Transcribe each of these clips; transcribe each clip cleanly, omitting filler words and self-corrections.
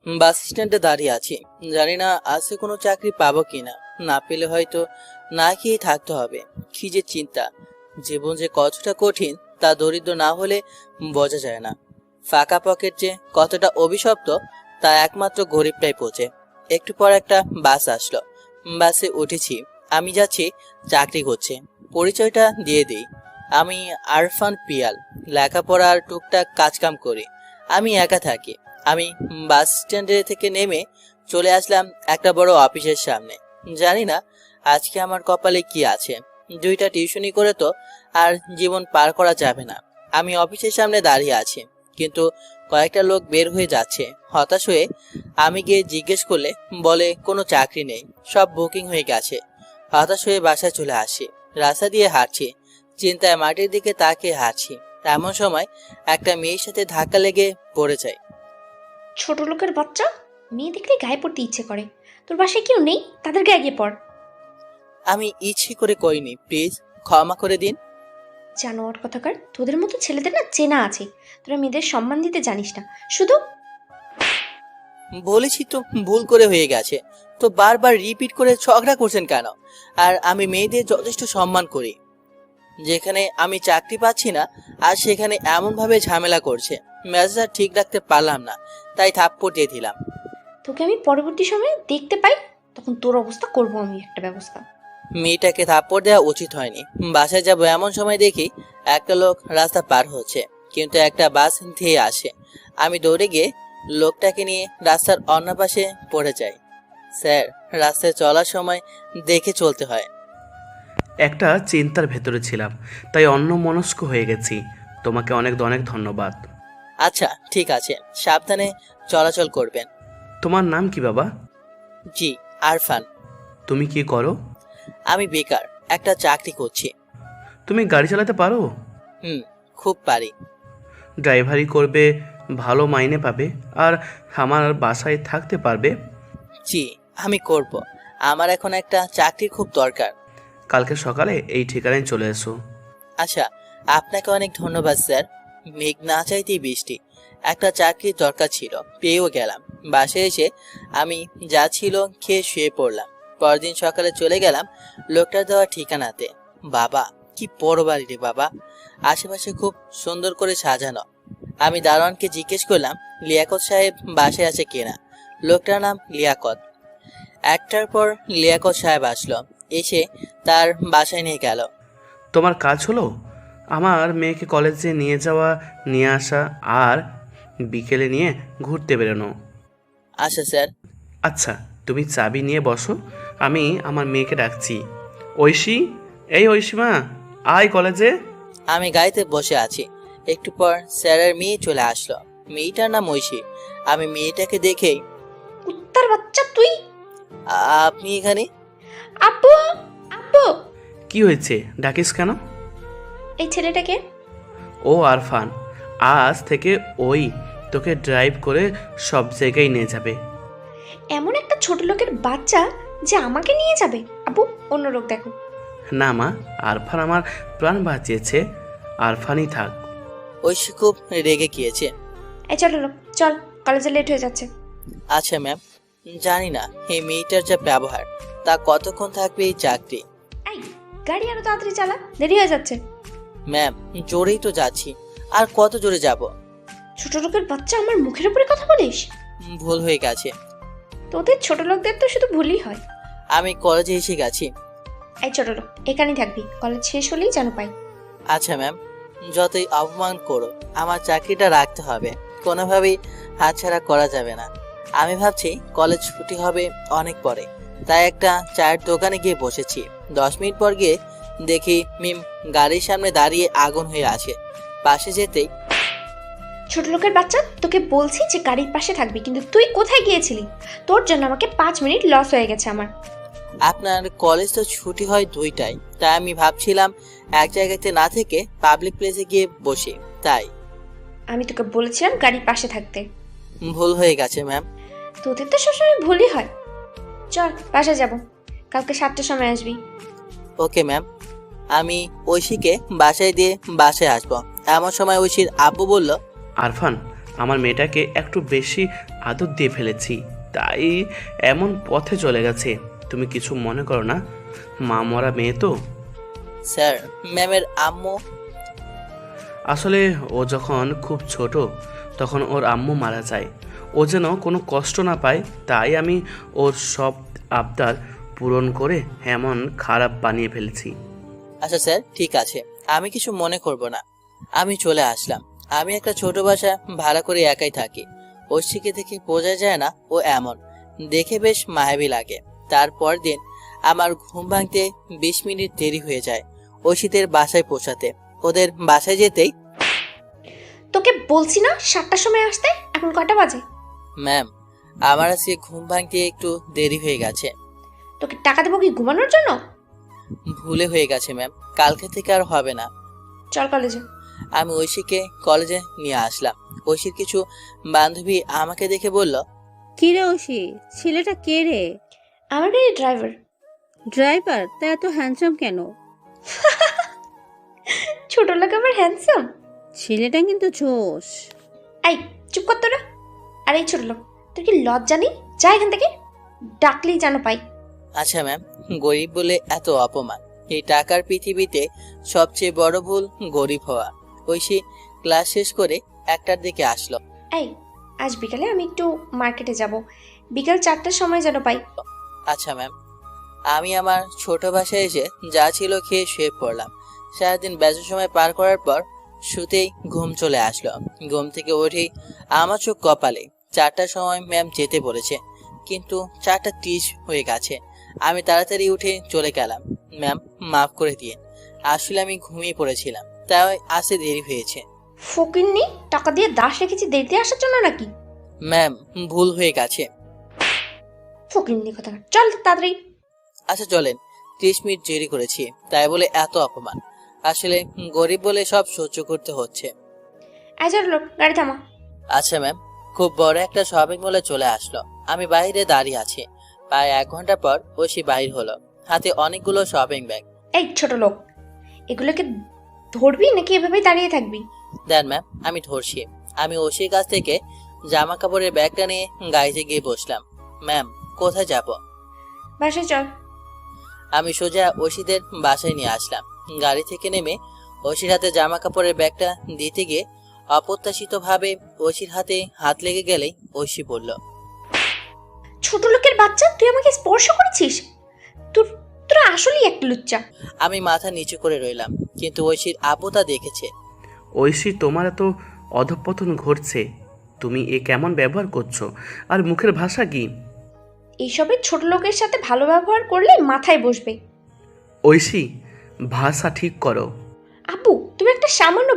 বাস স্ট্যান্ডে দাঁড়িয়ে আছি, জানি না আজকে কোনো চাকরি পাবো কিনা। না পেলে হয়তো না খেয়ে থাকতে হবে। কি যে চিন্তা, জীবন যে কতটা কঠিন তা দরিদ্র না হলে বোঝা যায় না। ফাঁকা পকেট যে কতটা অভিশপ্ত তা একমাত্র গরিবটাই বোঝে। একটু পর একটা বাস আসলো, বাসে উঠেছি। আমি যাচ্ছি চাকরি করছে। পরিচয়টা দিয়ে দিই, আমি আরফান পিয়াল, লেখাপড়া আর টুকটাক কাজকাম করি। আমি একা থাকি। আমি বাস স্ট্যান্ডে থেকে নেমে চলে আসলাম একটা বড় অফিসের সামনে। জানি না আজকে আমার কপালে কি আছে। দুইটা টিউশনি করে তো আর জীবন পার করা যাবে না। আমি অফিসের সামনে দাঁড়িয়ে আছি, কিন্তু কয়েকটা লোক বের হয়ে যাচ্ছে। হতাশ হয়ে আমি গিয়ে জিজ্ঞেস করলে বলে কোনো চাকরি নেই, সব বুকিং হয়ে গেছে। হতাশ হয়ে বাসায় চলে আসি। রাস্তা দিয়ে হাঁটছি, চিন্তায় মাটির দিকে তাকিয়ে হাঁটছি। এমন সময় একটা মেয়ের সাথে ধাক্কা লেগে পড়ে যায়। ছোট লোকের বাচ্চা, মেয়ে দেখলে গায়ে পড়তে ইচ্ছে করে। তোর বাসায় কেউ নেই, তাদের গায়ে গিয়ে পড়। আমি ইচ্ছে করে করিনি, প্লিজ ক্ষমা করে দিন। জানোয়ার কথাকার, তোদের মতো ছেলেদের না চেনা আছে। তোরা মেয়েদের সম্মান দিতে জানিস না শুধু। বলেছি তো ভুল করে হয়ে গেছে, তো বারবার রিপিট করে ঝগড়া করছেন কেন? আর আমি মেয়েদের যথেষ্ট সম্মান করি। যেখানে আমি চাকরি পাচ্ছি না আর সেখানে এমন ভাবে ঝামেলা করছে, মেজাজটা ঠিক রাখতে পারলাম না, তাই থাপ্পড় দিয়ে দিলাম। তোকে আমি পরবর্তী সময়ে দেখতে পাই, তখন তোর অবস্থা করবো আমি একটা ব্যবস্থা। মেয়েটাকে থাপ্পড় দেওয়া উচিত হয়নি। বাসায় যাবো এমন সময় দেখি একটা লোক রাস্তা পার হচ্ছে, কিন্তু একটা বাস ধেয়ে আসে। আমি দৌড়ে গিয়ে লোকটাকে নিয়ে রাস্তার অন্য পাশে পড়ে যাই। স্যার, রাস্তায় চলার সময় দেখে চলতে হয়। একটা চিন্তার ভেতরে ছিলাম, তাই অন্যমনস্ক হয়ে গেছি। তোমাকে অনেক অনেক ধন্যবাদ। আচ্ছা ঠিক আছে, সাবধানে চলাচল করবেন। তোমার নাম কি বাবা? জি, আরফান। তুমি কি করো? আমি বেকার, একটা চাকরি করছি। তুমি গাড়ি চালাতে পারো? হুম, খুব পারি। ড্রাইভারি করবে, ভালো মাইনে পাবে, আর আমার বাসায় থাকতে পারবে। জি, আমি করব। আমার এখন একটা চাকরির খুব দরকার। কালকে সকালে এই ঠিকানায় চলে এসো। আচ্ছা, আপনাকে অনেক ধন্যবাদ স্যার। মেঘ না চাইতেই বৃষ্টি। একটা চাকরির দরকার ছিল, পেয়েও গেলাম। বাসায় এসে আমি যা ছিল খেয়ে শুয়ে পড়লাম। পরদিন সকালে চলে গেলাম লোকটার দেওয়া ঠিকানাতে। বাবা, কি বড় বাড়ি রে বাবা! আশেপাশে খুব সুন্দর করে সাজানো। আমি দারোয়ানকে জিজ্ঞেস করলাম লিয়াকত সাহেব বাসায় আছে কিনা। লোকটার নাম লিয়াকত। একটার পর লিয়াকত সাহেব আসলো, এসে তার বাসায় নিয়ে গেল। তোমার কাজ হলো আমার মেয়েকে কলেজে নিয়ে যাওয়া, নিয়ে আসা, আর বিকেলে নিয়ে ঘুরতে বেরোনো। আচ্ছা স্যার। আচ্ছা, তুমি চাবি নিয়ে বসো, আমি আমার মেয়েকে ডাকছি। ঐশী, এই ঐশীমা, আয় কলেজে। আমি গাড়িতে বসে আছি। একটু পর স্যারের মেয়ে চলে আসলো। মেয়েটার নাম ঐশী। আমি মেয়েটাকে দেখেই, কুত্তার বাচ্চা তুই! আপনি এখানে? আব্বু, আব্বু! কি হয়েছে, ডাকিস কেন? এই ছেলেটাকে। ও আরফান, আজ থেকে ওই তোকে ড্রাইভ করে সব জায়গায় নিয়ে যাবে। এমন একটা ছোট লোকের বাচ্চা যে আমাকে নিয়ে যাবে? আব্বু, অন্য লোক দেখো। না মা, আরফান আমার প্রাণ বাঁচিয়েছে, আরফানই থাক। ঐশী খুব রেগে গিয়েছে। এই চলো লোক, চল, কলেজে লেট হয়ে যাচ্ছে। আচ্ছা ম্যাম, জানি না এই মেয়েটার যা ব্যবহার, তা কতক্ষণ থাকবে এই চাকরি। এই, গাড়ি আরো তাড়াতাড়ি চালা, দেরি হয়ে যাচ্ছে। ম্যাম, জোরেই তো যাচ্ছি, আর কত জোরে যাব? ছোট লোকের বাচ্চা, আমার মুখের উপরে কথা বলিস? ভুল হয়ে গেছে। তোদের ছোট লোকদের তো শুধু ভুলই হয়। আমি কলেজে এসে গেছি। এই ছোট লোক, এখানেই থাকবি, কলেজ শেষ হলেই যেন পাই। আচ্ছা ম্যাম, যতই অপমান করো আমার চাকরিটা রাখতে হবে, কোনোভাবেই হাতছাড়া করা যাবে না। আমি ভাবছি কলেজ ছুটি হবে অনেক পরে, তাই একটা চায়ের দোকানে গিয়ে বসেছি। 10 মিনিট পর গিয়ে দেখি মিম গাড়ির সামনে দাঁড়িয়ে আগুন হয়ে আছে। পাশে যেতেই, ছোট লোকের বাচ্চা, তোকে বলছি যে গাড়ির পাশে থাকবি, কিন্তু তুই কোথায় গিয়েছিলি? তোর জন্য আমাকে 5 মিনিট লস হয়ে গেছে আমার। আপনার কলেজ তো ছুটি হয় 2টায়, তাই আমি ভাবছিলাম এক জায়গাতে না থেকে পাবলিক প্লেসে গিয়ে বসি, তাই। আমি তোকে বলেছিলাম গাড়ির পাশে থাকতে। ভুল হয়ে গেছে ম্যাম। তোদের তো সবসময় ভুলই হয়। চল, বাসা যাব, কালকে 7টার সময় আসবি। Okay ma'am. আমি ঐশীকে বাসায় দিয়ে বাসায় আসবো। এমন সময় ঐশীর আব্বু বলল, আরফান, আমার মেয়েটাকে একটু বেশি আদর দিয়ে ফেলেছি, তাই এমন পথে চলে গেছে। তুমি কিছু মনে করো না, মা মরা মেয়ে তো। স্যার, ম্যামের আম্মু? আসলে ও যখন খুব ছোট তখন ওর আম্মু মারা যায়। ও যেন কোনো কষ্ট না পায়, তাই আমি ওর সব আবদার পূরণ করে এমন খারাপ বানিয়ে ফেলেছি। আচ্ছা স্যার, ঠিক আছে, আমি কিছু মনে করব না। আমি চলে আসলাম। আমি একটা ছোট বাসা ভাড়া করে একাই থাকি। ঐশীকে দেখে বোঝা যায় না ও এমন, দেখে বেশ মায়াবী লাগে। তারপর দিন আমার ঘুম ভাঙতে 20 মিনিট দেরি হয়ে যায় ঐশীদের বাসায় পৌঁছাতে। ওদের বাসায় যেতেই, তোকে বলছি না 7টার সময় আসতে, এখন কটা বাজে? ম্যাম, আমার আজকে ঘুম ভাঙতে একটু দেরি হয়ে গেছে। তোকে টাকা দেবো কি ঘুমানোর জন্য? ভুলে হয়ে গেছে ম্যাম, কালকে থেকে আর হবে না। চল কলেজে। আমি ঐশীকে কলেজে নিয়ে আসলাম। ঐশীর কিছু বান্ধবী আমাকে দেখে বলল, কি রে ঐশী, ছেলেটা কে রে? আমার গাড়ির ড্রাইভার। ড্রাইভার? তা এত হ্যান্ডসাম কেন? ছোট লোক আবার হ্যান্ডসাম? ছেলেটা কিন্তু জোশ। এই চুপ কর তোরা। আর এই ছোট লোক, তোর কি লজ্জা নেই? যা এখান থেকে, ডাকলেই যেন পাই। আচ্ছা ম্যাম, গরিব বলে এত অপমান? এই টাকার পৃথিবীতে সবচেয়ে বড় ভুল গরিব হওয়া। ঐশী ক্লাস শেষ করে 1টার দিকে আসলো। এই আজ বিকালে আমি একটু মার্কেটে যাব, বিকাল 4টার সময় যেন পাই। আচ্ছা ম্যাম। আমি আমার ছোট বাসায় এসে যা ছিল খেয়ে শুয়ে পড়লাম। সারাদিন ব্যস্ত সময় পার করার পর শুতেই ঘুম চলে আসলো। ঘুম থেকে উঠেই আমার চোখ কপালে। 4টার সময় ম্যাম যেতে বলেছে, কিন্তু 4টা 30 হয়ে গেছে। আমি তাড়াতাড়ি উঠে চলে গেলাম। ম্যাম, মাফ করে দিন, আসলে আমি ঘুমিয়ে পড়েছিলাম, তাই আসতে দেরি হয়েছে। ফকিন্নি, টাকা দিয়ে দাস রেখেছি দেরিতে আসার জন্য নাকি? ম্যাম, ভুল হয়ে গেছে। ফকিন্নি কথা, চল তাড়াতাড়ি। আচ্ছা চলেন, 30 মিনিট দেরি করেছি তাই বলে এত অপমান? আসলে গরিব বলে সব সহ্য করতে হচ্ছে। এই ছোট লোক, গাড়ি থামা। আচ্ছা ম্যাম। খুব বড় একটা শপিং মলে চলে আসলো। আমি বাইরে দাঁড়িয়ে আছি। প্রায় 1 ঘন্টা পর ঐশী বাইর হলো, হাতে অনেকগুলো শপিং ব্যাগ। এই ছোট লোক, এগুলোকে ধরবি নাকি এভাবেই দাঁড়িয়ে থাকবি? দেন ম্যাম, আমি ধরছি। আমি ঐশীর কাছ থেকে জামা কাপড়ের ব্যাগটা নিয়ে গাড়িতে গিয়ে বসলাম। ম্যাম, কোথায় যাব? বাসায় চল। আমি সোজা ঐশীদের বাসায় নিয়ে আসলাম। গাড়ি থেকে নেমে ঐশীর হাতে জামা কাপড়ের ব্যাগটা দিতে গিয়ে অপ্রত্যাশিত ভাবে ঐশীর হাতে হাত লেগে গেলেই ঐশী বলল, ছোট লোকের বাচ্চা, তুই আমাকে স্পর্শ করেছিস? তোর তোরা আসলেই একটা লুচ্চা। আমি মাথা নিচু করে রইলাম, কিন্তু ঐশীর আপু তা দেখেছে। ঐশী, তোমার এত অধঃপতন ঘটছে, তুমি এ কেমন ব্যবহার করছো? আর মুখের ভাষা কি? এইসবের ছোট লোকের সাথে ভালো ব্যবহার করলে মাথায় বসবে। ঐশী, ভাষা ঠিক করো। আপু, তুমি একটা সামান্য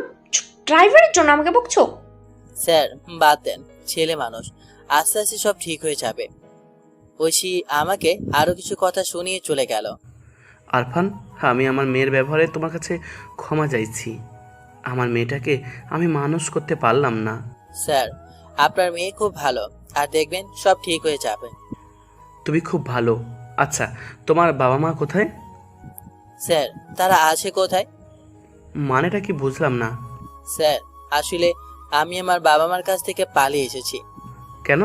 ড্রাইভারের জন্য আমাকে বকছো? স্যার, বাদ দেন, ছেলে মানুষ, আস্তে আস্তে সব ঠিক হয়ে যাবে। ঐশী আমাকে আরো কিছু কথা শুনিয়ে চলে গেল। আরফান, আমি আমার মেয়ের ব্যবহারে তোমার কাছে ক্ষমা চাইছি। আমার মেয়েটাকে আমি মানুষ করতে পারলাম না। স্যার, আপনার মেয়ে খুব ভালো, আর দেখবেন সব ঠিক হয়ে যাবে। তুমি খুব ভালো। আচ্ছা, তোমার বাবা মা কোথায়? স্যার, তারা আছে কোথায়? মানেটা কি বুঝলাম না। স্যার, আসলে আমি আমার বাবা মার কাছ থেকে পালিয়ে এসেছি। কেন?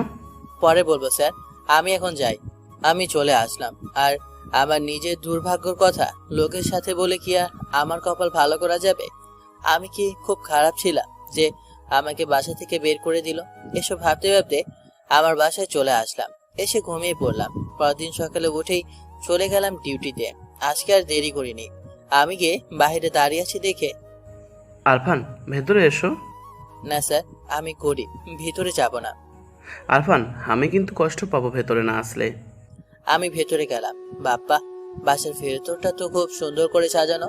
পরে বলবো স্যার, আমি এখন যাই। আমি চলে আসলাম, আর আমার নিজের দুর্ভাগ্যর কথা লোকের সাথে বলে কি আর আমার কপাল ভালো করা যাবে? আমি কি খুব খারাপ ছিলাম যে আমাকে বাসা থেকে বের করে দিল? এসব ভাবতে ভাবতে আমার বাসায় চলে আসলাম। এসে ঘুমিয়ে পড়লাম। পরদিন সকালে উঠেই চলে গেলাম ডিউটিতে। আজকে আর দেরি করিনি। আমি গিয়ে বাইরে দাঁড়িয়ে আছি দেখে, আরফান, ভেতরে এসো। না স্যার, আমি গরিব, ভিতরে যাব না। আরফান, আমি কিন্তু কষ্ট পাবো ভেতরে না আসলে। আমি ভেতরে গেলাম। বাপ্পা, বাসার ভেতরটা তো খুব সুন্দর করে সাজানো।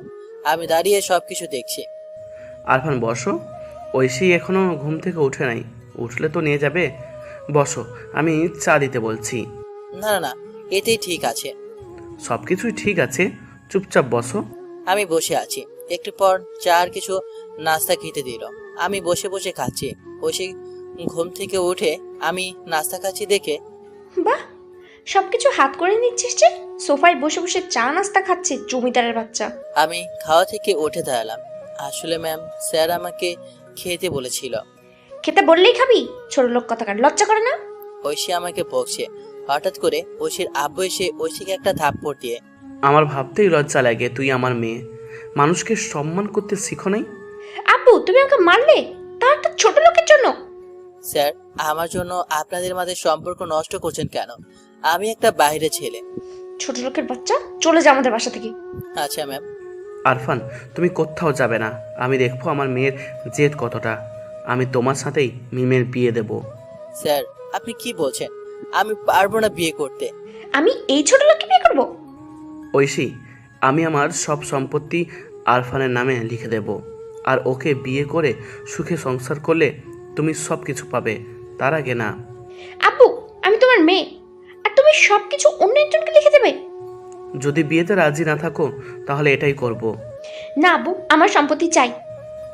আমি দাঁড়িয়ে সবকিছু দেখছি। আরফান, বসো। ঐশী এখনো ঘুম থেকে উঠে নাই, উঠলে তো নিয়ে যাবে। বসো, আমি চা দিতে বলছি। না না না, এতেই ঠিক আছে। সব কিছুই ঠিক আছে, চুপচাপ বসো। আমি বসে আছি। একটু পর চা আর কিছু নাস্তা খেতে দিল। আমি বসে বসে খাচ্ছি। বসে ঘুম থেকে উঠে আমি নাস্তা খাচ্ছি দেখে, বাহ, সবকিছু হাত করে নিচ্ছিস যে। সোফায় বসে বসে চা নাস্তা খাচ্ছে জমিদারের বাচ্চা। আমি খাওয়া থেকে উঠে দাঁড়ালাম। আসলে ম্যাম, স্যার আমাকে খেতে বলেছিল। খেতে বললেই খাবি? ছোট লোক কথাকার, লজ্জা করে না? ঐশী আমাকে বকছে। হঠাৎ করে ঐশীর আব্বু এসে ঐশীকে একটা থাপ্পড় দিয়ে, আমার ভাবতেই লজ্জা লাগে, তুই আমার মেয়ে, মানুষকে সম্মান করতে শিখো নাই? আব্বু, তুমি আমাকে মারলে, তার একটা ছোট লোকের জন্য? স্যার, আমার জন্য আপনাদের মাঝে সম্পর্ক নষ্ট করছেন কেন? আমি একটা বাইরে ছেলে। ছোট লোকের বাচ্চা, চলে যা আমাদের বাসা থেকে। আচ্ছা ম্যাম। আরফান, তুমি কোথাও যাবে না। আমি দেখবো আমার মেয়ের জেদ কতটা। আমি তোমার সাথেই মিমের বিয়ে দেব। স্যার, আপনি কি বলছেন? আমি পারবো না বিয়ে করতে। আমি এই ছোট লোককে বিয়ে করবো? ঐশী, আমি আমার সব সম্পত্তি আরফানের নামে লিখে দেব, আর ওকে বিয়ে করে সুখে সংসার করলে তুমি সব কিছু পাবে, তার আগে না। আব্বু, আমি তোমার মেয়ে, আর তুমি সবকিছু অন্য একজনকে লিখে দেবে? যদি বিয়েতে রাজি না থাকো তাহলে এটাই করব। না আব্বু, আমার সম্পত্তি চাই।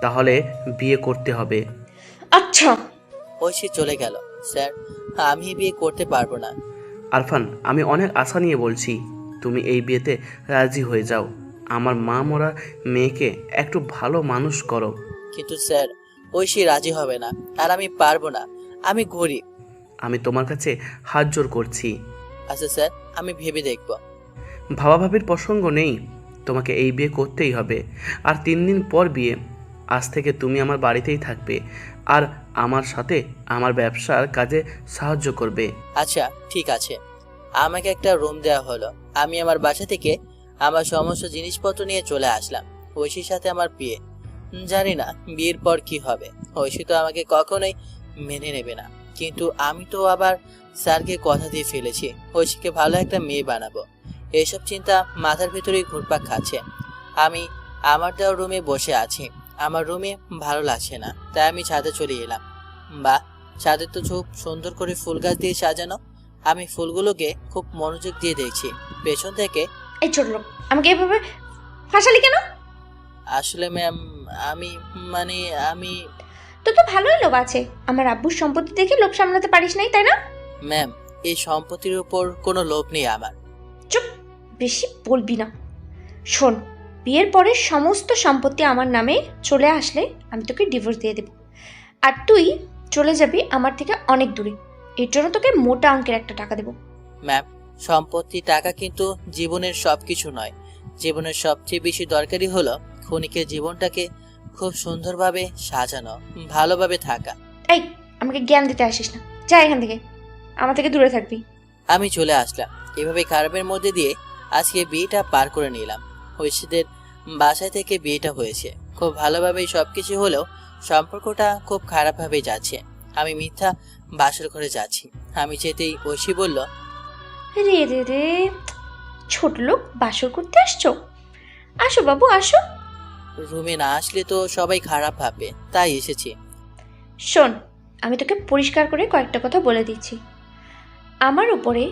তাহলে বিয়ে করতে হবে। আচ্ছা। ঐশী চলে গেল। স্যার, আমি বিয়ে করতে পারবো না। আরফান, আমি অনেক আশা নিয়ে বলছি, তুমি এই বিয়েতে রাজি হয়ে যাও। আমার মা মরা মেয়েকে একটু ভালো মানুষ করো। কিন্তু স্যার, ঐশী রাজি হবে না, আর আমি পারবো না। আমি গরিব। আমি তোমার কাছে হাত জোর করছি। আচ্ছা স্যার, আমি ভেবে দেখব। ভাবাভাবির প্রসঙ্গ নেই, তোমাকে এই বিয়ে করতেই হবে। আর 3 দিন পর বিয়ে। আজ থেকে তুমি আমার বাড়িতেই থাকবে, আর আমার সাথে আমার ব্যবসার কাজে সাহায্য করবে। আচ্ছা ঠিক আছে। আমাকে একটা রুম দেওয়া হলো। আমি আমার বাসা থেকে আমার সমস্ত জিনিসপত্র নিয়ে চলে আসলাম। ঐশীর সাথে আমার বিয়ে। জানি না বিয়ের পর কি হবে। ঐশী তো আমাকে কখনোই মেনে নেবে না, কিন্তু আমি তো আবার স্যারকে কথা দিয়ে ফেলেছি ঐশীকে ভালো একটা মেয়ে বানাবো। এসব চিন্তা মাথার ভেতরেই ঘুরপাক খাচ্ছে। আমি আমার দেওয়া রুমে বসে আছি। আমার রুমে ভালো লাগছে না, তাই আমি ছাদে চলে এলাম। বা ছাদে তো খুব সুন্দর করে ফুল গাছ দিয়ে সাজানো। আমি ফুলগুলোকে খুব মনোযোগ দিয়ে দেখছি। পেছন থেকে, এই ছোট লোক, আমাকে এভাবে ফাঁসালি কেন? আসলে ম্যাম, আমি মানে আমি তোর তো ভালোই লোভ আছে। আমার আব্বুর সম্পত্তি দেখে লোভ সামলাতে পারিস নাই, তাই না? ম্যাম, এই সম্পত্তির উপর কোনো লোভ নেই আমার। চুপ, বেশি বলবি না। শোন, বিয়ের পরে সমস্ত সম্পত্তি আমার নামে চলে আসলে আমি তোকে ডিভোর্স দিয়ে দেব, আর তুই চলে যাবি আমার থেকে অনেক দূরে। এর জন্য তোকে মোটা অঙ্কের একটা টাকা দেবো। ম্যাম, সম্পত্তি টাকা কিন্তু জীবনের সবকিছু নয়। জীবনের সবচেয়ে বেশি দরকারি হলো ক্ষণিকের জীবনটাকে খুব সুন্দরভাবে সাজানো, ভালোভাবে থাকা। এই, আমাকে জ্ঞান দিতে আসিস না, যা এখান থেকে, আমার থেকে দূরে থাকবি। আমি চলে আসলাম। এভাবে খারাপের মধ্যে দিয়ে আজকে বিয়েটা পার করে নিলাম। ঐশীদের বাসায় থেকে বিয়েটা হয়েছে। খুব ভালোভাবেই সবকিছু হলেও সম্পর্কটা খুব খারাপভাবেই যাচ্ছে। আমি মিথ্যা বাসর ঘরে যাচ্ছি। আমি যেতেই ঐশী বলল, রে রে রে, ছোট লোক বাসর করতে আসছো? আসো বাবু, আসো। রুমে না আসলে তো সবাই খারাপ ভাববে, তাই এসেছি। শোন, আমি তোকে পরিষ্কার করে কয়েকটা কথা বলে দিচ্ছি। আমার উপরে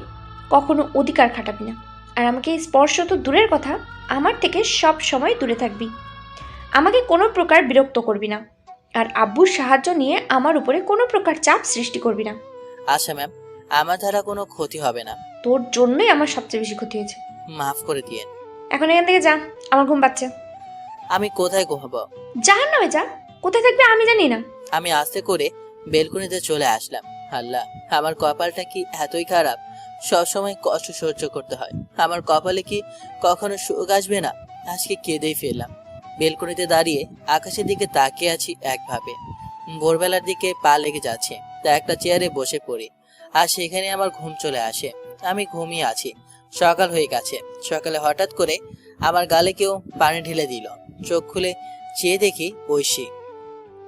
কখনো অধিকার খাটাবি না, আর আমাকে স্পর্শ তো দূরের কথা, আমার থেকে সব সময় দূরে থাকবি। আমাকে কোনো প্রকার বিরক্ত করবি না, আর আব্বুর সাহায্য নিয়ে আমার উপরে কোনো প্রকার চাপ সৃষ্টি করবি না। আচ্ছা ম্যাম, আমার দ্বারা কোনো ক্ষতি হবে না। তোর জন্যই আমার সবচেয়ে বেশি ক্ষতি হয়েছে। মাফ করে দিয়েন। এখন এখান থেকে যা, আমার ঘুম পাচ্ছে। আমি কোথায় ঘুমাবো? জাহান্নামে যা, কোথায় থাকবে আমি জানি না। আমি আস্তে করে বেলকনিতে চলে আসলাম। আল্লাহ, আমার কপালটা কি এতই খারাপ? সবসময় কষ্ট সহ্য করতে হয়। আমার কপালে কি কখনো সুখ আসবে না? আজকে কেঁদেই ফেললাম। বেলকনিতে দাঁড়িয়ে আকাশের দিকে তাকিয়ে আছি একভাবে। ভোরবেলার দিকে পা লেগে যাচ্ছে, তা একটা চেয়ারে বসে পড়ি, আর সেখানে আমার ঘুম চলে আসে। আমি ঘুমিয়ে আছি। সকাল হয়ে গেছে। সকালে হঠাৎ করে আমার গালে কেউ পানি ঢেলে দিল। চোখ খুলে চেয়ে দেখি ঐশী।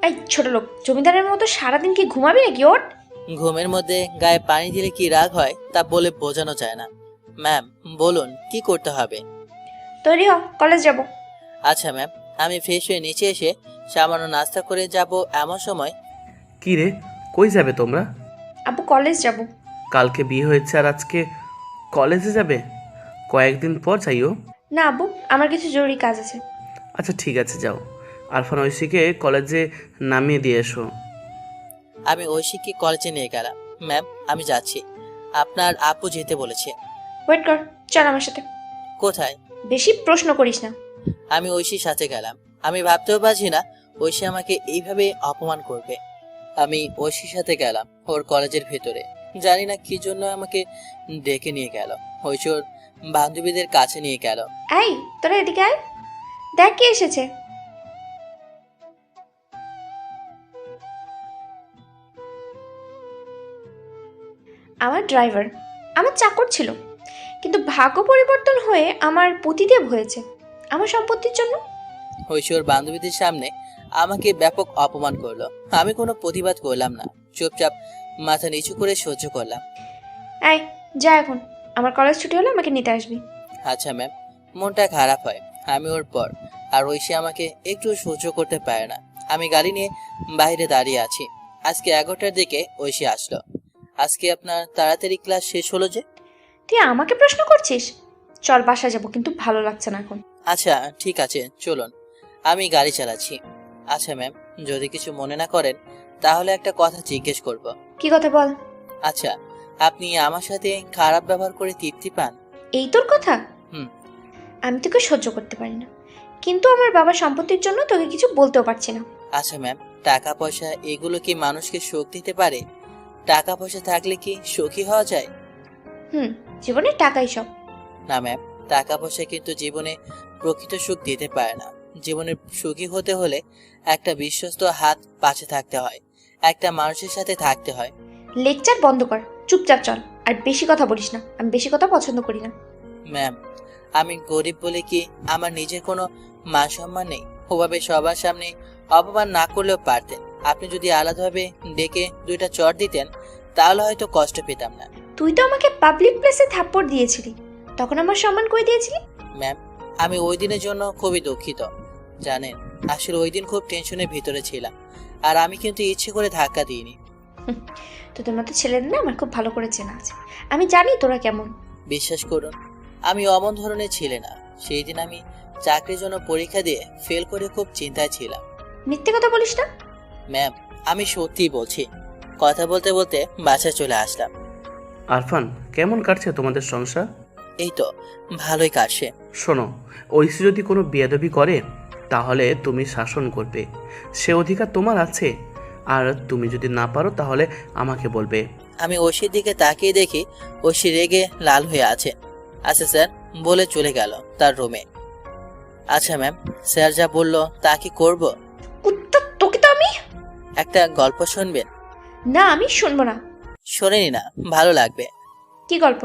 এই ছোট লোক, জমিদারের মতো সারাদিন কি ঘুমাবি নাকি? ওঠ। ঘুমের মধ্যে গায়ে পানি দিলে কি রাগ হয় তা বলে বোঝানো যায় না। ম্যাম বলুন, কি করতে হবে? তৈরি হ, কলেজ যাব। আচ্ছা ম্যাম। আমি ফ্রেশ হয়ে নিচে এসে সামান্য নাস্তা করে যাব। এমন সময়, কি রে, কই যাবে তোমরা? আব্বু, কলেজ যাব। কালকে বিয়ে হয়েছে আর আজকে কলেজে যাবে? কয়েকদিন পর যাইও। না আব্বু, আমার কিছু জরুরি কাজ আছে। আচ্ছা ঠিক আছে, যাও। আরফান ঐশীকে কলেজে নামিয়ে দিয়ে এসো। আমি ঐশীকে কলেজে নিয়ে গেলাম। ম্যাম, আমি যাচ্ছি। আপনার আপু যেতে বলেছে। ওয়েট কর, চল আমার সাথে। কোথায়? বেশি প্রশ্ন করিস না। আমি ঐশীর সাথে গেলাম। আমি ভাবতেও পারছি না ঐশী আমাকে এইভাবে অপমান করবে। আমি ঐশীর সাথে গেলাম ওর কলেজের ভেতরে। জানি না কি জন্য আমাকে ডেকে নিয়ে গেল। ঐশী ওর বান্ধবীদের কাছে নিয়ে গেল। এই তোরা এদিকে আয়, দেখ কে এসেছে। আমার ড্রাইভার, আমার চাকর ছিল, কিন্তু ভাগ্য পরিবর্তন হয়ে আমার পতিদেব হয়েছে আমার সম্পত্তির জন্য। ঐশী ওর বান্ধবীদের সামনে আমাকে ব্যাপক অপমান করলো। আমি কোনো প্রতিবাদ করলাম না, চুপচাপ মাথা নিচু করে সহ্য করলাম। এই যা, এখন আমার কলেজ ছুটি হলে আমাকে নিতে আসবি। আচ্ছা ম্যাম। মনটা খারাপ হয় আমি ওর পর, আর ঐশী আমাকে একটু সহ্য করতে পারে না। আমি গাড়ি নিয়ে বাইরে দাঁড়িয়ে আছি। আজকে 11টার দিকে ঐশী আসলো। আজকে আপনার তাড়াতাড়ি ক্লাস শেষ হলো যে? তুই আমাকে প্রশ্ন করছিস? চল বাসা যাব, কিন্তু ভালো লাগছে না এখন। আচ্ছা ঠিক আছে চলুন, আমি গাড়ি চালাচ্ছি। আচ্ছা ম্যাম, যদি কিছু মনে না করেন তাহলে একটা কথা জিজ্ঞেস করব। কি কথা বল। আচ্ছা, আপনি আমার সাথে খারাপ ব্যবহার করে তৃপ্তি পান? এই তোর কথা? হুম। আমি তোকে সহ্য করতে পারি না, কিন্তু আমার বাবার সম্পত্তির জন্য তোকে কিছু বলতেও পারছি না। আচ্ছা ম্যাম, টাকা পয়সা এগুলো কি মানুষকে সুখ দিতে পারে? টাকা পয়সা থাকলে কি সুখী হওয়া যায়? জীবনে টাকাই সব। না ম্যাম, টাকা পয়সা কিন্তু জীবনে প্রকৃত সুখ দিতে পারে না। জীবনে সুখী হতে হলে একটা বিশ্বস্ত হাত পাশে থাকতে হয়, একটা মানুষের সাথে থাকতে হয়। লেকচার বন্ধ কর, চুপচাপ চল। আর বেশি কথা বলিস না, আমি বেশি কথা পছন্দ করি না। ম্যাম, আমি গরিব বলে কি আমার নিজের কোনো মান সম্মান নেই? ওভাবে সবার সামনে অপমান না করলেও পারতেন। আপনি যদি আলাদাভাবে ডেকে 2টা চড় দিতেন তাহলে হয়তো কষ্ট পেতাম না। তুই তো আমাকে পাবলিক প্লেসে থাপ্পড় দিয়েছিলি, তখন আমার সম্মান করে দিয়েছিলি। ম্যাম, আমি ওই দিনের জন্য খুবই দুঃখিত। জানেন, আসলে ওই দিন খুব টেনশনের ভিতরে ছিলাম, আর আমি কিন্তু ইচ্ছে করে ধাক্কা দিইনি। তোদের মতো ছেলেদের না আমার খুব ভালো করে চেনা আছে, আমি জানি তোরা কেমন। বিশ্বাস করুন, আমি অমন ধরনের ছেলে না। সেই দিন আমি চাকরির জন্য পরীক্ষা দিয়ে ফেল করে খুব চিন্তায় ছিলাম। মিথ্যে কথা বলিস না। ম্যাম, আমি সত্যিই বলছি। কথা বলতে বলতে বাসায় চলে আসলাম। আরফান, কেমন কাটছে তোমাদের সংসার? এই তো ভালোই কাটছে। শোনো, ঐশী যদি কোনো বেয়াদবি করে তাহলে তুমি শাসন করবে, সে অধিকার তোমার আছে। আর তুমি যদি না পারো তাহলে আমাকে বলবে। আমি ঐশীর দিকে তাকিয়ে দেখি ঐশী রেগে লাল হয়ে আছে। আচ্ছা স্যার, বলে চলে গেল তার রুমে। আচ্ছা ম্যাম, স্যার যা বললো তা কি করব? কুত্তা, তোকে তো আমি। একটা গল্প শুনবেন? না, আমি শুনবো না। শোনেনি না, ভালো লাগবে। কি গল্প?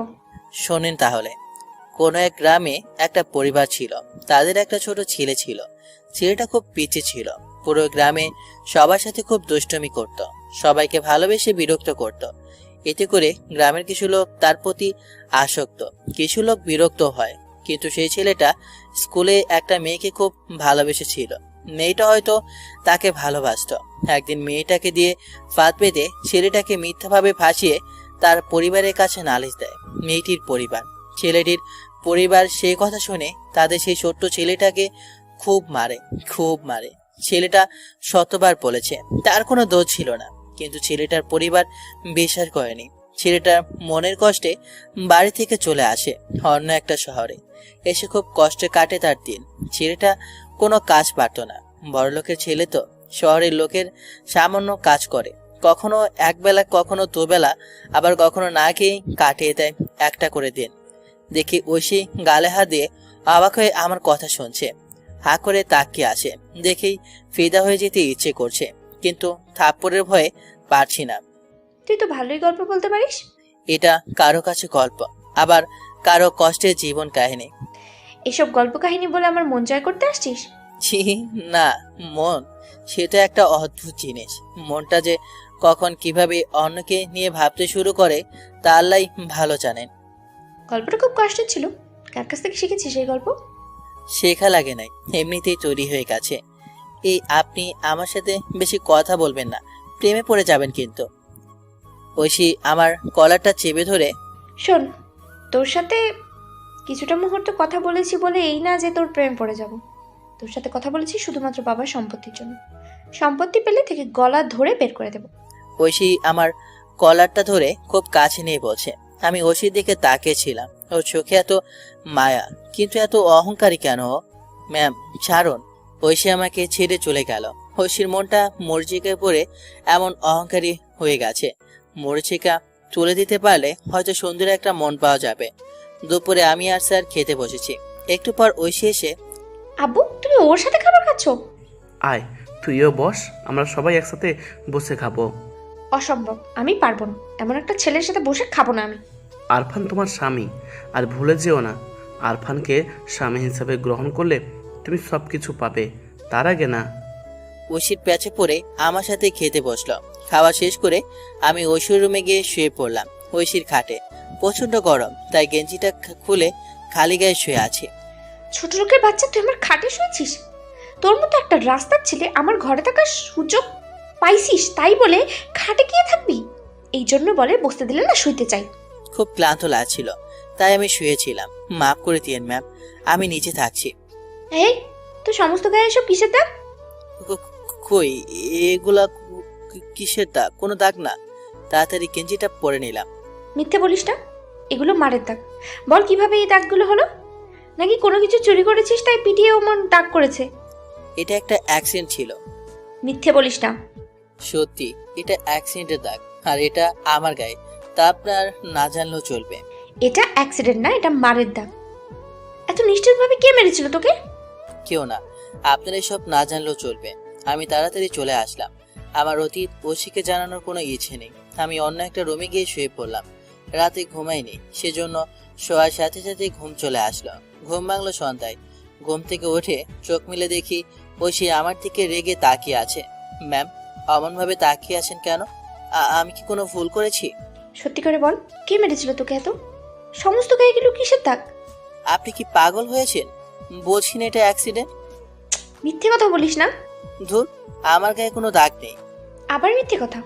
শোনেন তাহলে। কোনো এক গ্রামে একটা পরিবার ছিল। তাদের একটা ছোট ছেলে ছিল। ছেলেটা খুব পিচ্চি ছিল। পুরো গ্রামে সবার সাথে খুব দুষ্টুমি করত, সবাইকে ভালোবেসে বিরক্ত করত। এতে করে গ্রামের কিছু লোক তার প্রতি আসক্ত, কিছু লোক বিরক্ত হয়। কিন্তু সেই ছেলেটা স্কুলে একটা মেয়েকে খুব ভালোবেসেছিল। মেয়েটা হয়তো তাকে ভালোবাসত। একদিন মেয়েটাকে দিয়ে ফাঁদ পেতে ছেলেটাকে মিথ্যাভাবে ফাঁসিয়ে তার পরিবারের কাছে নালিশ দেয় মেয়েটির পরিবার। ছেলেটির পরিবার সেই কথা শুনে তাদের সেই ছোট্ট ছেলেটাকে খুব মারে। ছেলেটা শতবার বলেছে তার কোনো দোষ ছিল না, কিন্তু ছেলেটার পরিবার বিশ্বাস করেনি। ছেলেটার মনের কষ্টে বাড়ি থেকে চলে আসে অন্য একটা শহরে। এসে খুব কষ্টে কাটে তার দিন। ছেলেটা কোনো কাজ পারত না। বড়লোকের ছেলে তো, শহরের লোকের সামান্য কাজ করে, কখনো একবেলা কখনো দুবেলা, আবার কখনো না খেয়ে কাটিয়ে দেয় একটা করে দিন। দেখি ঐশী গালে হাত দিয়ে অবাক হয়ে আমার কথা শুনছে। হা করে তাকিয়ে আসে। দেখেই ফিদা হয়ে যেতে ইচ্ছে করছে, কিন্তু থাপ্পড়ের ভয়ে পারছি না। তুই তো ভালোই গল্প বলতে পারিস। এটা কারো কাছে গল্প, আবার কারো কষ্টের জীবন কাহিনী। এসব গল্প কাহিনী বলে আমার মন জয় করতে আসছিস? ছি না, মন সেটা একটা অদ্ভুত জিনিস। মনটা যে কখন কিভাবে অন্যকে নিয়ে ভাবতে শুরু করে তা আল্লাহই ভালো জানেন। গল্পটা খুব কষ্টের ছিল। কার কাছ থেকে শিখেছিস এই গল্প? শেখা লাগে নাই, এমনিতেই তৈরি হয়ে গেছে। এই আপনি আমার সাথে বেশি কথা বলবেন না, প্রেমে পড়ে যাবেন কিন্তু। ঐশী আমার কলারটা চেপে ধরে, শোন, তোর সাথে কিছুটা মুহূর্ত কথা বলেছি বলে এই না যে তোর প্রেম পড়ে যাব। তোর সাথে কথা বলেছি শুধুমাত্র বাবার সম্পত্তির জন্য। সম্পত্তি পেলে থেকে গলা ধরে বের করে দেব। ঐশী আমার কলারটা ধরে খুব কাছে নিয়ে বলছে। আমি ঐশীর দিকে তাকিয়েছিলাম। ওর চোখে এত মায়া, কিন্তু এত অহংকারী কেন? ম্যাম ছাড়ুন। ঐশী আমাকে ছেড়ে চলে গেল। ঐশীর মনটা মরিচিকায় পড়ে এমন অহংকারী হয়ে গেছে। মরিচিকা তুলে দিতে পারলে হয়তো সুন্দর একটা মন পাওয়া যাবে। দুপুরে আমি আর স্যার খেতে বসেছি। একটু পর ঐশী এসে, আব্বু তুমি ওর সাথে খাবার খাচ্ছ? আয় তুইও বস, আমরা সবাই একসাথে বসে খাবো। অসম্ভব, আমি পারবো না, এমন একটা ছেলের সাথে বসে খাবো না আমি। আরফান তোমার স্বামী, আর ভুলে যেও না আরফানকে স্বামী হিসেবে গ্রহণ করলে তুমি সব কিছু পাবে, তার আগে না। ঐশীর প্যাচে পড়ে আমার সাথে খেতে বসলো। খাওয়া শেষ করে আমি ঐশীর রুমে গিয়ে শুয়ে পড়লাম। ঐশীর খাটে প্রচন্ড গরম, তাই গেঞ্জিটা খুলে খালি গায়ে শুয়ে আছি। ছোট লোকের বাচ্চা, তুই আমার খাটে শুয়েছিস? তোর মতো একটা রাস্তার ছেলে আমার ঘরে থাকার সুযোগ পাইছিস, তাই বলে খাটে গিয়ে থাকবি? এই জন্য বলে বসতে দিলে না শুইতে চাই। খুব ক্লান্ত লাগছিল, তাই আমি শুয়েছিলাম। মাফ করে দিয়েন ম্যাম, আমি নিচে থাকছি। এই তো সমস্ত গায়ে এসব কিসের দাগ? কই, এগুলা কিসের দাগ? কোনো দাগ না। তাড়াতাড়ি গেঞ্জিটা পরে নিলাম। মিথ্যে বলিস না, এগুলো মারের দাগ। বল কিভাবে এই দাগগুলো হলো? নাকি কোনো কিছু চুরি করেছিস তাই পিটিয়ে ওমন দাগ করেছে? এটা একটা অ্যাক্সিডেন্ট ছিল। মিথ্যে বলিস না। সত্যি, এটা অ্যাক্সিডেন্টের দাগ, আর এটা আমার গায়ে, তা আপনার না জানলেও চলবে। এটা অ্যাক্সিডেন্ট না, এটা মারের দাগ। এত নিশ্চিতভাবে কে মেরেছিল তোকে? কেউ না, আপনার এসব না জানলেও চলবে। আমি তাড়াতাড়ি চলে আসলাম। আমার অতীত ঐশীকে জানানোর কোনো ইচ্ছে নেই। আমি অন্য একটা রুমে গিয়ে শুয়ে পড়লাম। রাতে ঘুমাইনি, সেজন্য শোয়ার সাথে সাথে ঘুম চলে আসলো। ঘুম ভাঙলো সন্ধ্যায়। ঘুম থেকে উঠে চোখ মিলে দেখি ঐশী আমার দিকে রেগে তাকিয়ে আছে। ম্যাম, অমনভাবে তাকিয়ে আছেন কেন? আমি কি কোনো ভুল করেছি? সত্যি করে বল, কে মেরেছিল তোকে এত? সমস্ত গায়ে গেল কিসের দাগ? আপনি কি পাগল হয়েছেন? বলছি না এটা অ্যাক্সিডেন্ট। মিথ্যে কথা বলিস না। ধুর, আমার গায়ে কোনো দাগ নেই। আবার মিথ্যে কথা?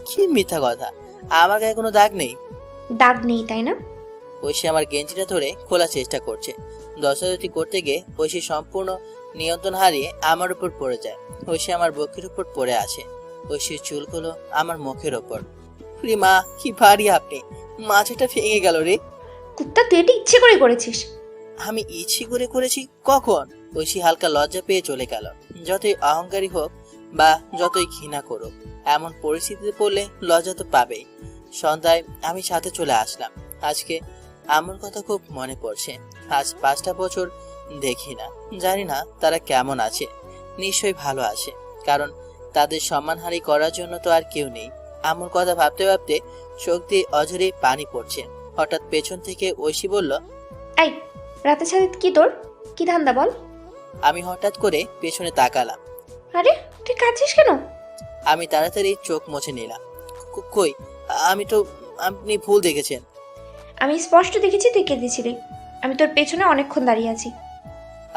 কি মিথ্যা কথা? আমার গায়ে কোনো দাগ নেই। দাগ নেই তাই না? ঐশী আমার গেঞ্জিটা ধরে খোলার চেষ্টা করছে। দশাদশি করতে গিয়ে ঐশী সম্পূর্ণ নিয়ন্ত্রণ হারিয়ে আমার উপর পড়ে যায়। ঐশী আমার বুকের উপর পড়ে আছে। ঐশীর চুলগুলো আমার মুখের ওপর। মা, কি ভারী আপনি! মাথাটা ভেঙে গেল রে। কুত্তা, তুই এটা ইচ্ছে করে করেছিস। আমি ইচ্ছে করে করেছি কখন? ঐশী হালকা লজ্জা পেয়ে চলে গেল। যতই অহংকারী হোক বা যতই ঘৃণা করুক, এমন পরিস্থিতিতে পড়লে লজ্জা তো পাবেই। সন্ধ্যায় আমি সাথে চলে আসলাম। আজকে আমার কথা খুব মনে পড়ছে। আজ 5টা বছর দেখি না, জানি না তারা কেমন আছে। নিশ্চয়ই ভালো আছে, কারণ তাদের সম্মানহানি করার জন্য তো আর কেউ নেই। আমার কথা ভাবতে ভাবতে চোখ দিয়ে অঝরে পানি পড়ছে। হঠাৎ পেছন থেকে ঐশী বলল, এই রাতে ছাদে কি তোর কি ধান্দা বল? আমি হঠাৎ করে পেছনে তাকালাম। আরে তুই কাঁদছিস কেন? আমি তাড়াতাড়ি চোখ মুছে নিলাম। কই, আমি তো, আপনি ভুল দেখেছেন। আমি স্পষ্ট দেখেছি তুই কেঁদেছিলি। আমি তোর পেছনে অনেকক্ষণ দাঁড়িয়ে আছি।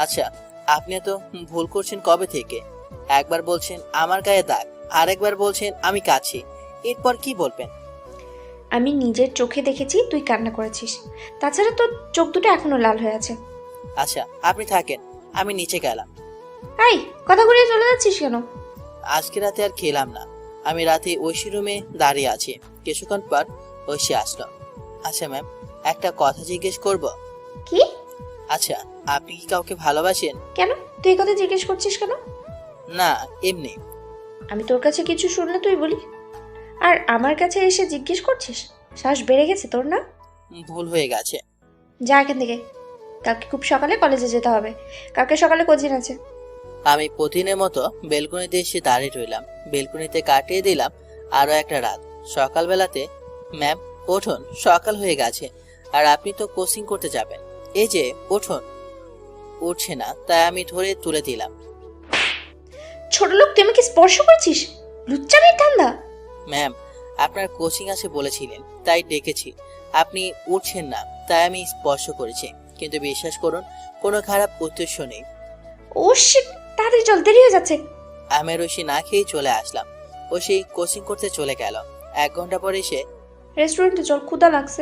আচ্ছা, আপনি তো ভুল করছেন কবে থেকে? একবার বলছেন আমার গায়ে দাগ, আরেকবার বলছেন আমি কাছি। এরপর কি বলবেন? আমি নিজের চোখে দেখেছি তুই কান্না করেছিস। তাছাড়া তোর চোখ দুটো এখনো লাল হয়ে আছে। আচ্ছা, আপনি থাকেন, আমি নিচে গেলাম। এই কথা ঘুরিয়ে চলে যাচ্ছিস কেন? আজকে রাতে আর খেলাম না। আমি রাতে ঐশী রুমে দাঁড়িয়ে আছি। কিছুক্ষণ পর ঐশী আসলো। আচ্ছা ম্যাম, একটা কথা জিজ্ঞেস করব? কি? আচ্ছা, আপনি কি কাউকে ভালোবাসেন? কেন তুই এই কথা জিজ্ঞেস করছিস কেন? না, এমনি। আমি তোর কাছে কিছু শুনলে তুই বলি, আর আমার কাছে এসে জিজ্ঞেস করছিস? সাহস বেড়ে গেছে তোর না? ভুল হয়ে গেছে। যা এখান থেকে। কালকে খুব সকালে কলেজে যেতে হবে। কালকে সকালে কোচিং আছে। আমি প্রতিদিনের মতো বেলকনিতে এসে দাঁড়িয়ে রইলাম। বেলকনিতে কাটিয়ে দিলাম আরো একটা রাত। সকালবেলাতে, ম্যাম উঠুন, সকাল হয়ে গেছে, আর আপনি তো কোচিং করতে যাবেন। এই যে উঠুন। উঠছে না, তাই আমি ধরে তুলে দিলাম। ছোট লোক, তুই আমাকে স্পর্শ করছিস? লুচ্চামির ধান্দা। ম্যাম, আপনার কোচিং আছে বলেছিলেন, তাই ডেকেছি। আপনি উঠছেন না, তাই আমি স্পর্শ করেছি। কিন্তু বিশ্বাস করুন, কোনো খারাপ উদ্দেশ্য নেই। ও শিট, তাড়াতাড়ি চল, দেরি হয়ে যাচ্ছে। আমি ঐশী না খেয়ে চলে আসলাম। ঐশী কোচিং করতে চলে গেল। 1 ঘন্টা পরে এসে রেস্টুরেন্টে চল, ক্ষুধা লাগছে।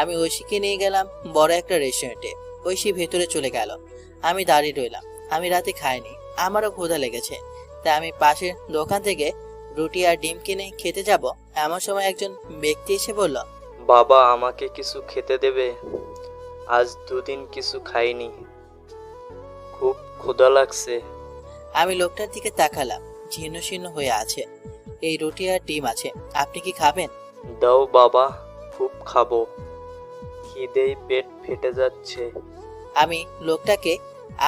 আমি ঐশীকে নিয়ে গেলাম বড় একটা রেস্টুরেন্টে। ঐশী ভেতরে চলে গেল। আমি দাঁড়িয়ে রইলাম। আমি রাতে খাইনি, আমারও ক্ষুধা লেগেছে। তাই আমি পাশের দোকান থেকে রুটি আর ডিম কিনে খেতে যাব। এমন সময় একজন ব্যক্তি এসে বলল, বাবা, আমাকে কিছু খেতে দেবে? আজ 2 দিন কিছু খাইনি, খুব ক্ষুধা লাগছে। আমি লোকটার দিকে তাকালাম। ঝিন্ন শীর্ণ হয়ে আছে। এই রুটি আর ডিম আছে, আপনি কি খাবেন? দাও বাবা, খুব খাবো, খিদেই পেট ফেটে যাচ্ছে। আমি লোকটাকে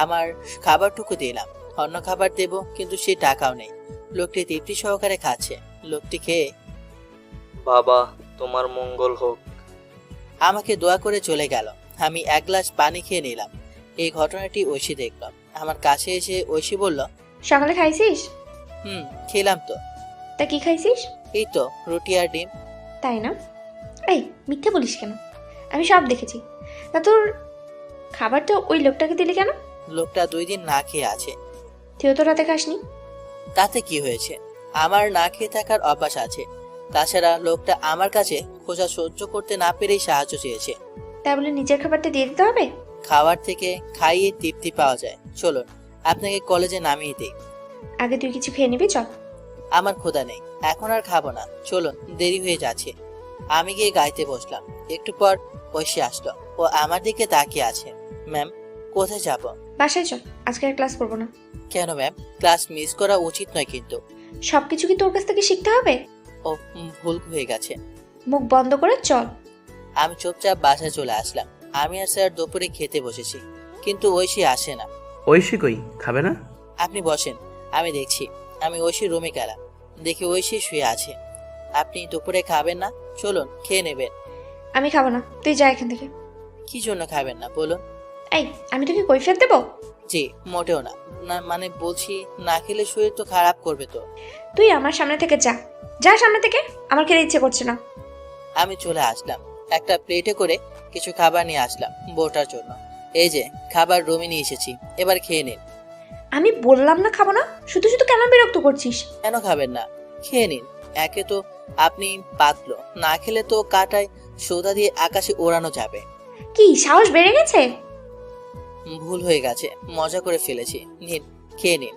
আমার খাবারটুকু দিলাম। অন্য খাবার দেব, কিন্তু সে টাকাও নেই। লোকটি তৃপ্তি সহকারে খাচ্ছে। লোকটি খেয়ে বাবা, তোমার মঙ্গল হোক। আমাকে দোয়া করে চলে গেল। আমি এক গ্লাস পানি খেয়ে নিলাম। এই ঘটনাটি ঐশী দেখল। আমার কাছে এসে ঐশী বলল, সকালে খাইছিস? খেলাম তো। তা কি খাইছিস? এই তো রুটি আর ডিম। তাই না? এই মিথ্যে বলিস কেন? আমি সব দেখেছি। তা তোর খাবারটা ওই লোকটাকে দিলি কেন? লোকটা 2 দিন না খেয়ে আছে। তুইও তো রাতে খাসনি। তাতে কি হয়েছে? আমার না খেয়ে থাকার অভ্যাস আছে। তাছাড়া লোকটা আমার কাছে খোঁজা সহ্য করতে না পেরেই সাহায্য চেয়েছে। তাই বলে নিজের খাবারটা দিয়ে দিতে হবে? খাবার থেকে খাইয়ে তৃপ্তি পাওয়া যায়। চলুন আপনাকে কলেজে নামিয়ে দিই। আগে তুই কিছু খেয়ে নিবি, চল। আমার ক্ষুধা নেই, এখন আর খাবো না। চলুন, দেরি হয়ে যাচ্ছে। আমি গিয়ে গাইতে বসলাম। একটু পর ঐশী আসলো। ও আমার দিকে তাকিয়ে আছে। ম্যাম, কোথায় যাব? বাসায় চল, আজকে আর ক্লাস করবো না। কেন ম্যাম? ক্লাস মিস করা উচিত নয় কিন্তু। সবকিছু কি তোর কাছ থেকে শিখতে হবে? ও, ভুল হয়ে গেছে। মুখ বন্ধ করে চল। আমি চুপচাপ বাসায় চলে আসলাম। আমি আর স্যার দুপুরে খেতে বসেছি, কিন্তু ঐশী আসে না। ঐশী কই, খাবে না? আপনি বসেন, আমি দেখছি। আমি ঐশীর রুমে গেলাম। দেখি ঐশী শুয়ে আছে। আপনি দুপুরে খাবেন না? চলুন, খেয়ে নেবেন। আমি খাবো না, তুই যা এখান থেকে। কি জন্য খাবেন না বলুন? এই, আমি তোকে কৈফিয়ত দেবো? জি, মোটেও না। না মানে বলছি, না খেলে শরীর তো খারাপ করবে তো। তুই আমার সামনে থেকে যা, যা সামনে থেকে। আমার খেতে ইচ্ছে করছে না। আমি চলে আসলাম। একটা প্লেটে করে কিছু খাবার নিয়ে আসলাম বউটার জন্য। এই যে খাবার রুমে নিয়ে এসেছি, এবার খেয়ে নিন। আমি বললাম না খাবো না, শুধু শুধু কেন বিরক্ত করছিস? কেন খাবেন না? খেয়ে নিন। একে তো আপনি পাতলো, না খেলে তো কাটায় সোদা দিয়ে আকাশে ওড়ানো যাবে। কি সাহস বেড়ে গেছে? ভুল হয়ে গেছে, মজা করে ফেলেছি। নিন, খেয়ে নিন।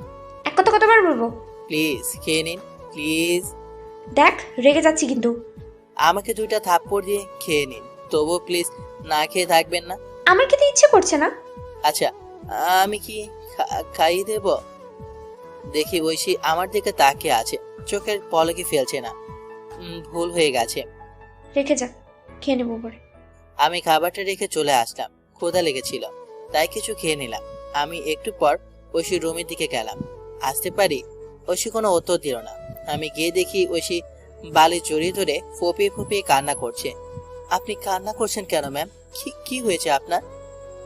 এক কথা কতবার বলবো? প্লিজ খেয়ে নিন, প্লিজ। দেখ, রেগে যাচ্ছি কিন্তু। আমাকে 2টা থাপ্পড় দিয়ে খেয়ে নিন, তবু প্লিজ না খেয়ে থাকবেন না। আমার খেতে ইচ্ছে করছে না। আচ্ছা, আমি কি খাইয়ে দেব? দেখি ঐশী আমার দিকে তাকিয়ে আছে, চোখের পলকে ফেলছে না। ভুল হয়ে গেছে। রেখে যা, খেয়ে নেবো পরে। আমি খাবারটা রেখে চলে আসলাম। ক্ষুধা লেগেছিল, তাই কিছু খেয়ে নিলাম। আমি একটু পর ঐশীর রুমের দিকে গেলাম। আসতে পারি? ঐশী কোনো উত্তর দিল না। আমি গিয়ে দেখি ঐশী বালি জড়িয়ে ধরে ফোপিয়ে ফোপিয়ে কান্না করছে। আপনি কান্না করছেন কেন ম্যাম? কি হয়েছে আপনার?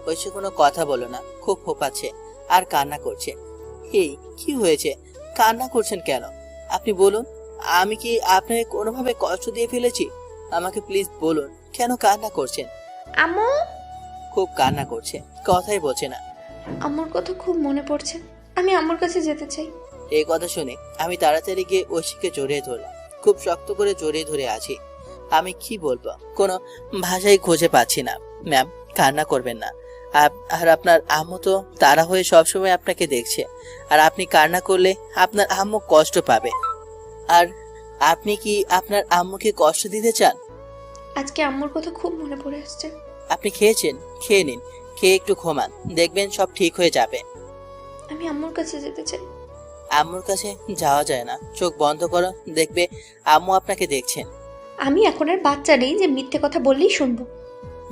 ঐশী কোনো কথা বলো না, খুব ফোপাচ্ছে আর কান্না করছে। এই কি হয়েছে? কান্না করছেন কেন? আপনি বলুন, আমি কি আপনাকে কোনোভাবে কষ্ট দিয়ে ফেলেছি? আমাকে প্লিজ বলুন, কেন কান্না করছেন? আম্মু, খুব কান্না করছে, কথাই বলছে না। আমার কথা খুব মনে পড়ছে, আমি আম্মুর কাছে যেতে চাই। এই কথা শুনে আমি তাড়াতাড়ি গিয়ে ঐশীকে জড়িয়ে ধরলাম। খুব শক্ত করে জড়িয়ে ধরে আছি। আমি কি বলবো, কোনো ভাষাই খুঁজে পাচ্ছি না। ম্যাম, কান্না করবেন না। আর আপনার আম্মু তো তারা হয়ে সবসময় আপনাকে দেখছে, আর আপনি কান্না করলে আপনার আম্মু কষ্ট পাবে। আর আপনি কি আপনার আম্মুকে কষ্ট দিতে চান? আজকে আম্মুর কথা খুব মনে পড়ে আসছে। আপনি খেয়েছেন? খেয়ে নিন, খেয়ে একটু ঘুমান, দেখবেন সব ঠিক হয়ে যাবে। আমি আম্মুর কাছে যেতে চাই। আম্মুর কাছে যাওয়া যায় না, চোখ বন্ধ করো, দেখবে আম্মু আপনাকে দেখছেন। আমি এখন আর বাচ্চা নেই যে মিথ্যে কথা বললেই শুনবো।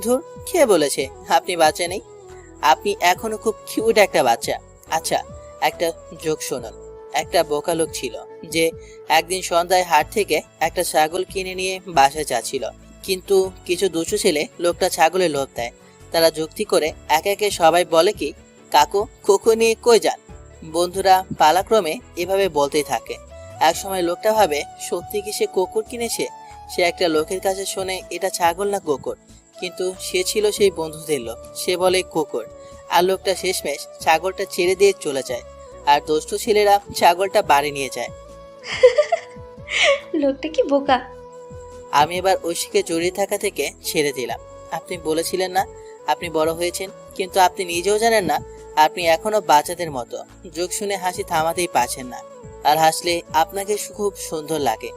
ধুর, কে বলেছে আপনি বাচ্চা নেই? আপনি এখনো খুব কিউট একটা বাচ্চা। আচ্ছা, একটা জোক শুনুন। একটা বোকা লোক ছিল যে একদিন সন্ধ্যায় হাট থেকে একটা ছাগল কিনে নিয়ে বাসায় যাচ্ছিল, কিন্তু কিছু দুষ্টু ছেলে লোকটা ছাগলের লোভ দেয়। তারা যুক্তি করে একে একে সবাই বলে কি, কাকু কুকুর নিয়ে কই যান? বন্ধুরা পালাক্রমে এভাবে বলতেই থাকে। এক সময় লোকটা ভাবে সত্যি কি সে কুকুর কিনেছে। সে একটা লোকের কাছে শোনে এটা ছাগল না কুকুর, কিন্তু সে ছিল সেই বন্ধুদের লোক। সে বলে কুকুর, আর লোকটা শেষমেশ ছাগলটা ছেড়ে দিয়ে চলে যায়, আর দুষ্টু ছেলেরা ছাগলটা বাড়ি নিয়ে যায়। লোকটা কি বোকা। আমি এবার ঐশীকে জড়িয়ে থাকা থেকে ছেড়ে দিলাম। আপনি বলেছিলেন না আপনি বড় হয়েছেন, কিন্তু আপনি নিজেও জানেন না আপনি এখনো বাচ্চাদের মতো। যোগ শুনে হাসি থামাতেই পারছেন না, আর হাসলে আপনাকে খুব সুন্দর লাগে।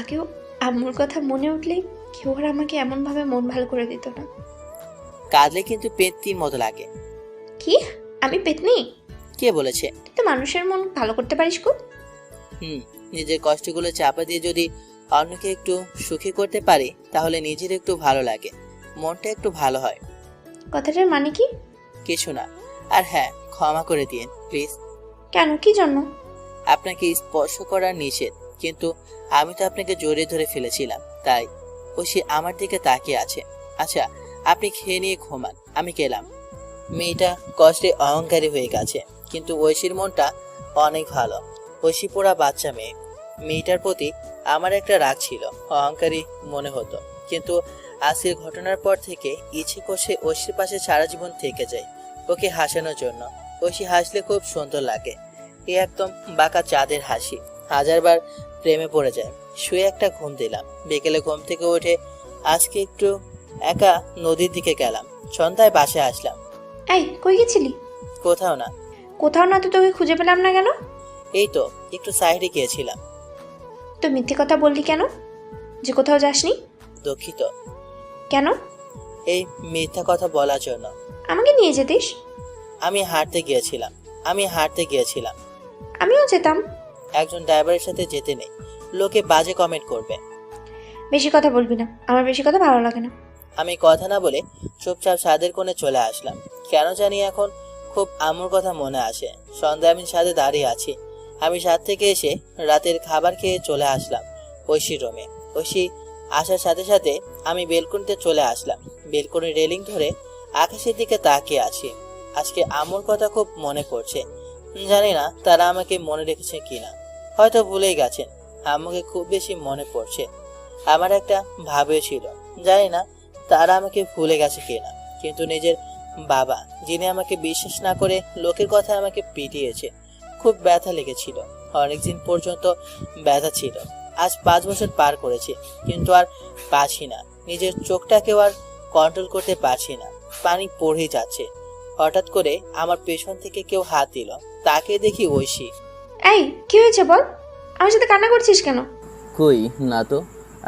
আগেও আম্মুর কথা মনে উঠলেই কেউ আর আমাকে এমন ভাবে মন ভালো করে দিত না। কাঁদলে কিন্তু পেত্তির মতো লাগে। কি? আমি পেতনি? কে বলেছে? তুই তো মানুষের মন ভালো করতে পারিস খুব। নিজের কষ্টগুলো চাপা দিয়ে যদি অন্যকে একটু সুখী করতে পারি তাহলে নিজের একটু ভালো লাগে, মনটা একটু ভালো হয়। কথাটার মানে কি? কিছু না। আর হ্যাঁ, ক্ষমা করে দিন প্লিজ। কেন, কি জন্য? আপনাকে স্পর্শ করার নিষেধ, কিন্তু আমি তো আপনাকে জড়িয়ে ধরে ফেলেছিলাম, তাই ঐশী আমার দিকে তাকিয়ে আছে। আচ্ছা, আপনি খেয়ে নিয়ে ঘুমান, আমি গেলাম। মেয়েটা কষ্টে অহংকারী হয়ে গেছে, কিন্তু ঐশীর মনটা অনেক ভালো। ঐশী পোড়া বাচ্চা মেয়ে। মেয়েটার প্রতি আমার একটা রাগ ছিল, অহংকারী মনে হতো, কিন্তু আজকের ঘটনার পর থেকে ইচ্ছে করছে ঐশীর পাশে সারা জীবন থেকে যায়, ওকে হাসানোর জন্য। ঐশী হাসলে খুব সুন্দর লাগে, এ একদম বাঁকা চাঁদের হাসি। হাজারবার প্রেমে পড়ে যায়। শুয়ে একটা ঘুম দিলাম। বিকেলে ঘুম থেকে উঠে আজকে একটু একা নদীর দিকে গেলাম। সন্ধ্যায় বাসায় আসলাম। এই, কই গেছিলি? কোথাও না। কোথাও না তো তোকে খুঁজে পেলাম না কেন? এই তো একটু সাইডে গিয়েছিলাম। তো মিথ্যে কথা বললি কেন যে কোথাও যাসনি? দুঃখিত। কেন? এই মিথ্যা কথা বলার জন্য। আমাকে নিয়ে যেতিস। আমি হাঁটতে গিয়েছিলাম। আমিও যেতাম। একজন ড্রাইভারের সাথে যেতে নেই, লোকে বাজে কমেন্ট করবে। বেশি কথা বলবি না, আমার বেশি কথা ভালো লাগে না। আমি কথা না বলে চুপচাপ ছাদের কোণে চলে আসলাম। কেন জানি এখন খুব আম্মুর কথা মনে আসে। সন্ধ্যায় আমি ছাদে দাঁড়িয়ে আছি। আমি ছাদ থেকে এসে রাতের খাবার খেয়ে চলে আসলাম ঐশীর রুমে। ঐশী আসার সাথে সাথে আমি বেলকনিতে চলে আসলাম। বেলকনির রেলিং ধরে আকাশের দিকে তাকিয়ে আছি। আজকে আম্মুর কথা খুব মনে পড়ছে। জানি না তারা আমাকে মনে রেখেছে কিনা, হয়তো ভুলেই গেছেন। আম্মুকে খুব বেশি মনে পড়ছে। আমার একটা ভাবেও ছিল, জানি না তারা আমাকে ভুলে গেছে কিনা, কিন্তু নিজের বাবা যিনি আমাকে বিশ্বাস না করে লোকের কথা আমাকে পিটিয়েছে, খুব ব্যথা লেগেছিল। অনেকদিন পর্যন্ত ব্যথা ছিল। আজ 5 বছর পার করেছি, কিন্তু আর পারছি না, নিজের চোখটাকেও আর কন্ট্রোল করতে পারছি না। পানি পড়েই যাচ্ছে। হঠাৎ করে আমার পেছন থেকে কেউ হাত দিল। তাকে দেখি ঐশী। এই, কি হয়েছে বল? আমার সাথে কান্না করছিস কেন? কই না তো।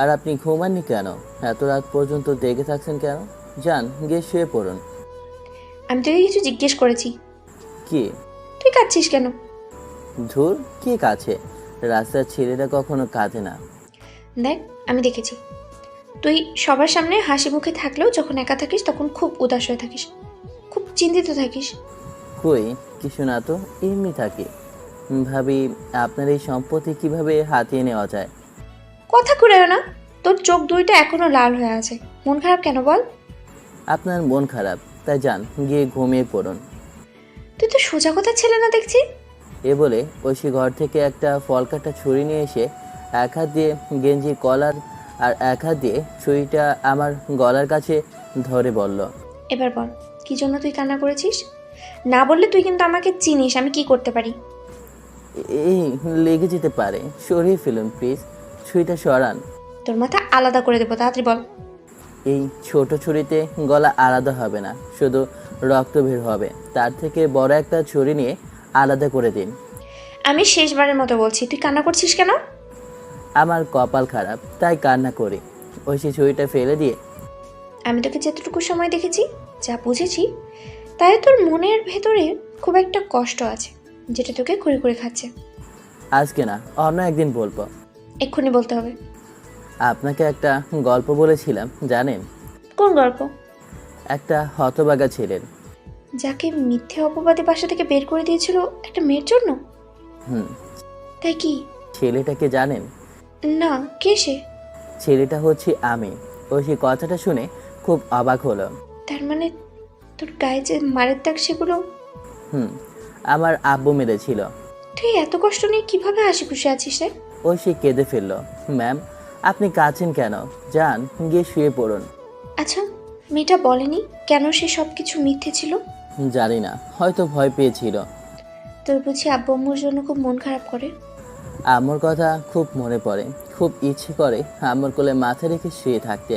আর আপনি ঘুমাননি কেন? এত রাত পর্যন্ত দেখে থাকছেন কেন? যান গিয়ে শুয়ে পড়ুন। আমি তোকে কিছু জিজ্ঞেস করেছি। কি? তুই কাঁদছিস কেন? ধুর, কি কাছে? রাস্তার ছেলেরা কখনো কাঁদে না। দেখ, আমি দেখেছি তুই সবার সামনে হাসি মুখে থাকলেও যখন একা থাকিস তখন খুব উদাস হয়ে থাকিস, খুব চিন্তিত থাকিস। কই কিছু না তো, এমনি থাকি। ভাবি আপনার এই সম্পত্তি কিভাবে হাতিয়ে নেওয়া যায়। কথা ঘুরেও না, তোর চোখ দুইটা এখনো লাল হয়ে আছে। মন খারাপ কেন বল? আপনার মন খারাপ, তাই যান গিয়ে ঘুমিয়ে পড়ুন। তুই তো সোজা কথা ছেলে না দেখছি। এ বলে ঐশী ঘর থেকে একটা ফল কাটা ছুরি নিয়ে এসে এক হাত দিয়ে গেঞ্জির কলার আর এক হাত দিয়ে ছুরিটা আমার গলার কাছে ধরে বলল, এবার বল, কি জন্য তুই কান্না করেছিস? না বললে তুই কিন্তু আমাকে চিনিস, আমি কি করতে পারি। এই লেগে যেতে পারে, সরিয়ে ফেলুন প্লিজ, ছুরিটা সরান। তোর মাথা আলাদা করে দেবো, তাড়াতাড়ি বল। এই ছোট ছুরিতে গলা আলাদা হবে না, শুধু রক্ত বের হবে। তার থেকে বড় একটা ছুরি নিয়ে আলাদা করে দিন। আমি শেষবারের মতো বলছি, তুই কান্না করছিস কেন? আমার কপাল খারাপ, তাই কান্না করি। ঐশী ছুরিটা ফেলে দিয়ে, আমি তোকে যতটুকু সময় দেখেছি, যা বুঝেছি, তাই তোর মনের ভেতরে খুব একটা কষ্ট আছে, যেটা তোকে করে করে খাচ্ছে। আজকে না, অন্য একদিন বলবো। এক্ষুনি বলতে হবে। আপনাকে একটা গল্প বলেছিলাম, জানেন? কোন গল্প? একটা হতবাগা ছেলের। যাকে মিথ্যে অপবাদে বাসা থেকে বের করে দিয়েছিল একটা মেয়ের জন্য। হুম। তাই কি? ছেলেটাকে জানেন? না, কে সে? ছেলেটা হচ্ছে আমি। ঐশী কথাটা শুনে খুব অবাক হলো। তার মানে তোর গায়ে যে মারের দাগ সেগুলো আমার আব্বু মেরেছিল। তুই এত কষ্ট নিয়ে কিভাবে হাসি খুশি আছিস রে? ঐশী কেঁদে ফেলল। ম্যাম, আপনি কাঁদছেন কেন? যান গিয়ে শুয়ে পড়ুন। আচ্ছা, মেয়েটা বলেনি কেন সে সব কিছু মিথ্যে ছিল? জানি না, হয়তো ভয় পেয়েছিল। তোর বুঝি আব্বু আম্মুর জন্য খুব মন খারাপ করে? আম্মুর কথা খুব মনে পড়ে। খুব ইচ্ছে করে আম্মুর কোলে মাথা রেখে শুয়ে থাকতে,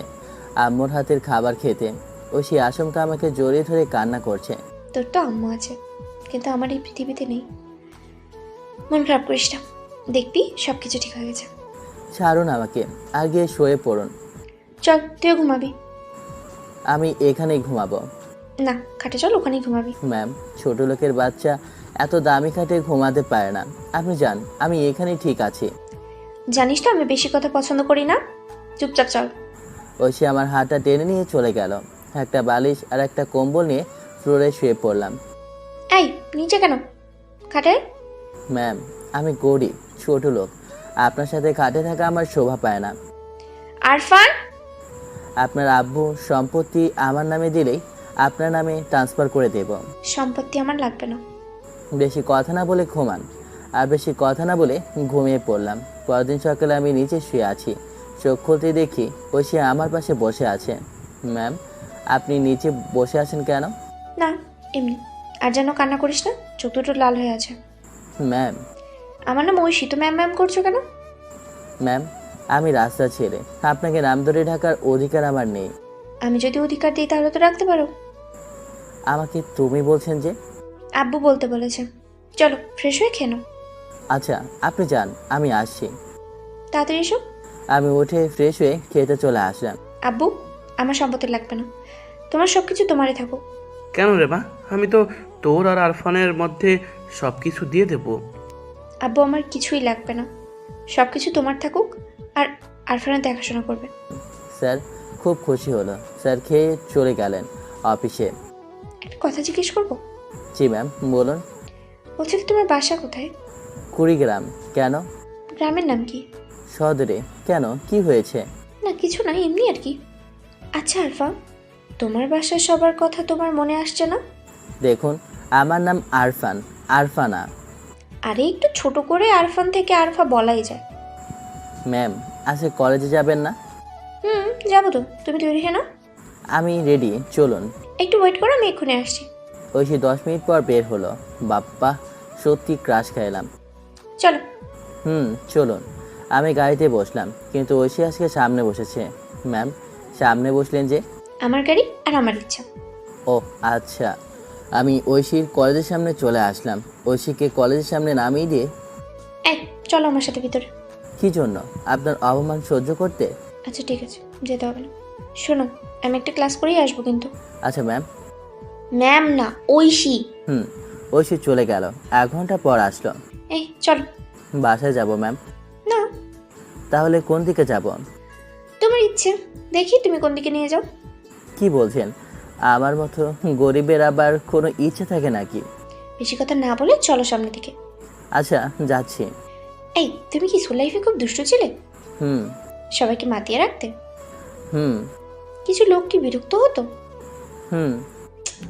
আম্মুর হাতের খাবার খেতে। ঐশী আচমকা আমাকে জড়িয়ে ধরে কান্না করছে। তোর তো আম্মু আছে, কিন্তু আমার এই পৃথিবীতে নেই। মন খারাপ করিস না, দেখবি সব কিছু ঠিক হয়ে গেছে। ছাড়ুন আমাকে, আর গিয়ে শুয়ে পড়ুন। চল, তুইও ঘুমাবি। আমি এখানেই ঘুমাবো। না, খাটে চল, ওখানেই ঘুমাবি। ম্যাম, ছোট লোকের বাচ্চা এত দামি খাটে ঘুমাতে পারে না। আপনি যান, আমি এখানেই ঠিক আছি। জানিস তো আমি বেশি কথা পছন্দ করি না। চুপচাপ চল। ঐশী আমার হাতটা টেনে নিয়ে চলে গেল। একটা বালিশ আর একটা কম্বল নিয়ে ফ্লোরে শুয়ে পড়লাম। এই নিচে কেন? খাটে। ম্যাম, আমি গরিব, ছোট লোক। আপনার সাথে খাটে থাকা আমার শোভা পায় না। আরফান। আপনার আব্বু সম্পত্তি আমার নামে দিলেই আপনার নামে ট্রান্সফার করে দেব। সম্পত্তি আমার লাগবে না। বেশি কথা না বলে ঘুমান। আর বেশি কথা না বলে ঘুমিয়ে পড়লাম। পরদিন সকালে আমি নিচে শুয়ে আছি। চোখ খুলতে দেখি ঐশী আমার পাশে বসে আছে। ম্যাম, আপনি নিচে বসে আছেন কেন? না, এমনি। আর যেন কান্না করিস না, চোখ দুটো লাল হয়ে আছে। ম্যাম। আমার নাম ঐশী, তো ম্যাম ম্যাম করছো কেন? ম্যাম, আমি রাস্তা ছেড়ে আপনাকে নাম ধরে ঢাকার অধিকার আমার নেই। আমি যদি অধিকার দিই তাহলে তো রাখতে পারো। আমাকে তুমি বলছেন যে? আব্বু বলতে বলেছে। চলো ফ্রেশ হয়ে খেয়ে নাও। আচ্ছা, আপনি যান, আমি আসছি। তাড়াতাড়ি এসো। আমি উঠে ফ্রেশ হয়ে খেতে চলে আসলাম। আব্বু, আমার সম্পত্তি লাগবে না, তোমার সব কিছু তোমারই থাকো। কেন রে মা? আমি তো তোর আর আরফানের মধ্যে সব কিছু দিয়ে দেবো। আব্বু, আমার কিছুই লাগবে না, সব কিছু তোমার থাকুক, আর আরফানের দেখাশোনা করবে। স্যার, খুব খুশি হলো। স্যার খেয়ে চলে গেলেন অফিসে। একটা কথা জিজ্ঞেস করবো? জি ম্যাম, বলুন। বলছি কি, তোমার বাসা কোথায়? কুড়িগ্রাম। কেন? গ্রামের নাম কি? সদরে। কেন, কি হয়েছে? না কিছু না, এমনি আর কি। আচ্ছা আরফা, তোমার বাসার সবার কথা তোমার মনে আসছে না? দেখুন, আমার নাম আরফান, আরফানা। আরে একটু ছোট করে আরফান থেকে আরফা বলাই যায়। ম্যাম, আজকে কলেজে যাবেন না? যাবো তো, তুমি তৈরি হয়ে নাও। আমি রেডি, চলুন। একটু ওয়েট করো, আমি এক্ষুনি আসছি। ঐশী 10 মিনিট পর বের হলো। বাপ্পা, সত্যি ক্রাশ খাইলাম। চলো। চলুন। আমি গাড়িতে বসলাম, কিন্তু ঐশী আজকে সামনে বসেছে। ম্যাম, সামনে বসলেন যে? আমার গাড়ি আর আমার ইচ্ছা। ও আচ্ছা। আমি ঐশীর কলেজের সামনে চলে আসলাম। ঐশীকে কলেজের সামনে নামিয়ে দিয়ে, এই চলো আমার সাথে ভিতরে। কি জন্য? আপনার অপমান সহ্য করতে? আচ্ছা ঠিক আছে, যেতে হবে না। শোনো, আমি একটা ক্লাস করেই আসবো কিন্তু। আচ্ছা ম্যাম। ম্যাম না, ঐশী। ঐশী চলে গেল। 1 ঘন্টা পর আসলো। এই চলো। বাসায় যাব ম্যাম। না, তাহলে কোন দিকে যাব? তোমার ইচ্ছে, দেখি তুমি কোন দিকে নিয়ে যাও। কি বলছেন? আমার মতো গরিবের আবার কোনো ইচ্ছে থাকে নাকি? বেশি কথা না বলে চলো সামনে দিকে। আচ্ছা, যাচ্ছি। এই তুমি কি স্কুল লাইফে খুব দুষ্টু ছিলে? হুম সবাইকে মাতিয়ে রাখতে? হুম কিছু লোক কি বিরক্ত হতো? হুম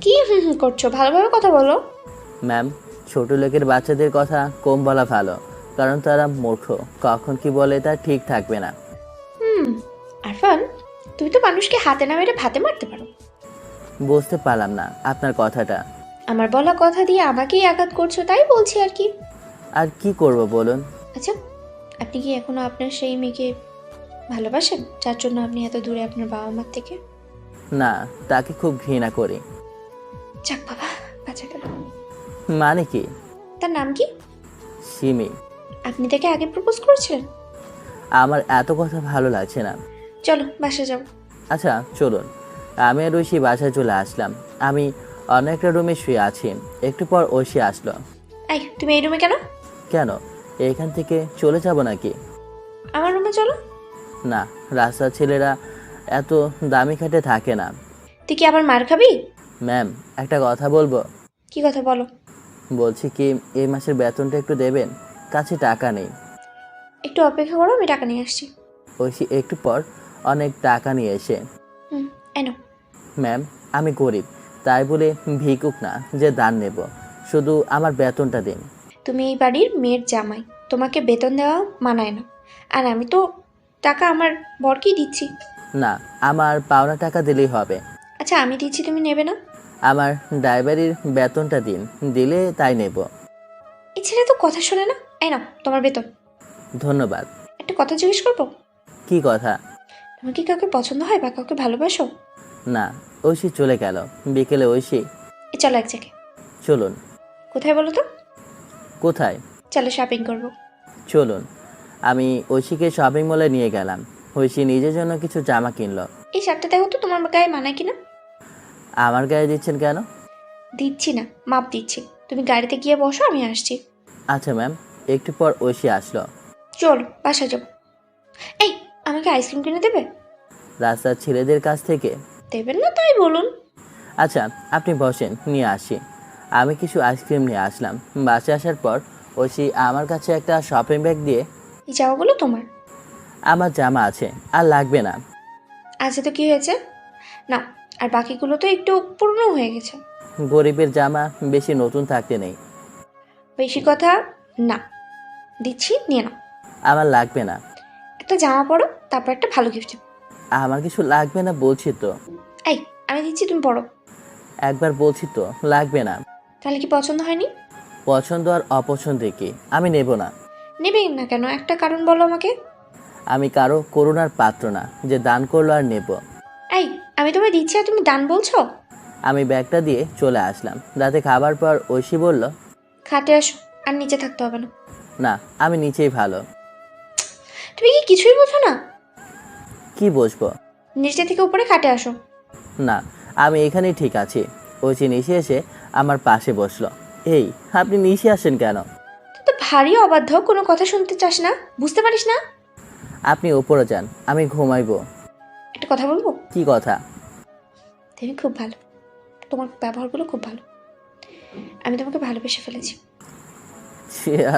কি করছো, ভালোভাবে কথা বলো। ম্যাম, ছোট লোকের বাচ্চাদের কথা কম বলা ভালো, কারণ তারা মূর্খ। কখন কি বলে তা ঠিক থাকবে না। আরফান, তুমি তো মানুষকে হাতে না মেরে ভাতে মারতে পারো। বুঝতে পারলাম না আপনার কথাটা। আমার বলা কথা দিয়ে আমাকেই আঘাত করছো, তাই বলছি আর কি। আর কি করব বলুন? আচ্ছা, আপনি কি এখনো আপনার সেই মেয়েকে ভালোবাসেন যার জন্য আপনি এত দূরে আপনার বাবা মার থেকে? না, তাকে খুব ঘৃণা করি। যাক বাবা, বাঁচা গেল। মানে কি? তার নাম কি? সিমি। আপনি তাকে আগে প্রপোজ করেছিলেন? আমার এত কথা ভালো লাগছে না। চলো বাসা যাও। আচ্ছা চলুন। আমি আর ঐশী বাসায় চলে আসলাম। আমি অন্য একটা রুমে শুয়ে আছি। একটু পর ঐশী আসলো। এই তুমি এই রুমে কেন? কেন, এখান থেকে চলে যাব নাকি? আমার রুমে চলো। না, রাস্তার ছেলেরা এত দামি খাটে থাকে না। তুই কি আবার মার খাবি? ম্যাম, একটা কথা বলবো? কি কথা বলো? বলছি কি, এই মাসের বেতনটা একটু দেবেন? কাছে টাকা নেই। একটু অপেক্ষা করো, আমি টাকা নিয়ে আসছি। ঐশী একটু পর অনেক টাকা নিয়ে এসে, এনো। ম্যাম, আমি গরিব, তাই বলে ভিকুক না যে দান নেব। শুধু আমার বেতনটা দিন। তুমি এই বাড়ির মেয়ের জামাই, তোমাকে বেতন দেওয়া মানায় না। আর আমি তো টাকা আমার বরকেই দিচ্ছি। না, আমার পাওনা টাকা দিলেই হবে। আচ্ছা আমি দিচ্ছি, তুমি নেবে না? আমার ড্রাইভারির বেতনটা দিন, দিলে তাই নেব। এই ছেলে তো কথা শোনে না। এই নাও তোমার বেতন। ধন্যবাদ। একটা কথা জিজ্ঞেস করবো? কি কথা? তোমার কি কাউকে পছন্দ হয় বা কাউকে ভালোবাসো? না, ঐশী চলে গেল। বিকেলে ঐশী, চলো এক জায়গায়। চলুন। কোথায় বলো তো? কোথায়? চলো শপিং করবো। চলুন। আমি ঐশীকে শপিং মলে নিয়ে গেলাম। ঐশী নিজের জন্য কিছু জামা কিনলো। এই শার্টটা দেখো তো তোমার গায়ে মানায় কিনা। আমার গায়ে দিচ্ছেন কেন? দিচ্ছি না, মাপ দিচ্ছি। তুমি গাড়িতে গিয়ে বসো, আমি আসছি। আচ্ছা ম্যাম। একটু পর ঐশী আসলো। চলো বাসা যাবো। এই, আমাকে আইসক্রিম কিনে দেবে? রাস্তার ছেলেদের কাছ থেকে। দেবেন না তাই বলুন। আচ্ছা আপনি বসেন, নিয়ে আসি। আমি কিছু আইসক্রিম নিয়ে আসলাম। বাসে আসার পর ঐশী আমার কাছে একটা শপিং ব্যাগ দিয়ে, এই জামাগুলো তোমার? আমার জামা আছে, আর লাগবে না। আচ্ছা তো কি হয়েছে, না। আর বাকিগুলো তো একটু পুরনো হয়ে গেছে। গরিবের জামা বেশি নতুন থাকতে নেই। বেশি কথা না, দিচ্ছি, নিয়ে নাও। আমার লাগবে না। একটা জামা পরো, তারপর একটা ভালো গিফট। আমার কিছু লাগবে না বলছি তো। এই, আমি দিচ্ছি, তুমি পরো। একবার বলছি তো, লাগবে না। তাহলে কি পছন্দ হয়নি? পছন্দ আর অপছন্দে কি, আমি নেব না। নেবেন না কেন, একটা কারণ বলো আমাকে। আমি কারো করুণার পাত্র না যে দান করলো আর নেব। এই, আমি তোমায় দিচ্ছি আর তুমি দান বলছো? আমি ব্যাগটা দিয়ে চলে আসলাম। রাতে খাবার পর ঐশী বলল, খাটে আসো, আর নিচে থাকতে হবে না। না আমি নিচেই ভালো। তুমি কি কিছুই বোঝো না? কি বসবো? নিচে থেকে উপরে খাটে আসো। না, আমি এখানেই ঠিক আছি। ঐশী নিচে এসে আমার পাশে বসলো। এই, আপনি নিচে আসেন কেন? তুই তো ভারী অবাধ্য, কোনো কথা শুনতে চাস না, বুঝতে পারিস না? আপনি উপরে যান, আমি ঘুমাইবো। একটা কথা বলবো? কি কথা? তুমি খুব ভালো, তোমার ব্যবহারগুলো খুব ভালো। আমি তোমাকে ভালোবেসে ফেলেছি। ছিয়া,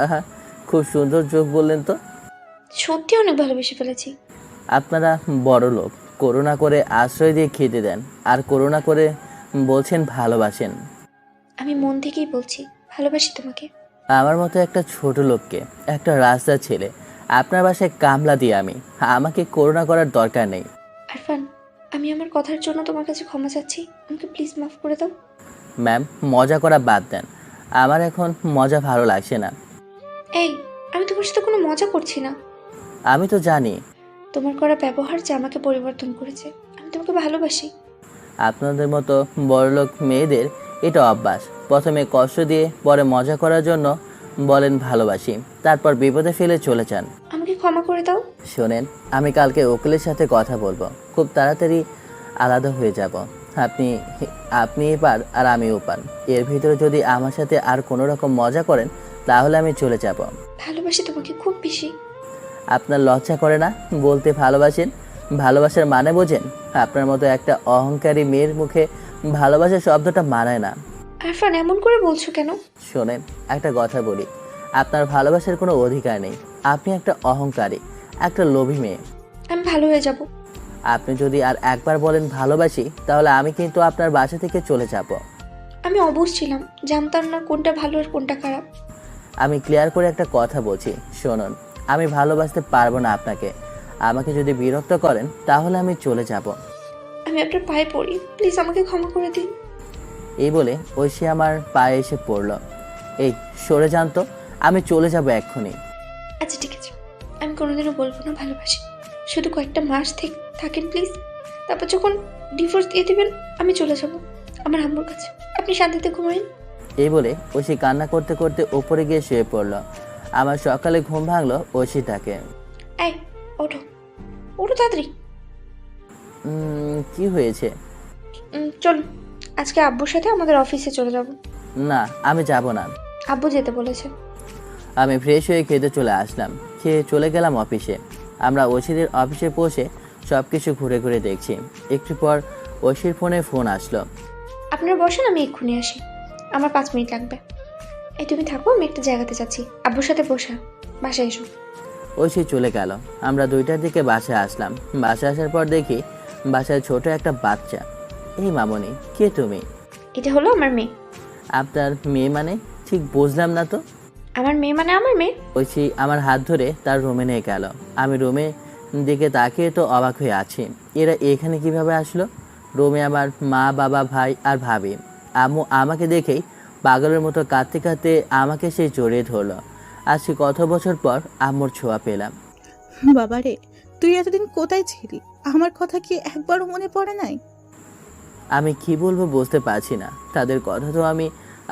খুব সুন্দর যোগ বললেন তো। সত্যি অনেক ভালোবেসে ফেলেছি। আপনারা বড় লোক, করুণা করে আশ্রয় দিয়ে খেতে দেন, আর করুণা করে বলছেন ভালোবাসেন। আমি মন থেকেই বলছি, ভালোবাসি তোমাকে। আমার মতো একটা ছোট লোককে, একটা রাস্তার ছেলে, আপনার বাসায় কামলা দিয়ে আমাকে করুণা করার দরকার নেই। আরফান, আমি আমার কথার জন্য তোমার কাছে ক্ষমা চাচ্ছি, আমাকে প্লিজ মাফ করে দাও। ম্যাম, মজা করা বাদ দেন। আমার এখন মজা ভালো লাগছে না। এই, আমি তোমার সাথে কোনো মজা করছি না। আমি তো জানি তোমার করা ব্যবহার যে আমাকে পরিবর্তন করেছে। আমি তোমাকে ভালোবাসি। আপনাদের মতো বড়লোক মেয়েদের এটা অভ্যাস। প্রথমে কষ্ট দিয়ে পরে মজা করার জন্য বলেন ভালোবাসি, তারপর বিপদে ফেলে চলে যান। আমাকে ক্ষমা করে দাও। শোনেন, আমি কালকে উকিলের সাথে কথা বলবো, খুব তাড়াতাড়ি আলাদা হয়ে যাব। আপনি আপনি এপার আর আমি ওপার। এর ভিতরে যদি আমার সাথে আর কোনো রকম মজা করেন তাহলে আমি চলে যাব। ভালোবাসি তোমাকে খুব বেশি। আপনার লজ্জা করে না বলতে ভালোবাসেন? ভালোবাসার মানে বোঝেন? আপনার মতো একটা অহংকারী মেয়ের মুখে ভালোবাসা শব্দটা মানায় না। আরফান, এমন করে বলছো কেন? শোনেন, একটা কথা বলি, আপনার ভালোবাসার কোনো অধিকার নেই। আপনি একটা অহংকারী, একটা লোভী মেয়ে। আমি ভালো হয়ে যাব। আপনি যদি আর একবার বলেন ভালোবাসি, তাহলে আমি কিন্তু আপনার বাসা থেকে চলে যাব। আমি অবুঝ ছিলাম, জানতাম না কোনটা ভালো আর কোনটা খারাপ। আমি ক্লিয়ার করে একটা কথা বলছি, শুনুন। আমি ভালোবাসতে পারবো না আপনাকে। আমাকে যদি বিরক্ত করেন তাহলে আমি চলে যাব। আমি আপনার পায়ে পড়ি, প্লিজ আমাকে ক্ষমা করে দিন। এই বলে ঐশী আমার পায়ে এসে পড়ল। এই, সরে যান তো, আমি চলে যাব এক্ষুনি। আচ্ছা ঠিক আছে, আমি কোনোদিনও বলবো না ভালোবাসি। শুধু কয়েকটা মাস থাকেন প্লিজ। তারপর যখন ডিভোর্স দিয়ে দেবেন আমি চলে যাব আমার আম্মুর কাছে। আপনি শান্তিতে ঘুমাইন। এই বলে ঐশী কান্না করতে করতে ওপরে গিয়ে শুয়ে পড়ল। আমার সকালে ঘুম ভাঙলো ঐশীটাকে। এই, ওঠো ওঠো তাড়াতাড়ি। কি হয়েছে? চলুন, আজকে আব্বুর সাথে আমাদের অফিসে চলে যাব। না, আমি যাব না। আব্বু যেতে বলেছে। আমি ফ্রেশ হয়ে খেতে চলে আসলাম। খেয়ে চলে গেলাম অফিসে। আমরা ঐশীদের অফিসে পৌঁছে সব কিছু ঘুরে ঘুরে দেখছি। একটু পর ঐশীর ফোন আসলো। আপনারা বসেন, আমি এক্ষুনি আসি, আমার 5 মিনিট লাগবে। এই তুমি থাকো, আমি একটা জায়গাতে যাচ্ছি, আব্বুর সাথে বসে বাসায় এসো। ঐশী চলে গেল। আমরা 2টার দিকে বাসায় আসলাম। বাসায় আসার পর দেখি বাসায় ছোট একটা বাচ্চা। এই মামনি, কে তুমি? এটা হলো আমার মেয়ে। আপনার মেয়ে মানে? ঠিক বুঝলাম না তো। আমার মেয়ে মানে আমার মেয়ে। ঐশী আমার হাত ধরে তার রুমে নিয়ে গেল। আমি রুমে দিকে তাকিয়ে তো অবাক হয়ে আছি, এরা এখানে কিভাবে আসলো? রুমে আমার মা, বাবা, ভাই আর ভাবি। আম্মু আমাকে দেখেই পাগলের মতো কাঁদতে কাঁদতে আমাকে সেই জড়িয়ে ধরলো। আজকে কত বছর পর আম্মুর ছোঁয়া পেলাম। বাবারে, তুই এতদিন কোথায় ছিলি? আমার কথা কি একবারও মনে পড়ে নাই? আমি কি বলবো বুঝতে পারছি না। তাদের কথা তো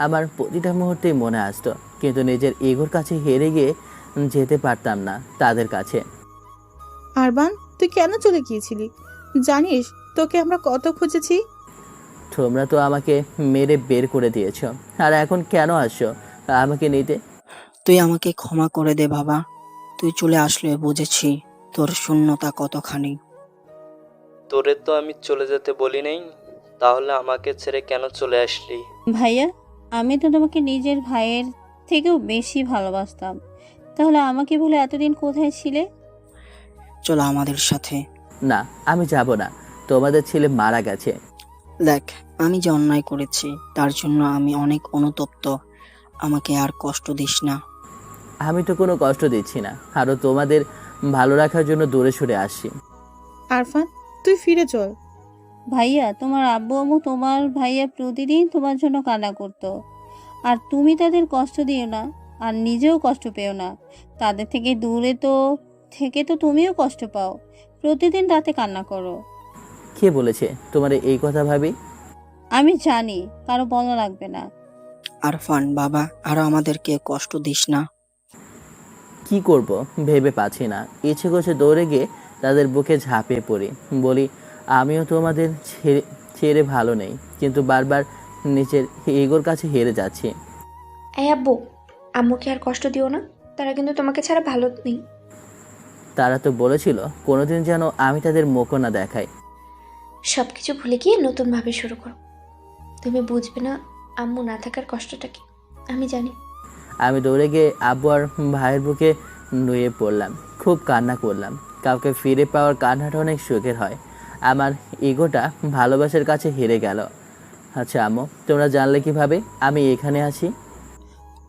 আমার প্রতিটা মুহূর্তেই মনে আসতো, কিন্তু নিজের ইগোর কাছে হেরে গিয়ে যেতে পারতাম না তাদের কাছে। আরবান, তুই কেন চলে গিয়েছিলি? জানিস তোকে আমরা কত খুঁজেছি? তোমরা তো আমাকে মেরে বের করে দিয়েছো, আর এখন কেন আসছো আমাকে নিতে? তুই আমাকে ক্ষমা করে দে বাবা। তুই চলে আসলে বুঝেছি তোর শূন্যতা কতখানি। তোরে তো আমি চলে যেতে বলি নাই, তাহলে আমাকে ছেড়ে কেন চলে আসলি? ভাইয়া, আমি তো তোমাকে নিজের ভাইয়ের থেকেও বেশি ভালোবাসতাম। তাহলে আমাকে বলে এতদিন কোথায় ছিলে? চলো আমাদের সাথে। না, আমি যাব না। তোমাদের ছেলে মারা গেছে। দেখ, আমি যে অন্যায় করেছি তার জন্য আমি অনেক অনুতপ্ত। আমাকে আর কষ্ট দিস না। আমি তো কোনো কষ্ট দিচ্ছি না, আরও তোমাদের ভালো রাখার জন্য দূরে সরে আসছি। আরফান, তুই ফিরে চল। ভাইয়া, তোমার আব্বু আম্মু তোমার ভাইয়া প্রতিদিন তোমার জন্য কান্না করতো। আর তুমি তাদের কষ্ট দিও না, আর নিজেও কষ্ট পেও না। তাদের থেকে দূরে তো তুমিও কষ্ট পাও। প্রতিদিন রাতে কান্না করো। কে বলেছে তোমার এই কথা ভাবি? আমি জানি, কারো বলা লাগবে না। আরফান বাবা, আরো আমাদেরকে কষ্ট দিস না। কি করব ভেবে পাচ্ছি না। ইচ্ছে করছে দৌড়ে গিয়ে তাদের বুকে ঝাঁপিয়ে পড়ি, বলি আমিও তোমাদের ছেড়ে ভালো নেই, কিন্তু বারবার নিচের ইগোর কাছে হেরে যাচ্ছি। এই আব্বু, আম্মুকে আর কষ্ট দিও না। তারা কিন্তু তোমাকে ছাড়া ভালো নেই। তারা তো বলেছিল কোনোদিন যেন আমি তাদের মুখও না দেখাই। সব কিছু ভুলে গিয়ে নতুনভাবে শুরু করো। তুমি বুঝবে না আম্মু না থাকার কষ্টটা কি। আমি জানি। আমি দৌড়ে গিয়ে আব্বু আর ভাইয়ের বুকে নুয়ে পড়লাম, খুব কান্না করলাম। কাউকে ফিরে পাওয়ার কান্নাটা অনেক সুখের হয়। আমার ইগোটা ভালোবাসার কাছে হেরে গেল। আচ্ছা আম্মু, তোমরা জানলে কিভাবে আমি এখানে আছি?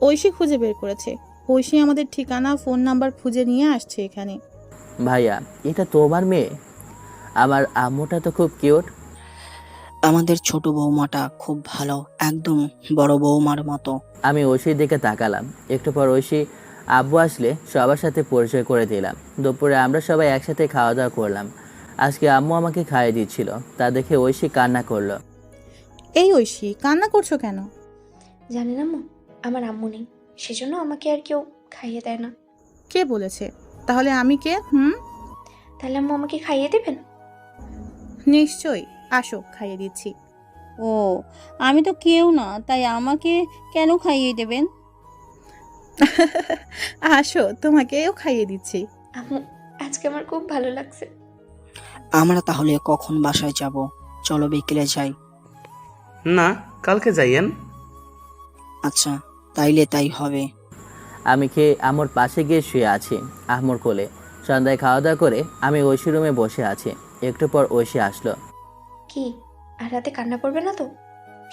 ঐশী খুঁজে বের করেছে। ঐশী আমাদের ঠিকানা, ফোন নাম্বার খুঁজে নিয়ে আসছে এখানে। ভাইয়া, এটা তোমার মেয়ে? আমার আম্মুটা তো খুব কিউট। আমাদের ছোট বৌমাটা খুব ভালো, একদম বড় বৌমার মতো। আমি ঐশীর দিকে তাকালাম। একটু পর ঐশী আব্বু আসলে সবার সাথে পরিচয় করে দিলাম। দুপুরে আমরা সবাই একসাথে খাওয়া দাওয়া করলাম। আজকে আম্মু আমাকে খাইয়ে দিচ্ছিল, তা দেখে ঐশী কান্না করলো। এই ঐশী, কান্না করছো কেন? জানেন আম্মু, আমার আম্মু নেই, সেজন্য আমাকে আর কেউ খাইয়ে দেয় না। কে বলেছে? তাহলে আমি কে? তাহলে আম্মু আমাকে খাইয়ে দেবেন? নিশ্চয়ই, আসো খাইয়ে দিচ্ছি। ও, আমি তো কেউ না, তাই আমাকে কেন খাইয়ে দেবেন? আসো, তোমাকেও খাইয়ে দিচ্ছি। আম্মু, আজকে আমার খুব ভালো লাগছে। আমরা তাহলে কখন বাসায় যাব? চলো বিকেলে যাই। না, কালকে যাইয়েন। আচ্ছা, তাইলে তাই হবে। আমি খেয়ে আম্মুর পাশে গিয়ে শুয়ে আছি আম্মুর কোলে। সন্ধ্যায় খাওয়া দাওয়া করে আমি ঐশী রুমে বসে আছি। একটু পর ঐশী আসলো। কি, আর রাতে কান্না করবে না তো?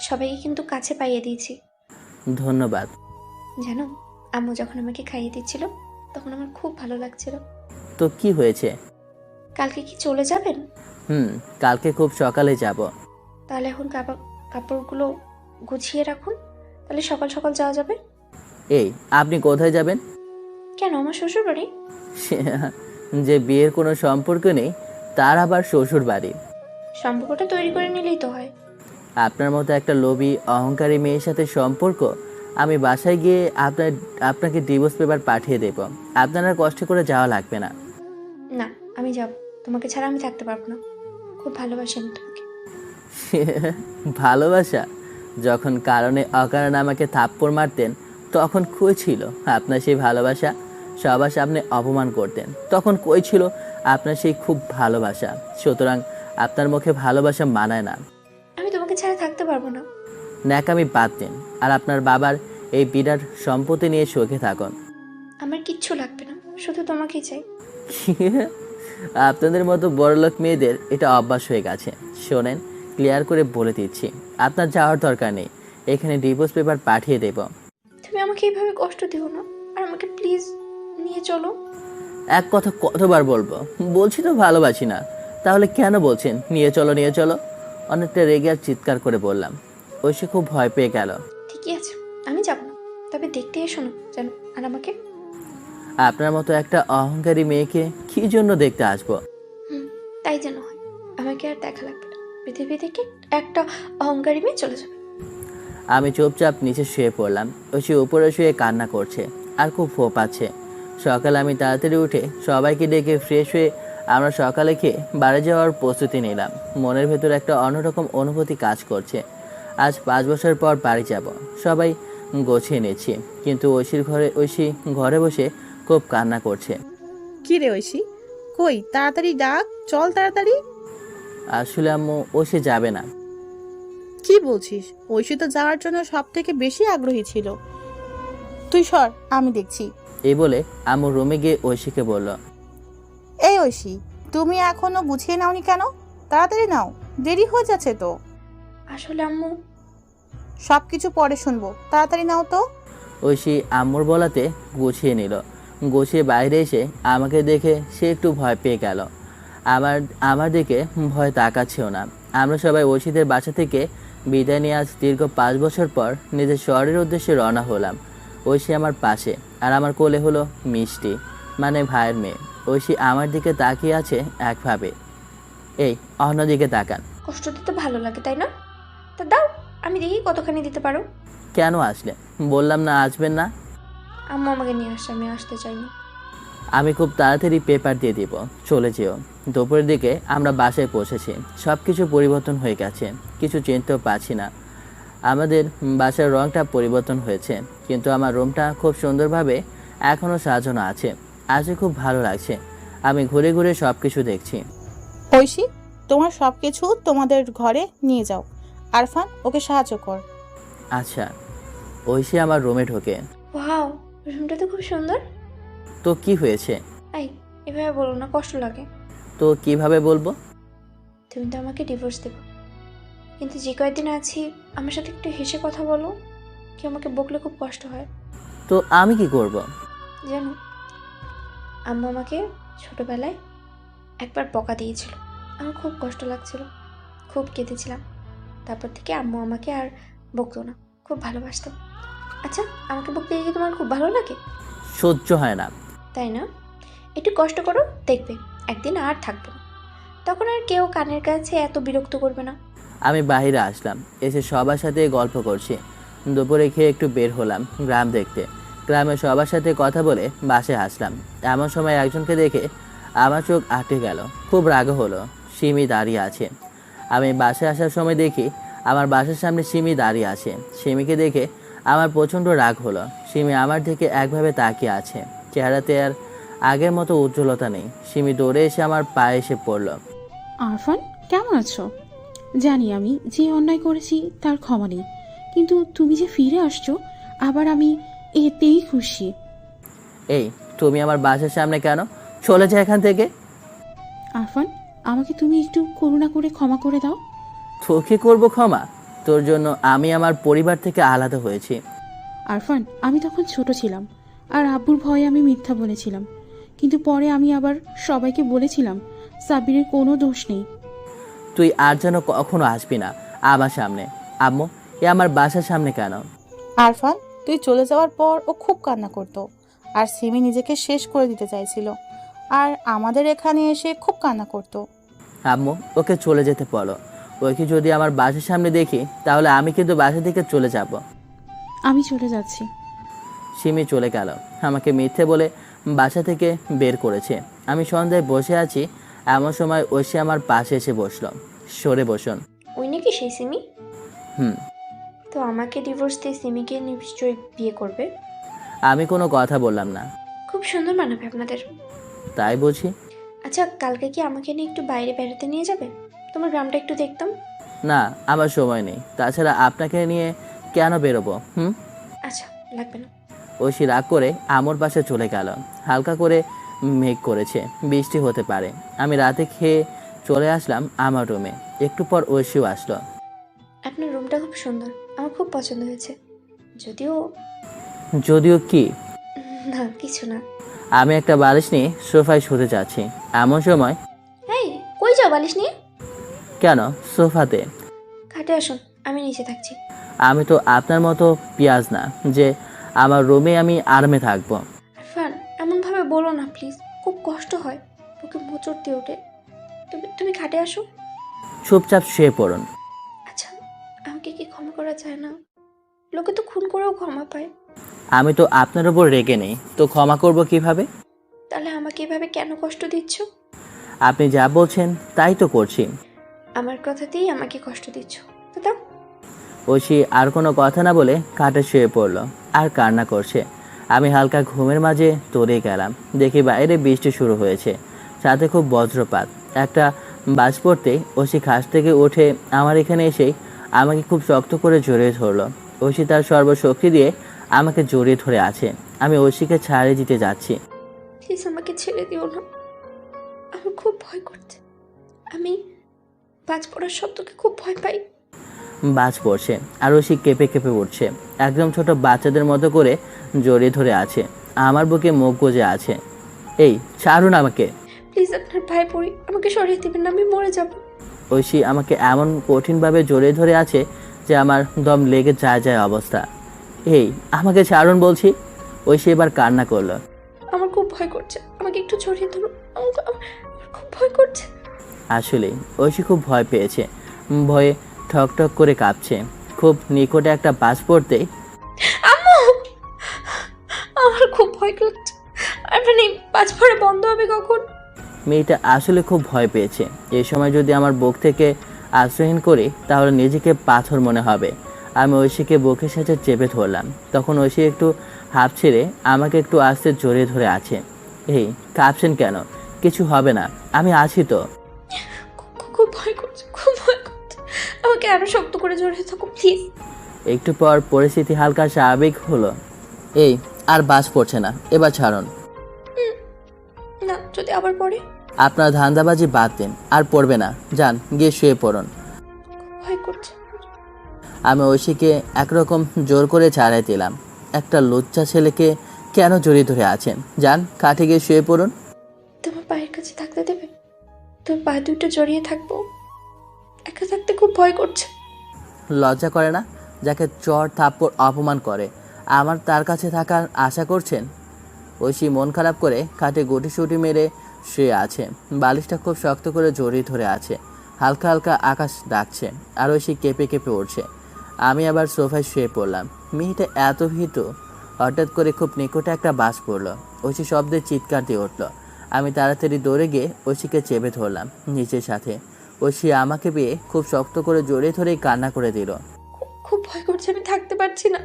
সবাইকে কিন্তু কাছে পাইয়ে দিয়েছি। ধন্যবাদ। জানো, আম্মু যখন আমাকে খাইয়ে দিচ্ছিল তখন আমার খুব ভালো লাগছিল। তো কি হয়েছে? কালকে কি চলে যাবেন? কালকে খুব সকালে যাব। তাহলে এখন কাপড়গুলো গুছিয়ে রাখুন, তাহলে সকাল সকাল যাওয়া যাবে। এই, আপনি কোথায় যাবেন? কেন, আমার শ্বশুর বাড়ি। যে বিয়ের কোনো সম্পর্ক নেই তার আবার শ্বশুর বাড়ি? সম্পর্কটা তৈরি করে নিলেই তো হয়। আপনার মতো একটা লোভী অহংকারী মেয়ের সাথে সম্পর্ক? আমি বাসায় গিয়ে আপনাকে ডিভোর্স পেপার পাঠিয়ে দেব। আপনার আর কষ্ট করে যাওয়া লাগবে না। না, আমি যাব। তোমাকে ছাড়া আমি থাকতে পারবো না। খুব ভালোবাসি আমি তোমাকে। ভালোবাসা? যখন কারণে অকারণে আমাকে থাপ্পড় মারতেন তখন কই ছিল আপনার সেই ভালোবাসা? সবার সামনে অপমান করতেন, তখন কই ছিল আপনার সেই খুব ভালোবাসা? সুতরাং আপনার মুখে ভালোবাসা মানায় না। আমি তোমাকে ছাড়া থাকতে পারবো না। ন্যাকামি বাদ দেন, আর আপনার বাবার এই বিরাট সম্পত্তি নিয়ে সুখে থাকুন। আমার কিচ্ছু লাগবে না, শুধু তোমাকেই চাই। আপনাদের মতো বড়লোক মেয়েদের এটা অভ্যাস হয়ে গেছে। শোনেন, ক্লিয়ার করে বলে দিচ্ছি, আপনার যাওয়ার দরকার নেই। এখানে ডিভোর্স পেপার পাঠিয়ে দেব। তুমি আমাকে এইভাবে কষ্ট দিও না, আর আমাকে প্লিজ নিয়ে চলো। এক কথা কতবার বলবো? বলছি তো ভালোবাসি না, তাহলে কেন বলছেন নিয়ে চলো নিয়ে চলো? অনেকটা রেগে আর চিৎকার করে বললাম। ঐশী খুব ভয় পেয়ে গেল। ঠিকই আছে, আমি যাব না, তবে দেখতে এসো না যেন। আর আমাকে? আপনার মতো একটা অহংকারী মেয়েকে কি জন্য দেখতে আসবো? তাই যেন হয়। আমাকে আর দেখা লাগবে না। পৃথিবী থেকে একটা অহংকারী মেয়ে চলে যাবে। আমি চুপচাপ নিচে শুয়ে পড়লাম। ঐশী উপরে শুয়ে কান্না করছে আর খুব ফোঁপাচ্ছে। সকালে আমি তাড়াতাড়ি উঠে সবাইকে ডেকে ফ্রেশ হয়ে আমরা সকালে খেয়ে বাড়ি যাওয়ার প্রস্তুতি নিলাম। মনের ভেতর একটা অন্যরকম অনুভূতি কাজ করছে। আজ 5 বছর পর বাড়ি যাব। সবাই গোছিয়ে নিচ্ছি, কিন্তু ঐশী ঘরে বসে খুব কান্না করছে। কি রে ঐশী, কই তাড়াতাড়ি ডাক, চল তাড়াতাড়ি। আসলে আম্মু ঐশী যাবে না। কি বলছিস? ঐশী তো যাওয়ার জন্য সব থেকে বেশি আগ্রহী ছিল। তুই সর, আমি দেখছি। এই বলে আম্মু রুমে গিয়ে ঐশীকে বলল, এই ঐশী, তুমি এখনো গুছিয়ে নাওনি কেন? তাড়াতাড়ি নাও, দেরি হয়ে যাচ্ছে তো। আসলে আম্মু, সবকিছু পরে শুনবো, তাড়াতাড়ি নাও তো। ঐশী আম্মুর বলাতে গুছিয়ে নিল। গুছিয়ে বাইরে এসে আমাকে দেখে সে একটু ভয় পেয়ে গেল। আমার দিকে ভয় তাকাচ্ছেও না। আমরা সবাই ঐশীদের বাসা থেকে বিদায় নিয়ে আজ দীর্ঘ 5 বছর পর নিজের শহরের উদ্দেশ্যে রওনা হলাম। ঐশী আমার পাশে, আর আমার কোলে হলো মিষ্টি, মানে ভাইয়ের মেয়ে। ঐশী আমার দিকে তাকিয়ে আছে একভাবে। এই অন্যদিকে তাকান। কষ্ট দিতে ভালো লাগে তাই না? তা দাও, আমি দেখি কতখানি দিতে পারো। কেন আসলে? বললাম না আসবেন না। আম্মু আমাকে নিয়ে আসছে, আমি আসতে চাইনি। আমি খুব তাড়াতাড়ি পেপার দিয়ে দিব, চলে যেও। দুপুরের দিকে আমরা বাসায় পৌঁছেছি। সব কিছু পরিবর্তন হয়ে গেছে, কিছু চিনতেও পারছি না। আমাদের বাসার রঙটা পরিবর্তন হয়েছে, কিন্তু আমার রুমটা খুব সুন্দরভাবে এখনও সাজানো আছে। আজ খুব ভালো লাগছে। আমি ঘুরে ঘুরে সব কিছু দেখছি। ঐশী, তোমার সবকিছু তোমাদের ঘরে নিয়ে যাও। আরফান, ওকে সাহায্য কর। আচ্ছা। ঐশী আমার রুমে ঢোকে। ওয়াও, রুমটা তো খুব সুন্দর। তো কি হয়েছে? এই, এভাবে বলো না, কষ্ট লাগে। তো কিভাবে বলবো? তুমি তো আমাকে ডিভোর্স দেবে, কিন্তু যে কয়েকদিন আছি আমার সাথে একটু হেসে কথা বলো। কেউ আমাকে বকলে খুব কষ্ট হয়। তো আমি কি করব? জানো, আম্মু আমাকে ছোটবেলায় একবার বকা দিয়েছিল। আমার খুব কষ্ট লাগছিল, খুব কেঁদেছিলাম। তারপর থেকে আম্মু আমাকে আর বকতো না, খুব ভালোবাসতাম। আচ্ছা, আমাকে বকতে গিয়ে তোমার খুব ভালো লাগে? সহ্য হয় না। তাই না? একটু কষ্ট করো, দেখবে একদিন আর থাকবে না। তখন আর কেউ কানের কাছে এত বিরক্ত করবে না। আমি বাইরে আসলাম, এসে সবার সাথে গল্প করছি। দুপুরে খেয়ে একটু বের হলাম গ্রাম দেখতে। গ্রামে সবার সাথে কথা বলে বাসায় আসলাম। এমন সময় একজনকে দেখে আমার চোখ আটকে গেল। খুব রাগ হলো। সিমি দাঁড়িয়ে আছে। আমি বাসায় আসার সময় দেখি আমার বাসার সামনে সিমি দাঁড়িয়ে আছে। সিমিকে দেখে আমার প্রচণ্ড রাগ হলো। সিমি আমার দিকে একভাবে তাকিয়ে আছে। চেহারাতে আর আগের মতো উজ্জ্বলতা নেই। সিমি দৌড়ে এসে আমার পায়ে এসে পড়ল। আরফান, কেমন আছো? জানি আমি যে অন্যায় করেছি তার ক্ষমা নেই, কিন্তু তুমি যে ফিরে আসছো, আবার আমি এতেই খুশি। এই, তুমি আমার বাসার সামনে কেন? চলে যা এখান থেকে। আরফান, আমাকে তুমি একটু করুণা করে ক্ষমা করে দাও। তোকে করবো ক্ষমা? তোর জন্য আমি আমার পরিবার থেকে আলাদা হয়েছি। আরফান, আমি তখন ছোট ছিলাম, আর আব্বুর ভয়ে আমি মিথ্যা বলেছিলাম, কিন্তু পরে আমি আবার সবাইকে বলেছিলাম সাব্বিরের কোনো দোষ নেই। তুই আর যেন কখনো আসবি না আমার সামনে। আম্মু, এ আমার বাসার সামনে কেন? আরফান, তুই চলে যাওয়ার পর ও খুব কান্না করতো, আর সিমি নিজেকে শেষ করে দিতে চাইছিল, আর আমাদের এখানে এসে খুব কান্না করতো। আম্মু, ওকে চলে যেতে বলো। ওকে যদি আমার বাসার সামনে দেখি তাহলে আমি কিন্তু বাসা থেকে চলে যাব। আমি চলে যাচ্ছি। সিমি চলে গেল। আমাকে মিথ্যে বলে বাসা থেকে বের করেছে। আমি সন্ধ্যায় বসে আছি, এমন সময় ঐশী আমার পাশে এসে বসলো। সরে বসুন। ওই নাকি সেই সিমি? হুম। তো আমাকে ডিভোর্স দিয়ে সিমিকে নিশ্চয়ই বিয়ে করবে। আমি কোনো কথা বললাম না। খুব সুন্দর মানাবে আপনাদের। তাই বুঝি? আচ্ছা, কালকে কি আমাকে নিয়ে একটু বাইরে বেড়াতে নিয়ে যাবে? তোমার গ্রামটা একটু দেখতাম। না, আমার সময় নেই। তাছাড়া আপনাকে নিয়ে কেন বেরোবো? আচ্ছা, লাগবে না। ঐশী রাগ করে আমার পাশে চলে গেল। হালকা করে মেঘ করেছে, বৃষ্টি হতে পারে। আমি রাতে খেয়ে চলে আসলাম আমার রুমে। একটু পর ঐশীও আসলো। আপনার রুমটা খুব সুন্দর, আমার খুব পছন্দ হয়েছে। যদিও যদিও কি? না, কিছু না। আমি একটা বালিশ নিয়ে সোফায় শুতে যাচ্ছি, এমন সময়। এই, কই যাও বালিশ নিয়ে? কেন? সোফাতে। খাটে আসুন, আমি নিচে থাকছি। আমি তো আপনার মতো পেঁয়াজ না যে আমার রুমে আমি আরামে থাকবো। আরফান, এমনভাবে বলো না প্লিজ, খুব কষ্ট হয়, বুকে মোচড় দিয়ে ওঠে। তুমি খাটে আসো। চুপচাপ শুয়ে পড়ুন। আচ্ছা, আমাকে কি ক্ষমা করা যায় না? লোকে তো খুন করেও ক্ষমা পায়। আমি তো আপনার উপর রেগে নেই, তো ক্ষমা করব কিভাবে? তাহলে আমাকে এভাবে কেন কষ্ট দিচ্ছ? আপনি যা বলছেন তাই তো করছি। আমার কথাতেই আমাকে কষ্ট দিচ্ছ, তো দাও। ঐশী আর কোনো কথা না বলে খাটে শুয়ে পড়ল আর কান্না করছে। আমি হালকা ঘুমের মাঝে তরে গেলাম, দেখি বাইরে বৃষ্টি শুরু হয়েছে, সাথে খুব বজ্রপাত। একটা বাজ পড়তে ঐশী খাস থেকে উঠে আমার এখানে এসেই আমাকে খুব শক্ত করে জড়িয়ে ধরলো। ঐশী তার সর্বশক্তি দিয়ে আমাকে জড়িয়ে ধরে আছে। আমি ঐশীকে ছাড়িয়ে দিতে যাচ্ছি। প্লিজ আমাকে ছেড়ে দিও না, আমার খুব ভয় করছে। আমি বাজ পড়ার শব্দকে খুব ভয় পাই। বাজ পড়ছে আর ঐশী কেঁপে কেঁপে উঠছে, একদম ছোট বাচ্চাদের মতো করে জড়িয়ে ধরে আছে, আমার বুকে মুখ গুজে আছে। এই ছাড়ুন আমাকে। প্লিজ আপনার পায়ে পড়ি, আমাকে সরিয়ে দিবেন না, আমি মরে যাব। ঐশী আমাকে এমন কঠিনভাবে জড়িয়ে ধরে আছে যে আমার দম লেগে যায় যায় অবস্থা। এই আমাকে ছাড়ুন বলছি। ঐশী এবার কান্না করলো। আমার খুব ভয় করছে, আমাকে একটু জড়িয়ে ধরো, আমার খুব ভয় করছে। আসলে ঐশী খুব ভয় পেয়েছে, ভয়ে ঠক ঠক করে কাঁপছে। খুব নিকটে একটা বাজ পড়তে আম্মু, আমার খুব ভয় করছে। আর মানে বাজ পড়া বন্ধ হবে কখন? মেয়েটা আসলে খুব ভয় পেয়েছে। এই সময় যদি আমার বুক থেকে আশ্রয়হীন করি তাহলে নিজেকে পাথর মনে হবে। আমি ঐশীকে বুকের সাথে চেপে ধরলাম। তখন ঐশী একটু হাঁপ ছেড়ে আমাকে একটু আস্তে জড়িয়ে ধরে আছে। এই কাঁপছেন কেন? কিছু হবে না, আমি আছি তো। খুব ভয় করছে, খুব ভয় করছে, আমাকে আরো শক্ত করে জড়িয়ে থাকো প্লিজ। একটু পর পরিস্থিতি হালকা স্বাভাবিক হলো। এই আর বাজ পড়ছে না, এবার ছাড়ুন। না, যদি আবার পড়ে? আপনার ধান্দাবাজি বাদ দিন, আর পড়বে না, যান গিয়ে শুয়ে পড়ুন। ভয় করছে। আমি ঐশীকে একরকম জোর করে ছাড়াই দিলাম। একটা লুচ্চা ছেলেকে কেন জড়িয়ে ধরে আছেন? যান কাঠে গিয়ে শুয়ে পড়ুন। তোমার পায়ের কাছে থাকতে দেবে? তোর পা দুটো জড়িয়ে থাকবো, একা থাকতে খুব ভয় করছে। লজ্জা করে না? যাকে চর থাপ্পড় অপমান করে আমার তার কাছে থাকার আশা করছেন? ঐশী মন খারাপ করে খাটে গুটিসুটি মেরে শুয়ে আছে, বালিশটা খুব শক্ত করে জড়িয়ে ধরে আছে। হালকা হালকা আকাশ ডাকছে আর ঐশী কেঁপে কেঁপে উঠছে। আমি আবার সোফায় শুয়ে পড়লাম। মেয়েটা এত ভীতু। হঠাৎ করে খুব নিকটে একটা বাস পড়লো। ঐশী শব্দে চিৎকার দিয়ে উঠলো। আমি তাড়াতাড়ি দৌড়ে গিয়ে ঐশীকে চেপে ধরলাম নিজের সাথে। ঐশী আমাকে পেয়ে খুব শক্ত করে জড়িয়ে ধরেই কান্না করে দিল। খুব ভয় করছে, আমি থাকতে পারছি না।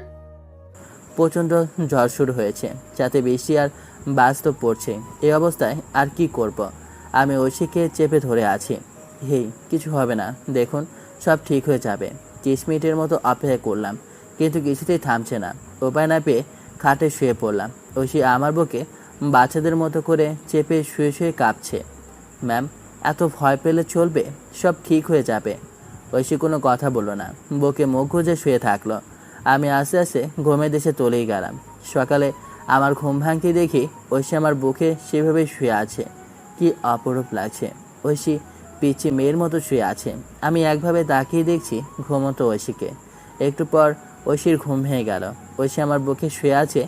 প্রচণ্ড ঝড় শুরু হয়েছে, সাথে বৃষ্টি আর বাজ তো পড়ছে। এই অবস্থায় আর কি করব? আমি ঐশীকে চেপে ধরে আছি। হেই কিছু হবে না, দেখুন সব ঠিক হয়ে যাবে। 30 মিনিটের মতো অপেক্ষা করলাম, কিন্তু কিছুতেই থামছে না। উপায় না পেয়ে খাটে শুয়ে পড়লাম। ঐশী আমার বুকে বাচ্চাদের মতো করে চেপে শুয়ে শুয়ে কাঁপছে। ম্যাম, এত ভয় পেলে চলবে, সব ঠিক হয়ে যাবে। ঐশী কোনো কথা বলল না, বুকে মুখ গুজে শুয়ে থাকলো। আমি আস্তে আস্তে ঘুমের দেশে চলেই গেলাম। সকালে আমার ঘুম ভাঙতে দেখি ঐশী আমার বুকে সেভাবেই শুয়ে আছে। কি অপরূপ লাগছে। ঐশী পিচ্ছি মেয়ের মতো শুয়ে আছে। আমি একভাবে তাকিয়ে দেখছি ঘুমতো ঐশীকে। একটু পর ঐশীর ঘুম ভেঙে গেল। ঐশী আমার বুকে শুয়ে আছে,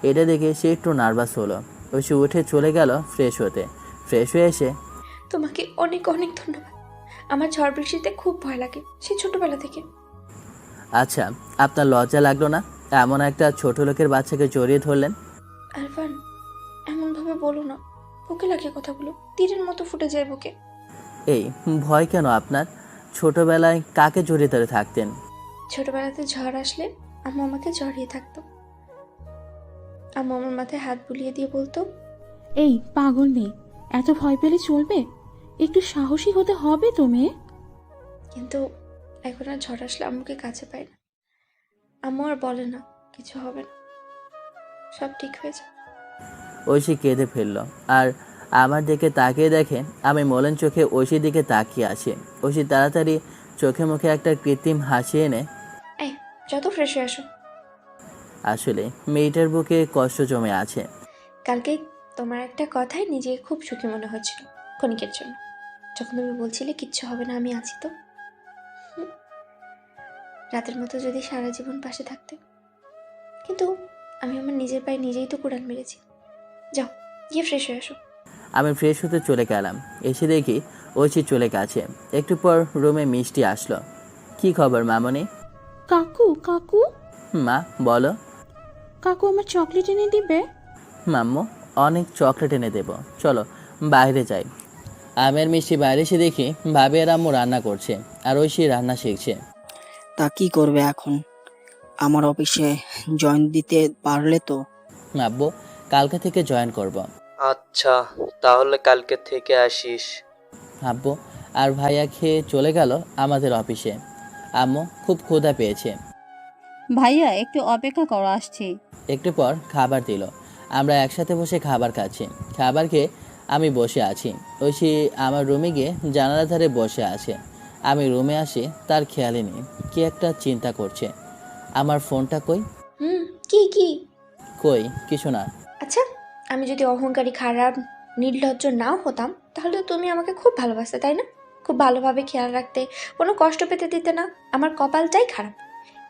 এটা দেখে সে একটু নার্ভাস হলো। ঐশী উঠে চলে গেল ফ্রেশ হতে। ফ্রেশ হয়ে এসে তোমাকে অনেক অনেক ধন্যবাদ। আমার ঝড় বৃষ্টিতে খুব ভয় লাগে, সেই ছোটবেলা থেকে। আচ্ছা, আপনার লজ্জা লাগলো না? এমন একটা ছোট লোকের বাচ্চাকে জড়িয়ে ধরলেন। আরফান, এমনভাবে বলো না, বুকে লাগে কথাগুলো, তীরের মতো ফুটে যায় বুকে। এই ভয় কেন আপনার? ছোটবেলায় কাকে জড়িয়ে ধরে থাকতেন? ছোটবেলাতে ঝড় আসলে আম্মু আমাকে জড়িয়ে থাকতো। আম্মু আমার মাথায় হাত বুলিয়ে দিয়ে বলতো, এই পাগল মেয়ে, এত ভয় পেলে চলবে? একটু সাহসী হতে হবে তো মেয়ে। কিন্তু এখন আর ঝড় আসলে আম্মুকে কাছে পাই না। আম্মু আর বলে না কিছু হবে না, সব ঠিক হয়ে যায়। ঐশী কেঁদে ফেললো আর আমার দিকে তাকিয়ে দেখে আমি মলিন চোখে ঐশীর দিকে তাকিয়ে আছি। ঐশী তাড়াতাড়ি চোখে মুখে একটা কৃত্রিম হাসি এনে এই যত ফ্রেশ হয়ে আসো। আসলে মেয়েটার বুকে কষ্ট জমে আছে। কালকে তোমার একটা কথায় নিজেকে খুব সুখী মনে হচ্ছিল ক্ষণিকের জন্য, যখন তুমি বলছিলে কিচ্ছু হবে না, আমি আছি তো। রাতের মতো যদি সারা জীবন পাশে থাকতে। কিন্তু আমি আমার নিজের পায়ে নিজেই তো কোড়াল মেরেছি। যাও গিয়ে ফ্রেশ হয়ে আসো। আমি ফ্রেশ হতে চলে গেলাম। এসে দেখি ঐশী চলে গেছে। একটু পর রুমে মিষ্টি আসলো। কি খবর মামনি? কাকু কাকু মা বলো। কাকু আমার চকলেট এনে দিবে? মাম্মু অনেক চকলেট এনে দেবো, চলো বাইরে যাই। আমের মিষ্টি বাইরে এসে দেখি ভাবি আর আম্মু রান্না করছে আর ঐশী রান্না শিখছে। তা কি করবে এখন? আমার অফিসে জয়েন দিতে পারলে তো। আব্বু, কালকে থেকে জয়েন করব। আচ্ছা, তাহলে কালকে থেকে আসিস। আব্বু আর ভাইয়া খেয়ে চলে গেল আমাদের অফিসে। আম্মু খুব ক্ষুধা পেয়েছে। ভাইয়া একটু অপেক্ষা করো, আসছি। একটু পর খাবার দিল। আমরা একসাথে বসে খাবার খাচ্ছি। খাবার খেয়ে আমি বসে আছি। ঐশী আমার রুমে গিয়ে জানালার ধারে বসে আছে। আমি রুমে আসি, তার খেয়ালই নেই, কি একটা চিন্তা করছে। আমার ফোনটা কই? কি কই কিছু না। আচ্ছা, আমি যদি অহংকারী, খারাপ, নির্লজ্জ নাও হতাম, তাহলে তুমি আমাকে খুব ভালোবাসতে, তাই না? খুব ভালোভাবে খেয়াল রাখতে, কোনো কষ্ট পেতে দিতে না। আমার কপালটাই খারাপ।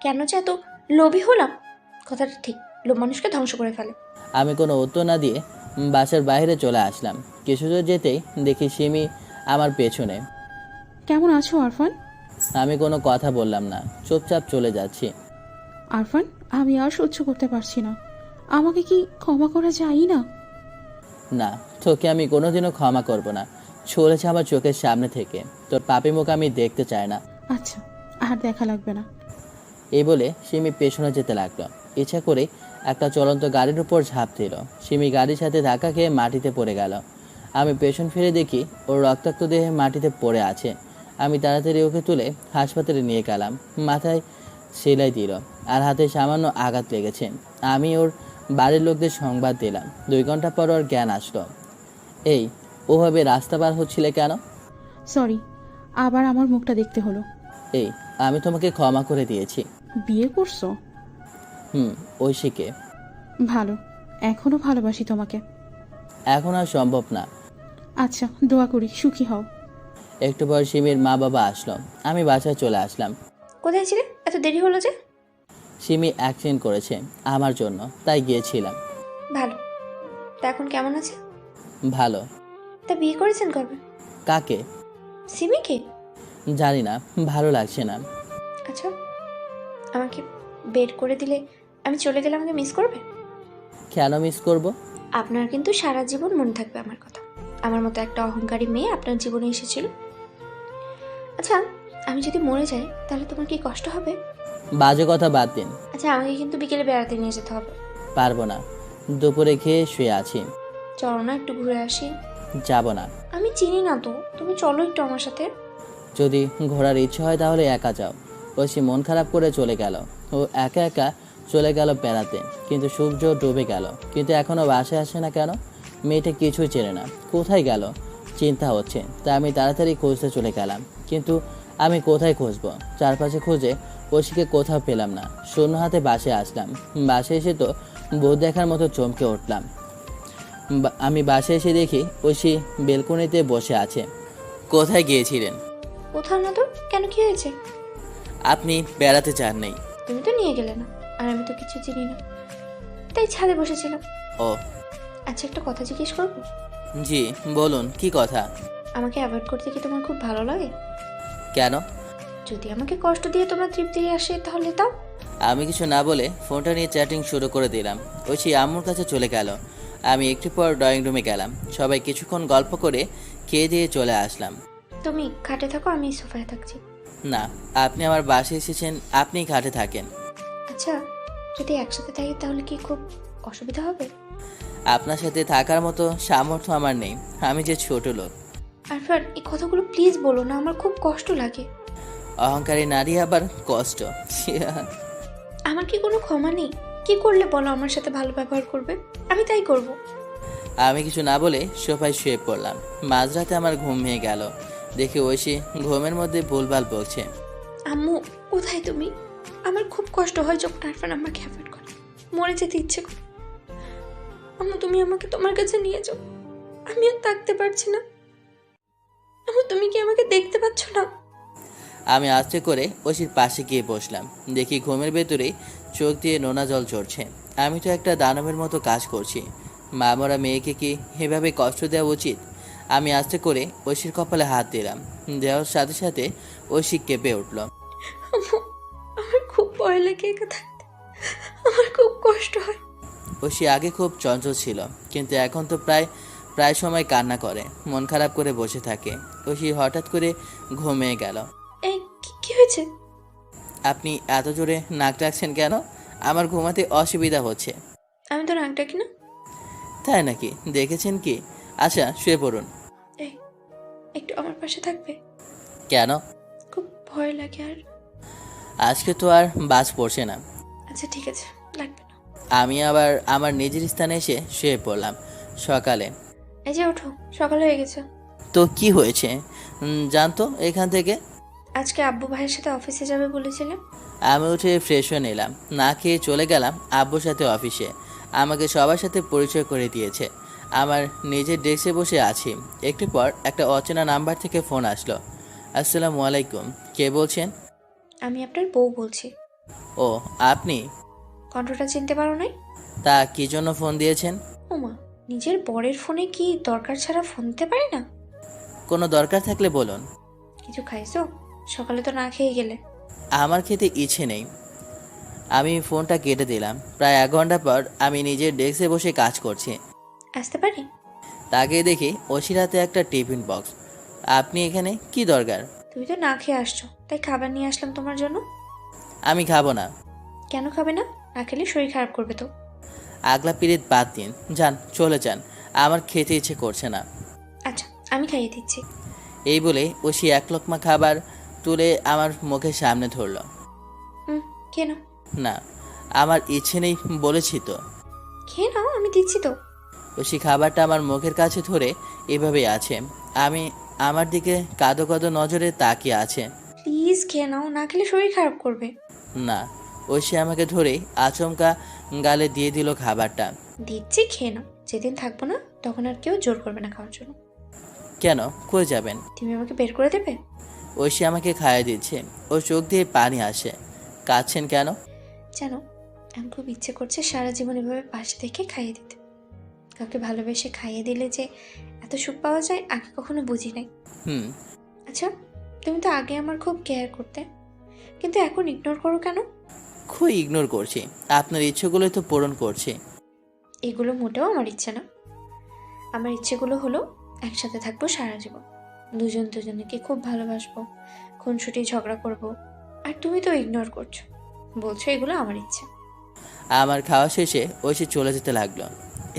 কেন যে এত লোভী হলাম? কথাটা ঠিক, লোভ মানুষকে ধ্বংস করে ফেলে। আমি কোনো উত্তর না দিয়ে বাসার বাইরে চলে আসলাম। কিছু দূর যেতেই দেখি সিমি আমার পেছনে। কেমন আছো আরফান? আমি কোনো কথা বললাম না, চুপচাপ চলে যাচ্ছি। আরফান, আমি আর সহ্য করতে পারছি না। আমাকে কি ক্ষমা করা যায় না? না, তোকে আমি কোনোদিনও ক্ষমা করব না। চলেছে আমার চোখের সামনে থেকে। তোর পাপি মুখ আমি দেখতে চাই না। আচ্ছা, আর দেখা লাগবে না। এই বলে সিমি পেছনে যেতে লাগলো। ইচ্ছা করে একটা চলন্ত গাড়ির উপর ঝাঁপ দিল। সিমি গাড়ির সাথে ধাক্কা খেয়ে মাটিতে পড়ে গেল। আমি পেছন ফিরে দেখি ওর রক্তাক্ত দেহে মাটিতে পড়ে আছে। আমি তাড়াতাড়ি ওকে তুলে হাসপাতালে নিয়ে গেলাম। মাথায় সেলাই দিল আর হাতে সামান্য আঘাত লেগেছে। আমি ওর বাড়ির লোকদের সংবাদ দিলাম। 2 ঘন্টা পর ওর জ্ঞান আসলো। এই, ওভাবে রাস্তা পার হচ্ছিলে কেন? সরি, আবার আমার মুখটা দেখতে হলো। এই, আমি তোমাকে ক্ষমা করে দিয়েছি। বিয়ে করছো? ঐশীকে। ভালো, এখনো ভালোবাসি তোমাকে। এখন আর সম্ভব না। আচ্ছা, দোয়া করি সুখী হও। একটু পর সিমির মা বাবা আসলো। আমি বাসায় চলে আসলাম। কোথায় ছিলে? এত দেরি হলো যে? সিমি অ্যাক্সিডেন্ট করেছে আমার জন্য, তাই গিয়েছিলাম। ভালো। তা এখন কেমন আছে? ভালো। তা বিয়ে করেছেন কবে? কাকে? সিমিকে? জানি না, ভালো লাগছে না। আচ্ছা, আমাকে বের করে দিলে আমি চলে গেলে আমাকে মিস করবে? কেন মিস করব? আপনার কিন্তু সারা জীবন মনে থাকবে আমার কথা। আমার মতো একটা অহংকারী মেয়ে আপনার জীবনে এসেছিল। আচ্ছা, আমি যদি মরে যাই তাহলে তোমার কি কষ্ট হবে? বাজে কথা বাদ দিন। আচ্ছা, আমাকে কিন্তু বিকেলে বেড়াতে নিয়ে যেতে হবে। পারবো না, দুপুরে খেয়ে শুয়ে আছি। চলো না, একটু ঘুরে আসি। যাব না। আমি চিনি না তো, তুমি চলো একটু আমার সাথে। যদি ঘোরার ইচ্ছে হয় তাহলে একা যাও। ঐশী মন খারাপ করে চলে গেল। ও একা একা চলে গেল বেড়াতে। কিন্তু সূর্য ডুবে গেল, কিন্তু এখনও বাসায় আসে না কেন? মেয়েটা কিছুই চেনে না, কোথায় গেল? চিন্তা হচ্ছে, তাই আমি তাড়াতাড়ি খুঁজতে চলে গেলাম। কিন্তু আমি কোথায় খুঁজবো? চারপাশে খুঁজে ঐশীকে কোথাও পেলাম না। শূন্য হাতে বাসায় আসলাম। বাসায় এসে তো ভূত দেখার মতো চমকে উঠলাম। আমি বাসায় এসে দেখি ঐশী বেলকনিতে বসে আছে। কোথায় গিয়েছিলেন? কোথাও না তো। কেন, কি হয়েছে? আপনি বেড়াতে চান নাই? তুমি তো নিয়ে গেলে না, আর আমি তো কিছু চিনি না, তাই ছাদে বসেছিলাম। ও আচ্ছা, একটা কথা জিজ্ঞেস করবো? জি বলুন, কি কথা? আমাকে অ্যাভয়েড করতে কি তোমার খুব ভালো লাগে? কেন? যদি আমাকে কষ্ট দিয়ে তোমার তৃপ্তি আসে তাহলে তাও। আমি কিছু না বলে ফোনটা নিয়ে চ্যাটিং শুরু করে দিলাম। ঐশী আম্মুর কাছে চলে গেল। আমি একটু পর ড্রয়িং রুমে গেলাম। সবাই কিছুক্ষণ গল্প করে খেয়ে দিয়ে চলে আসলাম। তুমি খাটে থাকো, আমি সোফায় থাকছি। না, আপনি আমার বাসায় এসেছেন, আপনিই খাটে থাকেন। আচ্ছা, যদি একসাথে থাকি তাহলে কি খুব অসুবিধা হবে? আপনার সাথে থাকার মতো সামর্থ্য আমার নেই, আমি যে ছোট লোক। আরফান, এই কথাগুলো প্লিজ বলো না, আমার খুব কষ্ট লাগে। অহংকারী নারী আবার কষ্ট? আমার কি কোনো ক্ষমা নেই? কি করলে বলো আমার সাথে ভালো ব্যবহার করবে? আমি তাই করব। আমি কিছু না বলে সোফায় শুয়ে পড়লাম। মাঝরাতে আমার ঘুম ভেঙে গেল। দেখি ঐশী ঘুমের মধ্যে ভুলভাল বকছে। আম্মু, কোথায় তুমি? আমার খুব কষ্ট হয় যখন আরফান আমাকে অ্যাভয়েড করে। মরে যেতে ইচ্ছে করে। আম্মু, তুমি আমাকে তোমার কাছে নিয়ে যাও। আমি আর থাকতে পারছি না। আম্মু, তুমি কি আমাকে দেখতে পাচ্ছ না? আমি আস্তে করে ঐশীর পাশে গিয়ে বসলাম। দেখি ঘুমের ভেতরেই চোখ দিয়ে নোনা জল ঝরছে। আমি তো একটা দানবের মতো কাজ করছি। মা মরা মেয়েকে কি এভাবে কষ্ট দেওয়া উচিত? আমি আস্তে করে ঐশীর কপালে হাত দিলাম। দেওয়ার সাথে সাথে ঐশী কেঁপে উঠল। আম্মু, আমার খুব ভয় লাগে একা থাকতে। আমার খুব কষ্ট হয়। ঐশী আগে খুব চঞ্চল ছিল, কিন্তু এখন তো প্রায় প্রায় সময় কান্না করে, মন খারাপ করে বসে থাকে। ঐশী হঠাৎ করে ঘুমিয়ে গেল। এই কি হয়েছে? আপনি এত জোরে নাক ডাকছেন কেন? আমার ঘুমাতে অসুবিধা হচ্ছে। আমি তো নাক ডাকি না। তাই নাকি? দেখেছেন কি? আচ্ছা শুয়ে পড়ুন। এই একটু আমার পাশে থাকবে? কেন? খুব ভয় লাগে। আর আজকে তো আর বাজ পড়ছে না। আচ্ছা ঠিক আছে, লাগবে না। আমি আবার আমার নিজের স্থানে এসে শুয়ে পড়লাম। সকালে এই যে ওঠো, সকাল হয়ে গেছে। তো কি হয়েছে জানতো এখান থেকে? আজকে আব্বু ভাইয়ের সাথে অফিসে যাবে বলেছিলাম। আমি উঠে ফ্রেশ হয়ে নিলাম, না খেয়ে চলে গেলাম আব্বুর সাথে অফিসে। আমাকে সবার সাথে পরিচয় করে দিয়েছে। আমার নিজের ডেস্কে বসে আছি। একটু পর একটা অচেনা নাম্বার থেকে ফোন আসলো। আসসালামু আলাইকুম, কে বলছেন? আমি আপনার বউ বলছি। ও আপনি? কণ্ঠটা চিনতে পারো নাই? তা কি জন্য ফোন দিয়েছেন? ওমা, নিজের বরের ফোনে কি দরকার ছাড়া ফোন দিতে পারে না? কোনো দরকার থাকলে বলুন। কিছু খাইছো? সকালে তো না খেয়ে গেলে। আমার খেতে ইচ্ছে নেই। আমি ফোনটা কেটে দিলাম। প্রায় 1 ঘন্টা পর আমি নিজের ডেস্কে বসে কাজ করছি। আসতে পারি? তাকে দেখি ঐশীর হাতে একটা টিফিন বক্স। আপনি এখানে কি দরকার? তুমি তো না খেয়ে আসছো, তাই খাবার নিয়ে আসলাম তোমার জন্য। আমি খাবো না। কেন খাবে না? না খেলে শরীর খারাপ করবে তো। আগলা পিরিত বাদ দিন, যান চলে যান, আমার খেতে ইচ্ছে করছে না। আচ্ছা আমি খাইয়ে দিচ্ছি। এই বলে ঐশী 1 লোকমা খাবার তুলে আমার মুখের সামনে ধরল। খেয়ে নাও। না, আমার ইচ্ছে নেই বলেছি তো। খেয়ে নাও, আমি দিচ্ছি তো। ঐশী খাবারটা আমার মুখের কাছে ধরে এভাবেই আছে। আমার দিকে কাঁদো কাঁদো নজরে তাকিয়ে আছে। প্লিজ খেয়ে নাও, না খেলে শরীর খারাপ করবে। না, ঐশী আমাকে ধরেই আচমকা গালে দিয়ে দিল খাবারটা। দিচ্ছি, খেয়ে নাও। যেদিন থাকবো না তখন আর কেউ জোর করবে না খাওয়ার জন্য। কেন, কই যাবেন? তুমি আমাকে বের করে দেবে? ঐশী আমাকে খাইয়ে দিচ্ছে। ওর চোখ দিয়ে পানি আসে। কাঁদছেন কেন? জানো, আমি খুব ইচ্ছে করছে সারা জীবন এভাবে পাশে থেকে খাইয়ে দিতে। কাউকে ভালোবেসে খাইয়ে দিলে যে এত সুখ পাওয়া যায় আগে কখনো বুঝি নাই। আচ্ছা, তুমি তো আগে আমার খুব কেয়ার করতে, কিন্তু এখন ইগনোর করো কেন? খুব ইগনোর করছি, আপনার ইচ্ছেগুলোই তো পূরণ করছি। এগুলো মোটেও আমার ইচ্ছে না। আমার ইচ্ছেগুলো হলো একসাথে থাকবো সারা জীবন, দুজন দুজনকে খুব ভালোবাসবো, খুনসুটি ঝগড়া করব। আর তুমি তো ইগনোর করছো, বলছো এগুলো আমার ইচ্ছে। আমার খাওয়া শেষে ঐশী চলে যেতে লাগলো।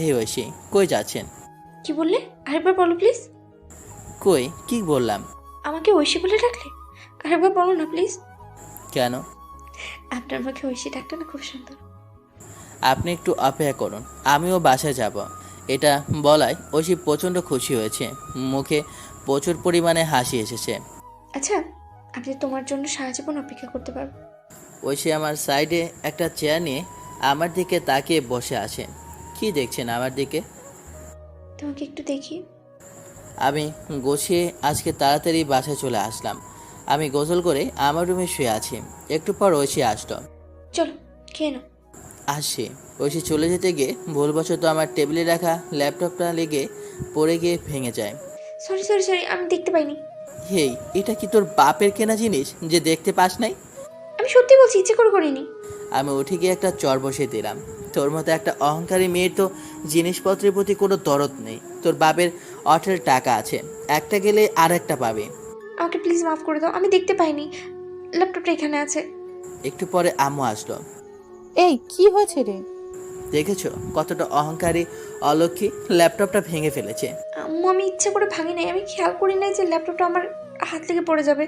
এই ঐশী, কই যাচ্ছেন? কি বললে? আরেকবার বলো প্লিজ। কই কি বললাম? আমাকে ঐশী বলে ডাকলে? আরেকবার বলো না প্লিজ। কেন? আপনার মুখে ঐশী ডাকটা না খুব সুন্দর। আপনি একটু অপেক্ষা করুন, আমিও বাসায় যাব। এটা বলায় ঐশী প্রচণ্ড খুশি হয়েছে। মুখে প্রচুর পরিমাণে হাসি এসেছে। আচ্ছা, আমি তোমার জন্য সারা জীবন অপেক্ষা করতে পারবো। ঐশী আমার সাইডে একটা চেয়ার নিয়ে আমার দিকে তাকিয়ে বসে আছে। কি দেখছেন আমার দিকে? তোমাকে একটু দেখি। আমি গোছিয়ে আজকে তাড়াতাড়ি বাসায় চলে আসলাম। আমি গোসল করে আমার রুমে শুয়ে আছি। একটু পর ঐশী আসলো। চলো খেয়ে নাও। আসছি। ঐশী চলে যেতে গিয়ে ভুলবশত আমার টেবিলে রাখা ল্যাপটপটা লেগে পড়ে গিয়ে ভেঙে যায়। সরি সরি সরি, আমি দেখতে পাইনি। হেই, এটা কি তোর বাপের কেনা জিনিস যে দেখতে পাস নাই? আমি সত্যি বলছি, ইচ্ছে করে করিনি। আমি উঠে গিয়ে একটা চর বসিয়ে দিলাম। তোর মতো একটা অহংকারী মেয়ের তো জিনিসপত্রের প্রতি কোনো দরদ নেই। তোর বাপের অঠের টাকা আছে, একটা গেলে আর একটা পাবে। আমাকে প্লিজ মাফ করে দাও, আমি দেখতে পাইনি। ল্যাপটপটা এখানে আছে। একটু পরে আম্মু আসলো। এই কি হয়েছে রে? দেখেছো কতটা অহংকারী অলক্ষী, ল্যাপটপটা ভেঙে ফেলেছে। আম্মু, আমি ইচ্ছে করে ভাঙি নাই, আমি খেয়াল করি নাই যে ল্যাপটপটা আমার হাত থেকে পড়ে যাবে।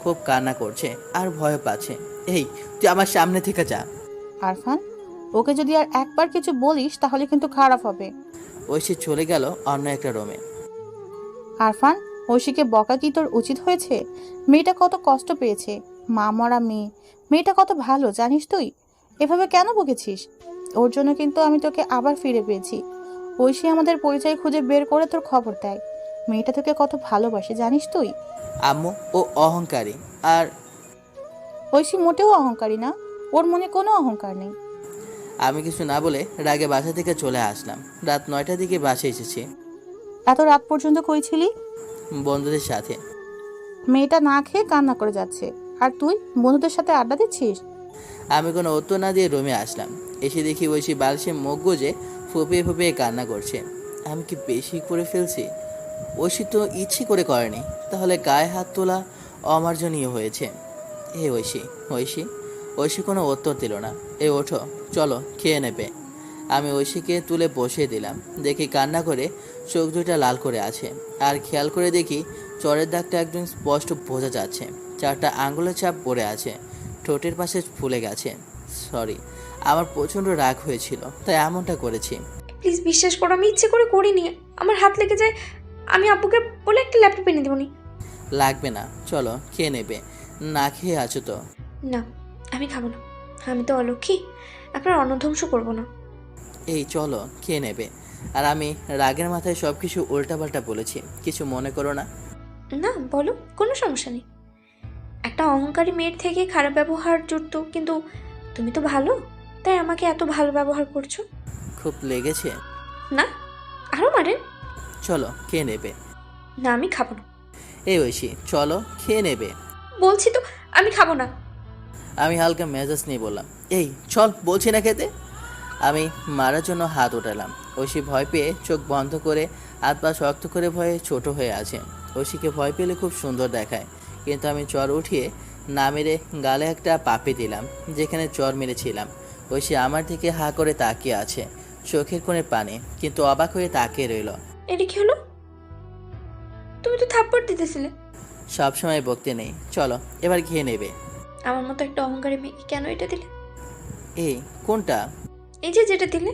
খুব কান্না করছে আর ভয় পাচ্ছে। এই, তুই আমার সামনে থেকে যা। আরফান, ওকে যদি আর একবার কিছু বলিস তাহলে কিন্তু খারাপ হবে। ঐশী চলে গেল অন্য একটা রুমে। আরফান, ঐশীকে বকা কি তোর উচিত হয়েছে? মেয়েটা কত কষ্ট পেয়েছে, মা মরা মেয়ে। মেয়েটা কত ভালো জানিস তুই? এভাবে কেন বকেছিস? ওর জন্য কিন্তু আমি তোকে আবার ফিরে পেয়েছি। ঐশী আমাদের পরিচয় খুঁজে বের করে তোর খবর দেয়। মেয়েটা তোকে কত ভালোবাসে জানিস তুই? আম্মু, ও অহংকারী। আর ঐশী মোটেও অহংকারী না, ওর মনে কোনো অহংকার নেই। আমি কিছু না বলে রাগে বাসা থেকে চলে আসলাম। রাত 9টার দিকে বাসে এসেছি। এত রাত পর্যন্ত কই ছিলি? বন্ধুদের সাথে। মেয়েটা না খেয়ে কান্না করে যাচ্ছে, আর তুই বন্ধুদের সাথে আড্ডা দিচ্ছিস? আমি কোনো উত্তর না দিয়ে রুমে আসলাম। এসে দেখি ঐশী বালসে মুখ গুজে ফুপিয়ে ফুপিয়ে কান্না করছে। আমি কি বেশি করে ফেলছি? ঐশী তো ইচ্ছে করে করেনি, তাহলে গায়ে হাত তোলা অমার্জনীয় হয়েছে। ঐশী, ঐশী, ঐশী কোনো উত্তর দিল না। ওঠো, চলো, খেয়ে নেবে। আমি ঐশীকে তুলে বসিয়ে দিলাম। দেখি কান্না করে চোখ দুইটা লাল করে আছে। আর খেয়াল করে দেখি চরের দাগটা একদম স্পষ্ট বোঝা যাচ্ছে। 4টা আঙ্গুলের ছাপ পড়ে আছে, ঠোঁটের পাশে ফুলে গেছে। সরি, আমার প্রচণ্ড রাগ হয়েছিল, তাই এমনটা করেছি। প্লিজ বিশ্বাস করো, আমি ইচ্ছে করে করিনি। আমার হাত লেগে যায়, আমি আব্বুকে বলে একটা ল্যাপটপ এনে দেবনি। লাগবে না, চলো, খেয়ে নেবে। না খেয়ে আছো তো? না, আমি খাবো না। আমি তো অলক্ষী, আপনার অন্নধ্বংস করবো না। চলো, খেয়ে নেবে। আর আমি রাগের মাথায় সব কিছু উল্টাপাল্টা বলেছি, কিছু মনে করো না। না, বলো, কোনো সমস্যা নেই। একটা অহংকারী মেয়ের থেকে খারাপ ব্যবহার জুড়ত, কিন্তু তুমি তো ভালো, তাই আমাকে এত ভালো ব্যবহার করছো। খুব লেগেছে? না, আরও মারেন। চলো, খেয়ে নেবে। না, আমি খাবো না। ঐশী, চলো, খেয়ে নেবে। বলছি তো আমি খাবো না। আমি হালকা মেজাজ নিয়ে বললাম, চল, বলছি না খেতে। আমি মারার জন্য হাত উঠালাম। ঐশী ভয় পেয়ে চোখ বন্ধ করে হাত পা শক্ত করে ভয়ে ছোট হয়ে আছে। ঐশীকে ভয় পেলে খুব সুন্দর দেখায়, কিন্তু আমি চর উঠিয়ে না মেরে গালে একটা পাপে দিলাম যেখানে চর মেরেছিলাম। ঐশী আমার দিকে হা করে তাকিয়ে আছে, চোখের কোণে পানি, কিন্তু অবাক হয়ে তাকিয়ে রইল। এটা কি হলো? তুমি তো থাপ্পড় দিতেছিলে। সবসময় বকতে নেই, চলো, এবার খেয়ে নেবে। আমার মতো একটা অহংকারী মেয়েকে কেন এটা দিলে? কোনটা? এই যে যেটা দিলে।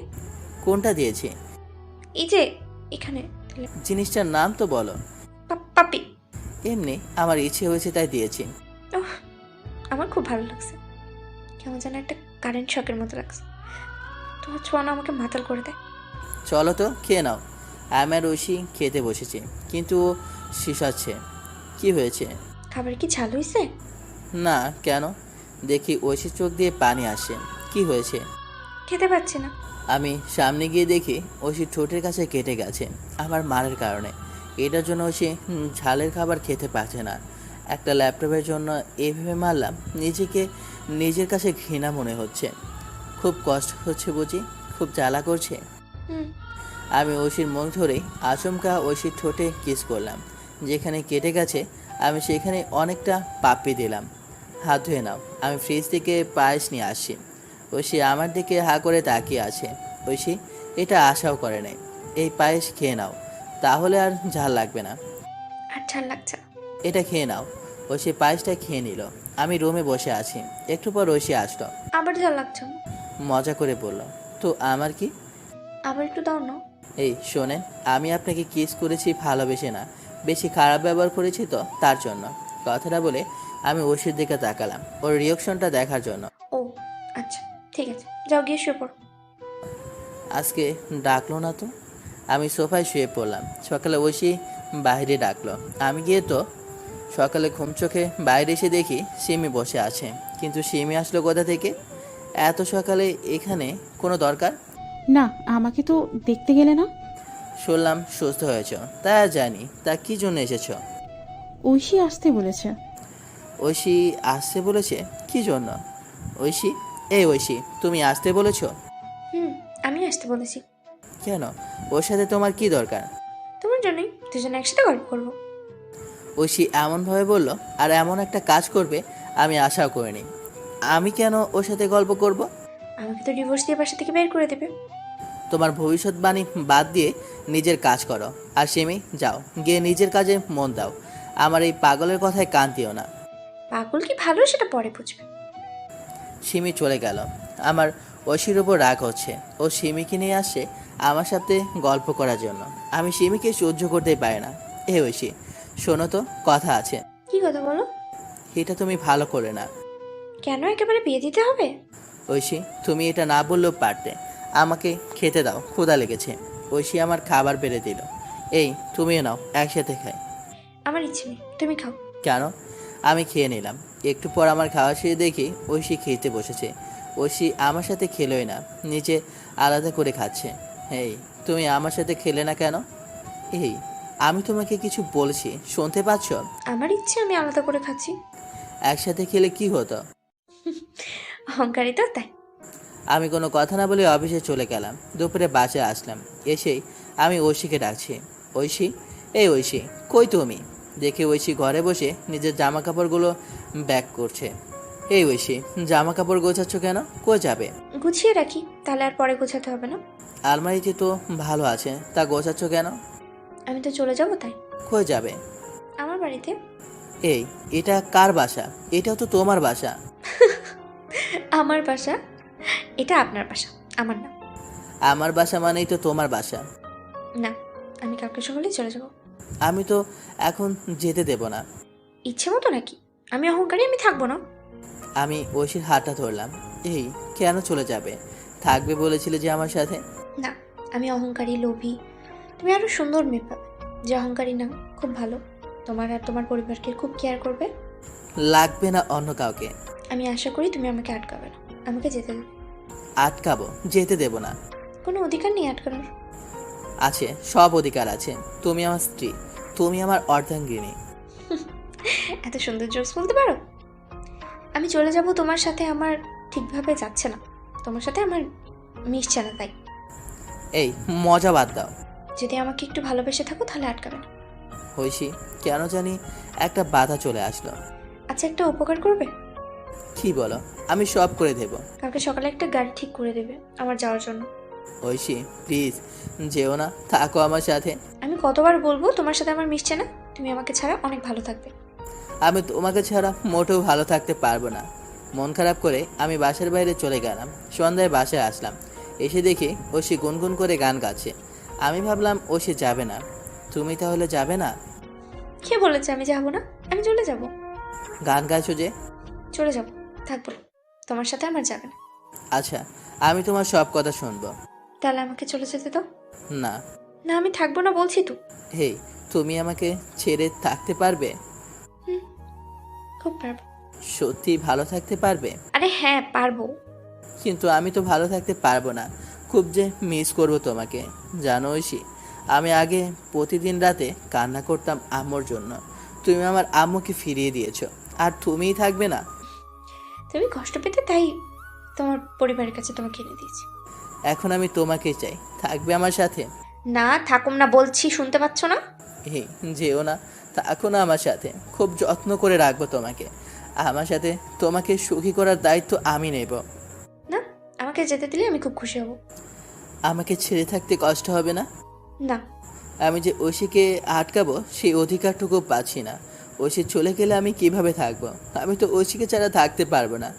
কোনটা দিয়েছি? এই যে এখানে দিলে। জিনিসটার নাম তো বলো। পাপি। এমনি আমার ইচ্ছে হয়েছে তাই দিয়েছি। ওহ, আমার খুব ভালো লাগছে। কেমন যেন একটা কারেন্ট শকের মতো লাগছে। তোমার ছোঁয়া আমাকে মাতাল করে দেয়। চলো তো, খেয়ে নাও। আমি আর ঐশী খেতে বসেছি, কিন্তু শিশাচ্ছে। কি হয়েছে? খাবার কি ঝাল হয়েছে? না, কেন? দেখি ঐশীর চোখ দিয়ে পানি আসে। কি হয়েছে? খেতে পাচ্ছি না। আমি সামনে গিয়ে দেখি ঐশীর ঠোঁটের কাছে কেটে গেছে, আমার মারের কারণে। এটার জন্য ঐশী ঝালের খাবার খেতে পারছে না। একটা ল্যাপটপের জন্য এভাবে মারলাম, নিজেকে নিজের কাছে ঘৃণা মনে হচ্ছে। খুব কষ্ট হচ্ছে বুঝি, খুব জ্বালা করছে। হুম। আমি ঐশীর মুখ ধরেই আচমকা ঐশীর ঠোঁটে কিস করলাম। যেখানে কেটে গেছে আমি সেখানে অনেকটা পাপ্পি দিলাম। হাত ধুয়ে নাও, আমি ফ্রিজ থেকে পায়েস নিয়ে আসছি। ঐশী আমার দিকে হা করে তাকিয়ে আছে। ঐশী এটা আশাও করে নাই। এই পায়েস খেয়ে নাও, তাহলে আর ঝাল লাগবে না। আর ঝাল লাগছে না। এটা খেয়ে নাও। ঐশী পায়েসটা খেয়ে নিল। আমি রুমে বসে আছি। একটু পর ঐশী আসলো। আবার ঝাল লাগছে না। মজা করে বলল, তো আমার কি? আবার একটু দাও না। শোনেন, আমি আপনাকে কিস করেছি ভালোবেসে না, বেশি খারাপ ব্যবহার করেছি তো তার জন্য। কথাটা বলে আমি ঐশীর দিকে তাকালাম, ওর রিয়াকশনটা দেখার জন্য। ও আচ্ছা, ঠিক আছে, যাও গিয়ে শুয়ে পড়ো। আজকে ডাকলো না তো? আমি সোফায় শুয়ে পড়লাম। সকালে ঐশী বাইরে ডাকলো। আমি গিয়ে তো সকালে ঘুম চোখে বাইরে এসে দেখি সিমি বসে আছে। কিন্তু সিমি আসলো কোথা থেকে এত সকালে এখানে? কোনো দরকার? না, আমাকে তো দেখতে গেলে না। শুনলাম সুস্থ হয়েছ, তা জানি, তা কি জন্য এসেছ? ঐশী আসতে বলেছে। ঐশী আসতে বলেছে? কি জন্য? ঐশী, ঐশী, তুমি আসতে বলেছো? হুম, আমি আসতে বলেছি। কেন? ওর সাথে তোমার কি দরকার? তোমার জন্যই, দুজনে একসাথে গল্প করবো। ঐশী এমনভাবে বলল, আর এমন একটা কাজ করবে আমি আশাও করিনি। আমি কেন ওর সাথে গল্প করব? আমাকে তো ডিভোর্স দিয়ে বাসা থেকে বের করে দেবে। তোমার ভবিষ্যৎবাণী বাদ দিয়ে নিজের কাজ করো। আর সিমি, যাও গিয়ে নিজের কাজে মন দাও। আমার এই পাগলের কথায় কান দিও না। পাগল কি ভালো সেটা পরে বুঝবে। সিমি চলে গেল। আমার ঐশীর উপর রাগ হচ্ছে। ও সিমিকে নিয়ে আসছে আমার সাথে গল্প করার জন্য। আমি সিমিকে সহ্য করতেই পারি না। ঐশী, শোনো তো, কথা আছে। কি কথা বলো? এটা তুমি ভালো করে না। কেন একেবারে বিয়ে দিতে হবে? ঐশী, তুমি এটা না বললেও পারতে। আমাকে খেতে দাও, ক্ষুধা লেগেছে। ঐশী আমার খাবার বেড়ে দিল। তুমিও নাও, একসাথে খাই। আমার ইচ্ছে নেই, তুমি খাও। কেন? আমি খেয়ে নিলাম। একটু পর আমার খাওয়া শেষে দেখি ঐশী খেতে বসেছে। ঐশী আমার সাথে খেলোই না, নিচে আলাদা করে খাচ্ছে। তুমি আমার সাথে খেলে না কেন? আমি তোমাকে কিছু বলছি, শুনতে পাচ্ছ? আমার ইচ্ছে, আমি আলাদা করে খাচ্ছি। একসাথে খেলে কি হতো? অহংকারী তো, তাই। আমি কোনো কথা না বলে অফিসে চলে গেলাম। দুপুরে বাসায় আসলাম। এসেই আমি ঐশীকে ডাকছি। ঐশী, এই ঐশী, কই তুমি? দেখে ঐশী ঘরে বসে নিজের জামা কাপড়গুলো ব্যাগ করছে। এই ঐশী, জামা কাপড় গোছাচ্ছ কেন? কই যাবে? গুছিয়ে রাখি, তাহলে আর পরে গোছাতে হবে না। আলমারিতে তো ভালো আছে, তা গোছাচ্ছ কেন? আমি তো চলে যাব তাই। কই যাবে? আমার বাড়িতে। এই, এটা কার বাসা? এটাও তো তোমার বাসা। আমার বাসা? এটা আপনার বাসা, আমার না। আমার বাসা মানেই তো তোমার বাসা। না, আমি কালকে সকালেই চলে যাব। আমি তো এখন যেতে দেব না। ইচ্ছে মতো নাকি? আমি অহংকারী, আমি থাকবো না। আমি ঐশীর হাতটা ধরলাম। এই, কেন চলে যাবে? থাকবে বলেছিলে যে আমার সাথে। না, আমি অহংকারী, লোভী। তুমি আরো সুন্দর মেয়ে পাবে যে অহংকারী না, খুব ভালো, তোমার আর তোমার পরিবারকে খুব কেয়ার করবে। লাগবে না অন্য কাউকে। আমি আশা করি তুমি আমাকে আটকাবে না, আমাকে যেতে দেবে। আটকাবো? যেতে দেব না। কোনো অধিকার নেই আটকানোর। আছে, সব অধিকার আছে। তুমি আমার স্ত্রী, তুমি আমার অর্ধাঙ্গিনী। এত সুন্দর জোকস বলতে পারো? আমি চলে যাব তোমার সাথে, আমার ঠিকভাবে যাচ্ছে না, তোমার সাথে আমার মিশছে না, তাই। এই, মজা বাদ দাও। যদি আমাকে একটু ভালোবেসে থাকো তাহলে আটকাবে না। ঐশী, কেন জানি একটা বাধা চলে আসলো। আচ্ছা, একটা উপকার করবে? কি বলো? আমি সব করে দেব। কালকে সকালে একটা গাড়ি ঠিক করে দেবে আমার যাওয়ার জন্য। ঐশী, প্লিজ যেও না, থাকো আমার সাথে। আমি কতবার বলবো তোমার সাথে আমার মিশছে না? তুমি আমাকে ছাড়া অনেক ভালো থাকবে। আমি তোমাকে ছাড়া মোটেও ভালো থাকতে পারবো না। মন খারাপ করে আমি বাসার বাইরে চলে গেলাম। সন্ধ্যায় বাসায় আসলাম। এসে দেখি ঐশী গুনগুন করে গান গাচ্ছে। আমি ভাবলাম ঐশী যাবে না। তুমি তাহলে যাবে না? কে বলেছে আমি যাবো না? আমি চলে যাব। গান গাইছো যে। চলে যাব, থাকবো না, তোমার সাথে আমার যাবে না। আচ্ছা, আমি তোমার সব কথা শুনবো। তাহলে আমাকে চলে যেতে দাও। না। না, আমি থাকবো না বলছি তো। হেই, তুমি আমাকে ছেড়ে থাকতে পারবে? খুব পারবো। সত্যি ভালো থাকতে পারবে? আরে হ্যাঁ, পারবো। কিন্তু আমি তো ভালো থাকতে পারবো না। খুব যে মিস করবো তোমাকে, জানো ঐশী। আমি আগে প্রতিদিন রাতে কান্না করতাম আম্মুর জন্য। তুমি আমার আম্মুকে ফিরিয়ে দিয়েছো, আর তুমিই থাকবে না। তুমি কষ্ট পেতে, তাই তোমার পরিবারের কাছে তোমাকে এনে দিয়েছি। এখন আমি তোমাকেই চাই, থাকবে আমার সাথে? না, থাকুম না বলছি, শুনতে পাচ্ছ না? এই, যেও না, থাকো না আমার সাথে। খুব যত্ন করে রাখবো তোমাকে। আমার সাথে তোমাকে সুখী করার দায়িত্ব আমি নেব। না, আমাকে যেতে দিলে আমি খুব খুশি হব। আমাকে ছেড়ে থাকতে কষ্ট হবে না? না। আমি যে ঐশীকে আটকাবো সেই অধিকারটুকু পাচ্ছি না। ঐশী চলে গেলে আমি কিভাবে থাকবো? আমি তো ঐশীকে ছাড়া থাকতে পারবো না।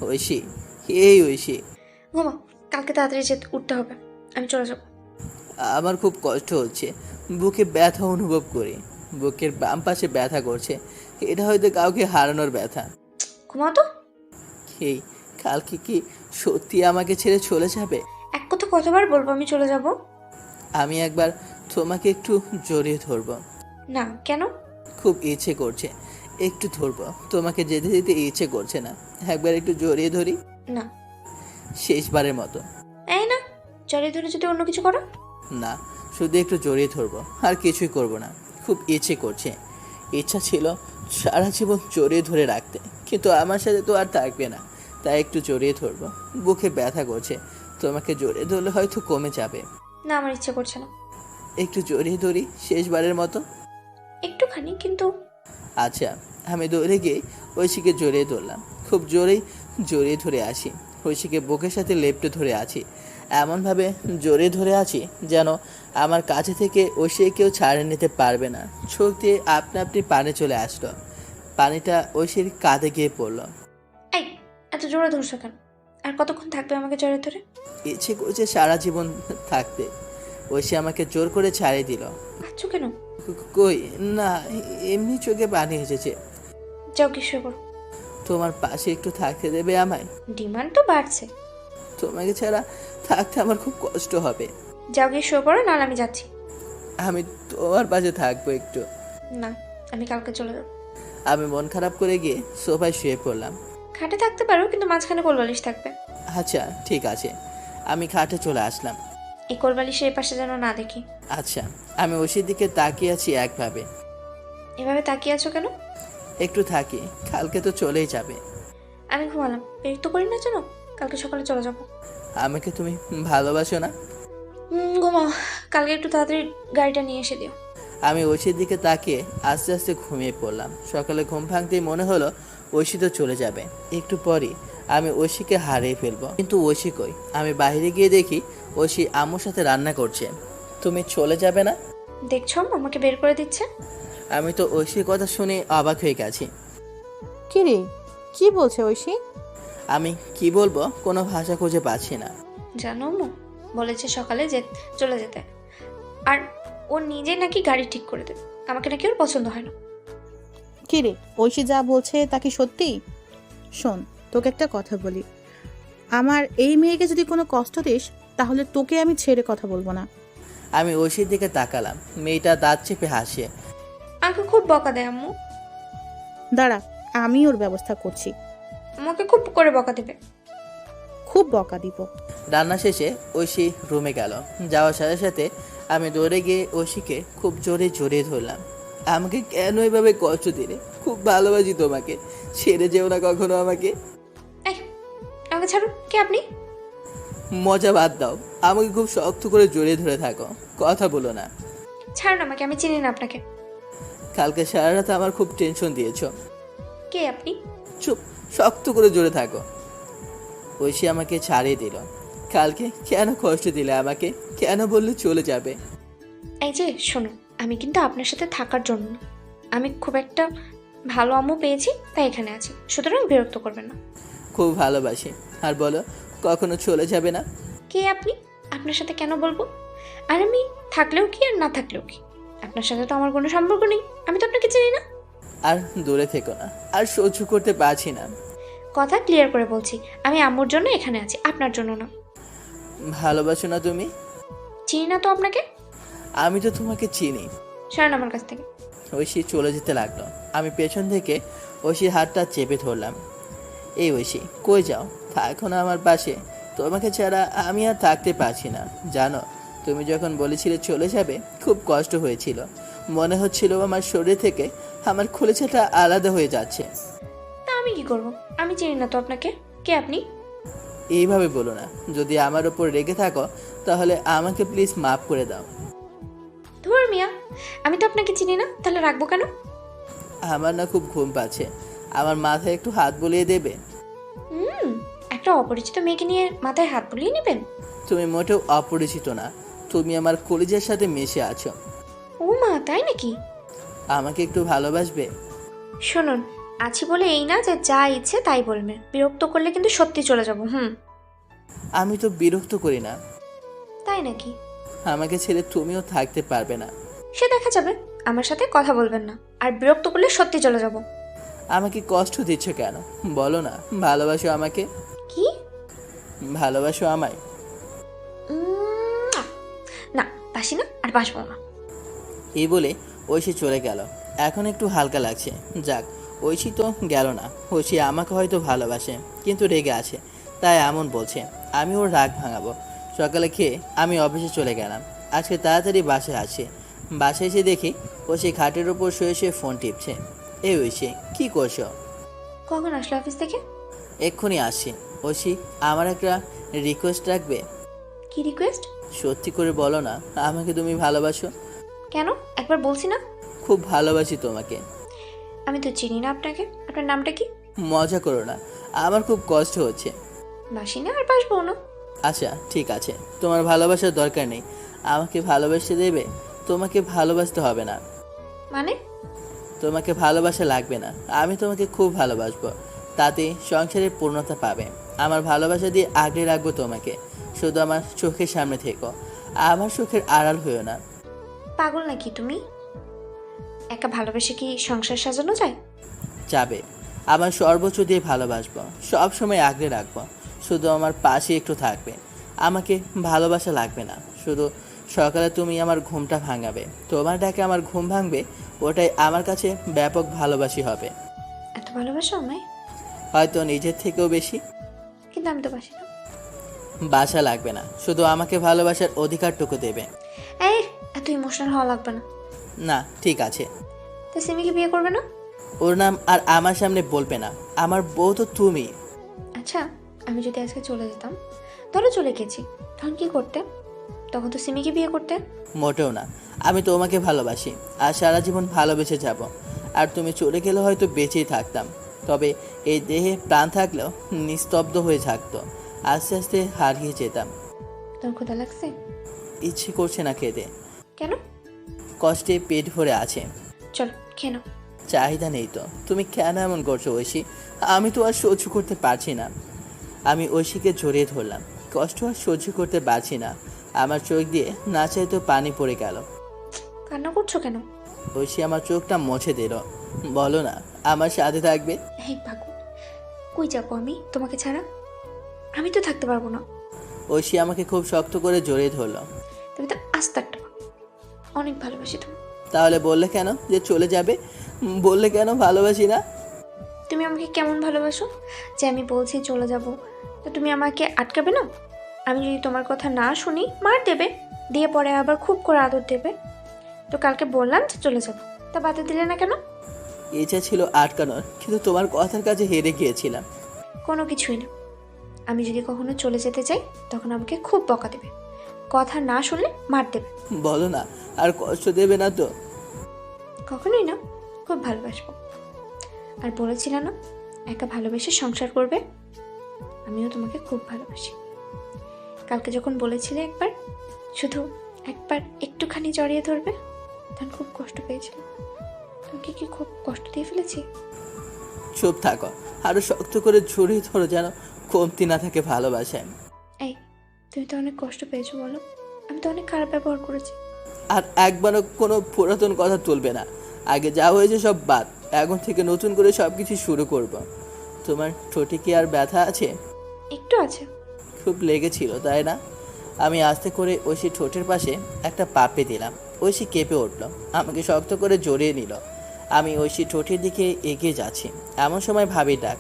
ঐশী, এই ঐশী। ঘুমা, কালকে তাড়াতাড়ি উঠতে হবে, আমি চলে যাব। আমার খুব কষ্ট হচ্ছে, বুকে ব্যথা অনুভব করি। বুকের বাম পাশে ব্যথা করছে। এটা হয়তো কাউকে হারানোর ব্যথা। ঘুমাও তো। এই, কালকে কি সত্যি আমাকে ছেড়ে চলে যাবে? এক কথা কতবার বলবো আমি চলে যাব? আমি একবার তোমাকে একটু জড়িয়ে ধরবো। না, কেন? খুব ইচ্ছে করছে, একটু ধরবো। তোমাকে যেতে যেতে ইচ্ছে করছে না। একবার একটু জড়িয়ে ধরি, না। শেষবারের মতো। এই না, জড়িয়ে ধরে যদি অন্য কিছু করো? না, শুধু একটু জড়িয়ে ধরবো, আর কিছুই করব না। খুব ইচ্ছে করছে। ইচ্ছা ছিল সারা জীবন জড়িয়ে ধরে রাখতে, কিন্তু আমার সাথে তো আর থাকবে না। তাই একটু জড়িয়ে ধরবো। বুকে ব্যথা করছে, তোমাকে জড়িয়ে ধরলে হয়তো কমে যাবে। না, আমার ইচ্ছে করছে না। একটু জড়িয়ে ধরি শেষবারের মতো। একটুখানি কিন্তু। আচ্ছা, আমি দৌড়ে গিয়ে ঐশীকে জড়িয়ে ধরলাম। খুব জোরেই জড়িয়ে ধরে আসি। ঐশীকে বুকের সাথে লেপ্টে ধরে আছি। এমনভাবে জড়িয়ে ধরে আছি যেন আমার কাছে থেকে ঐশী কেউ ছাড়ে নিতে পারবে না। চোখ দিয়ে আপনা আপনি পানি চলে আসলো। পানিটা ঐশীর কাঁধে গিয়ে পড়লো। এই, এত জোরে ধরছো কেন? আর কতক্ষণ থাকবে আমাকে জড়িয়ে ধরে? ইচ্ছে করছে সারা জীবন থাকতে। ঐশী আমাকে জোর করে ছাড়িয়ে দিল। কাঁদছো কেন? কই না, এমনি চোখে পানি এসেছে। যাও, কি শুয়ে পড়ো। তোমার পাশে একটু থাকতে দেবে আমায়? ডিমান্ড তো বাড়ছে। তোমাকে ছাড়া থাকতে আমার খুব কষ্ট হবে। যাও, গিয়ে শুয়ে পড়ো, নাহলে আমি যাচ্ছি। আমি তোমার পাশে থাকবো একটু। না, আমি কালকে চলে যাবো। আমি মন খারাপ করে গিয়ে সোফায় শুয়ে পড়লাম। খাটে থাকতে পারো, কিন্তু মাঝখানে কোলবালিশ থাকবে। আচ্ছা, ঠিক আছে। আমি খাটে চলে আসলাম। এই কোলবালিশের এই পাশে যেন না দেখি। আচ্ছা। আমি ঐশীর দিকে তাকিয়ে আছি একভাবে। এভাবে তাকিয়ে আছো কেন? একটু থাকি, কালকে তো চলেই যাবে। আমি ঘুমালাম, বিরক্ত করি না যেন। কালকে সকালে চলে যাবো। আমাকে তুমি ভালোবাসো না? ঘুমাও। কালকে একটু তাড়াতাড়ি গাড়িটা নিয়ে এসে দিও। আমি ঐশীর দিকে তাকিয়ে আস্তে আস্তে ঘুমিয়ে পড়লাম। সকালে ঘুম ভাঙতেই মনে হলো ঐশী তো চলে যাবে। একটু পরই আমি ঐশীকে হারিয়ে ফেলবো, কিন্তু ঐশী কই? আমি বাইরে গিয়ে দেখি ঐশী আম্মুর সাথে রান্না করছে। তুমি চলে যাবে না? দেখছো আমাকে বের করে দিচ্ছে। আমি তো ঐশীর কথা শুনে অবাক হয়ে গেছি। কি রে, কি বলছে ঐশী? আমি কি বলবো কোনো ভাষা খুঁজে পাচ্ছি না। জানো আম্মু বলেছে সকালে যে চলে যেতে, আর ও নিজে নাকি গাড়ি ঠিক করে দেবে। আমাকে নাকি ওর পছন্দ হয় না। কি রে, ঐশী যা বলছে তা কি সত্যি? শোন, তোকে একটা কথা বলি, আমার এই মেয়েকে যদি কোনো কষ্ট দিস তাহলে তোকে আমি ছেড়ে কথা বলবো না। আমি ঐশীর দিকে তাকালাম। মেয়েটা দাঁত চেপে হাসে। আমাকে খুব বকা দেয় আম্মু। দাঁড়া, আমি ওর ব্যবস্থা করছি। আমাকে খুব করে বকা দেবে। খুব বকা দিব। রান্না শেষে ঐশী রুমে গেল। যাওয়ার সাথে সাথে আমি দৌড়ে গিয়ে ঐশীকে খুব জোরে জড়িয়ে ধরলাম। আমাকে কেন এভাবে কষ্ট দিলে? খুব ভালোবাসি তোমাকে, ছেড়ে যেও না কখনো আমাকে। এই আমাকে ছাড়ুন। কে আপনি? মজা বাদ দাও, আমাকে খুব শক্ত করে জড়িয়ে ধরে থাকো, কথা বলো না। ছাড়ুন আমাকে, আমি চিনি না আপনাকে। কালকে সারা রাত আমার খুব টেনশন দিয়েছো। কে আপনি? চুপ, শক্ত করে জড়ে থাকো। ঐশী আমাকে ছাড়িয়ে দিল। কালকে কেন কষ্ট দিলে আমাকে? কেন বললে চলে যাবে? এই যে শোনো, আমি কিন্তু আপনার সাথে থাকার জন্য না। আমি খুব একটা ভালো আম্মু পেয়েছি তাই এখানে আছি, সুতরাং বিরক্ত করবেন না। খুব ভালোবাসি। আর বলো, কখনো চলে যাবে না? কে আপনি? আপনার সাথে কেন বলবো? আর আমি থাকলেও কি আর না থাকলেও কি, আপনার সাথে তো আমার কোনো সম্পর্ক নেই। আমি তো আপনাকে চিনি না। আর দূরে থেকো না, আর সহ্য করতে পারছি না। কথা ক্লিয়ার করে বলছি, আমি আম্মুর জন্য এখানে আছি, আপনার জন্য না। ভালোবাসো না তুমি? চিনি না তো আপনাকে। আমি তো তোমাকে চিনি। সরেন আমার কাছ থেকে। ঐশী চলে যেতে লাগলো। আমি পেছন থেকে ঐশীর হাতটা চেপে ধরলাম। এই ঐশী, কই যাও? থাকো না আমার পাশে। তোমাকে ছাড়া আমি আর থাকতে পারছি না। জানো, তুমি যখন বলেছিলে চলে যাবে, খুব কষ্ট হয়েছিল। মনে হচ্ছিল আমার শরীর থেকে আমার কলিজাটা আলাদা হয়ে যাচ্ছে। তা আমি কি করব? আমি চিনি না তো আপনাকে। কে আপনি? এইভাবে বলো না। যদি আমার ওপর রেগে থাকো তাহলে আমাকে প্লিজ মাফ করে দাও। ধুর মিয়া, আমি তো আপনাকে চিনি না, তাহলে রাখবো কেন? আমার না খুব ঘুম পাচ্ছে, আমার মাথায় একটু হাত বুলিয়ে দেবে? একটা অপরিচিত মেয়েকে নিয়ে মাথায় হাত বুলিয়ে নেবেন? তুমি মোটেও অপরিচিত না, তুমি আমার কলিজার সাথে মিশে আছো। ও মা, তাই নাকি? আমাকে একটু ভালোবাসবে? শুনুন, আছি বলে এই না যে যা ইচ্ছে তাই বলবেন। বিরক্ত করলে কিন্তু সত্যি চলে যাব। আমি তো বিরক্ত করি না। তাই নাকি? আমাকে ছেড়ে তুমিও থাকতে পারবে না। সে দেখা যাবে। আমার সাথে কথা বলবেন না, আর বিরক্ত করলে সত্যি চলে যাব। আমাকে কষ্ট দিচ্ছ কেন? বলো না, ভালোবাসো আমাকে? কি? ভালোবাসো আমায়? না, বাসি না, আর বাসবো না। এই বলে ঐশী চলে গেল। এখন একটু হালকা লাগছে। যাক, ঐশী তো গেল না। ঐশী আমাকে হয়তো ভালোবাসে, কিন্তু রেগে আছে, তাই এমন বলছে। আমি ওর রাগ ভাঙাবো। সকালে খেয়ে আমি অফিসে চলে গেলাম। আজকে তাড়াতাড়ি বাসায় আসি। বাসায় এসে দেখি ঐশী খাটের ওপর শুয়ে শুয়ে ফোন টিপছে। এই ঐশী, কি করছো? কখন আসলো অফিস থেকে? এক্ষুনি আসছি। ঐশী, আমার একটা রিকোয়েস্ট রাখবে? কি রিকোয়েস্ট? সত্যি করে বলো না, আমাকে তুমি ভালোবাসো? কেন? একবার বলছি না? খুব ভালোবাসি তোমাকে। আমি তো চিনি না আপনাকে। আপনার নামটা কি? মজা করো না, আমার খুব কষ্ট হচ্ছে। বাসি না, আর বাসবো না। আচ্ছা ঠিক আছে, তোমার ভালোবাসার দরকার নেই। আমাকে ভালোবাসতে দেবে? তোমাকে ভালোবাসতে হবে না। মানে? তোমাকে ভালোবাসা লাগবে না। আমি তোমাকে খুব ভালোবাসবো, তাতে সংসারের পূর্ণতা পাবে। আমার ভালোবাসা দিয়ে আগলে রাখবো তোমাকে। শুধু আমার চোখের সামনে থেকো, আমার চোখের আড়াল হইও না। পাগল নাকি তুমি? একা ভালোবেসে কি সংসার সাজানো যায়? যাবে। আমার সর্বোচ্চ দিয়ে ভালোবাসবো, সব সময় আগলে রাখবো। শুধু আমার পাশে একটু থাকবে। আমাকে ভালোবাসা লাগবে না, শুধু সকালে তুমি আমার ঘুমটা ভাঙাবে। তোমার ডাকে আমার ঘুম ভাঙবে, ওটাই আমার কাছে ব্যাপক ভালোবাসি হবে। এত ভালোবাসো আমায়? হয়তো নিজের থেকেও বেশি। কিন্তু আমি তো বাসি না। বাসা লাগবে না, শুধু আমাকে ভালোবাসার অধিকারটুকু দেবে। এই, এত ইমোশনাল হওয়া লাগবে না। না, ঠিক আছে। তো সিমিকে বিয়ে করবে না? ওর নাম আর আমার সামনে বলবে না, আমার বউ তো তুমি। আচ্ছা, আমি যদি আজকে চলে যেতাম, ধরো চলে গেছি, তখন কি করতে? তখন তো সিমিকে বিয়ে করতে। মোটেও না, আমি তোমাকে ভালোবাসি আর সারা জীবন ভালোবেসে যাব। আর তুমি চলে গেলে হয়তো বেঁচেই থাকতাম, তবে এই দেহে প্রাণ থাকলেও নিস্তব্ধ হয়ে থাকতো, আস্তে আস্তে হারিয়ে যেতাম। তোর ক্ষুধা লাগছে? ইচ্ছে করছে না খেতে, কেন? কষ্টে পেট ভরে আছে। চল খেয়ে নাও। চাহিদা নেই তো, তুমি কেন এমন করছো ঐশী? আমি তো আর সহ্য করতে পারছি না। আমি ঐশীকে জড়িয়ে ধরলাম, কষ্ট আর সহ্য করতে পারছি না। আমার চোখ দিয়ে না চাইতো পানি পড়ে গেল। কান্না করছো কেন? ঐশী আমার চোখটা মুছে দিল। বলো না আমার সাথে থাকবে? এই পাগল, কই যাবো আমি তোমাকে ছাড়া? আমি তো থাকতে পারবো না। ঐশী আমাকে খুব শক্ত করে জড়িয়ে ধরলো। তুমি তো আস্ত একটা পাগল। অনেক ভালোবাসি তুমি। তাহলে বললে কেন যে চলে যাবে? বললে কেন ভালোবাসি না? তুমি আমাকে কেমন ভালোবাসো যে আমি বলছি চলে যাব, তো তুমি আমাকে আটকাবে না? আমি যদি তোমার কথা না শুনি মার দেবে, দিয়ে পরে আবার খুব করে আদর দেবে। তো কালকে বললাম যে চলে যাব, তা বাধা দিলে না কেন? ইচ্ছা ছিল আটকানোর, কিন্তু তোমার কথার কাছে হেরে গিয়েছিলাম। কোনো কিছুই না। আমি যদি কখনো চলে যেতে চাই তখন আমাকে খুব বকা দেবে, কথা না শুনলে মার দেবে। বলো না আর কষ্ট দেবে না তো? কখনোই না, খুব ভালোবাসবো। আর বলেছিলে না একা ভালোবেসে সংসার করবে, আমিও তোমাকে খুব ভালোবাসি। কালকে যখন বলেছিলে একবার, শুধু একবার একটুখানি জড়িয়ে ধরবে, তখন খুব কষ্ট পেয়েছিলাম। তোমাকে কি খুব কষ্ট দিয়ে ফেলেছি? চুপ থাকো, আরো শক্ত করে জড়িয়ে ধরো যেন কমতি না থাকে ভালোবাসায়। এই, তুমি তো অনেক কষ্ট পেয়েছো বলো, আমি তো অনেক খারাপ ব্যবহার করেছি। আর একবারও কোনো পুরাতন কথা তুলবে না। আগে যা হয়েছে সব বাদ, এখন থেকে নতুন করে সব কিছু শুরু করব। তোমার ঠোঁটে কি আর ব্যথা আছে? একটু আছে। খুব লেগেছিল তাই না? আমি আস্তে করে ঐশী ঠোঁটের পাশে একটা পাপড়ি দিলাম। ঐশী কেঁপে উঠল, আমাকে শক্ত করে জড়িয়ে নিল। আমি ঐশী ঠোঁটের দিকে এগিয়ে যাচ্ছি, এমন সময় ভাবি ডাক।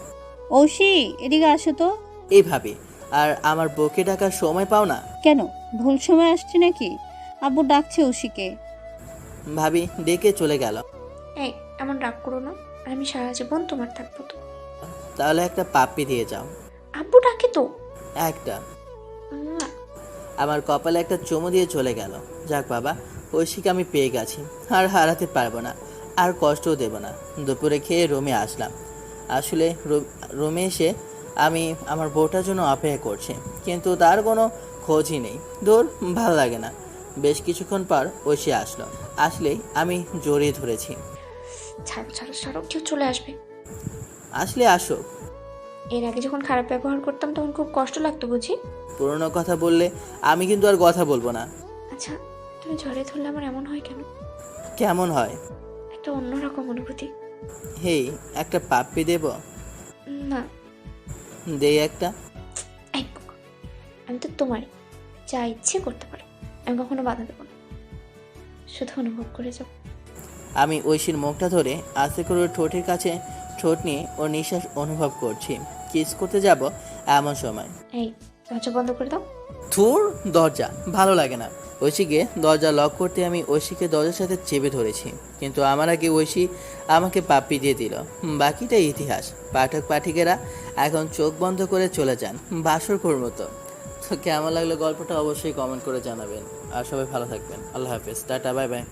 ঐশী, এদিকে আসো তো। এই ভাবি, আর আমার বউকে ডাকার সময় পাও না? কেন, ভুল সময় আসছে নাকি? আব্বু ডাকছে ঐশীকে। ভাবি ডেকে চলে গেল। এই, এমন রাগ করো না, আর আমি সারা জীবন তোমার থাকবো তো। তাহলে একটা পাপ্পি দিয়ে যাও। আব্বু ডাকে তো। একটা। উম, আমার কপালে একটা চুমু দিয়ে চলে গেল। যাক বাবা, ঐশীকে আমি পেয়ে গেছি, আর হারাতে পারবো না, আর কষ্টও দেব না। দুপুরে খেয়ে রুমে আসলাম। আসলে রুমে এসে আমি আমার বউটার জন্য অপেক্ষা করছি, কিন্তু তার কোনো খোঁজই নেই। দূর, ভালো লাগে না। বেশ কিছুক্ষণ পর ঐশী আসলো। আসলেই আমি জড়িয়ে ধরেছি। ছাড়ো ছাড়ো ছাড়ো, কেউ চলে আসবে। আসলে আসো। এর আগে যখন খারাপ ব্যবহার করতাম তখন খুব কষ্ট লাগতো বুঝি। পুরনো কথা বললে আমি কিন্তু আর কথা বলবো না। আচ্ছা, তুমি জড়িয়ে ধরলে আমার এমন হয় কেন? কেমন হয়? একটা অন্যরকম অনুভূতি। হেই, একটা পাপ্পি দেব? না। দেই একটা। এই বোকা, আমি তো তোমারই, যা ইচ্ছে করতে পারো, আমি কখনো বাধা দেবো না, শুধু অনুভব করে যাও। আমি ঐশীর মুখটা ধরে আস্তে করে ওর ঠোঁটের কাছে ঠোঁট নিয়ে ওর নিঃশ্বাস অনুভব করছি। কিস করতে যাব এমন সময়। এই, দরজা বন্ধ করে দাও। থুর, দরজা ভালো লাগে না। ঐশীকে দরজা লক করতে আমি ঐশীকে দরজার সাথে চেপে ধরেছি, কিন্তু আমার আগে ঐশী আমাকে পাপ্পি দিয়ে দিল। বাকিটা ইতিহাস। পাঠক পাঠিকেরা এখন চোখ বন্ধ করে চলে যান বাসরঘর মতো। তো কেমন লাগলো গল্পটা অবশ্যই কমেন্ট করে জানাবেন, আর সবাই ভালো থাকবেন। আল্লাহ হাফেজ, টাটা, বাই বাই।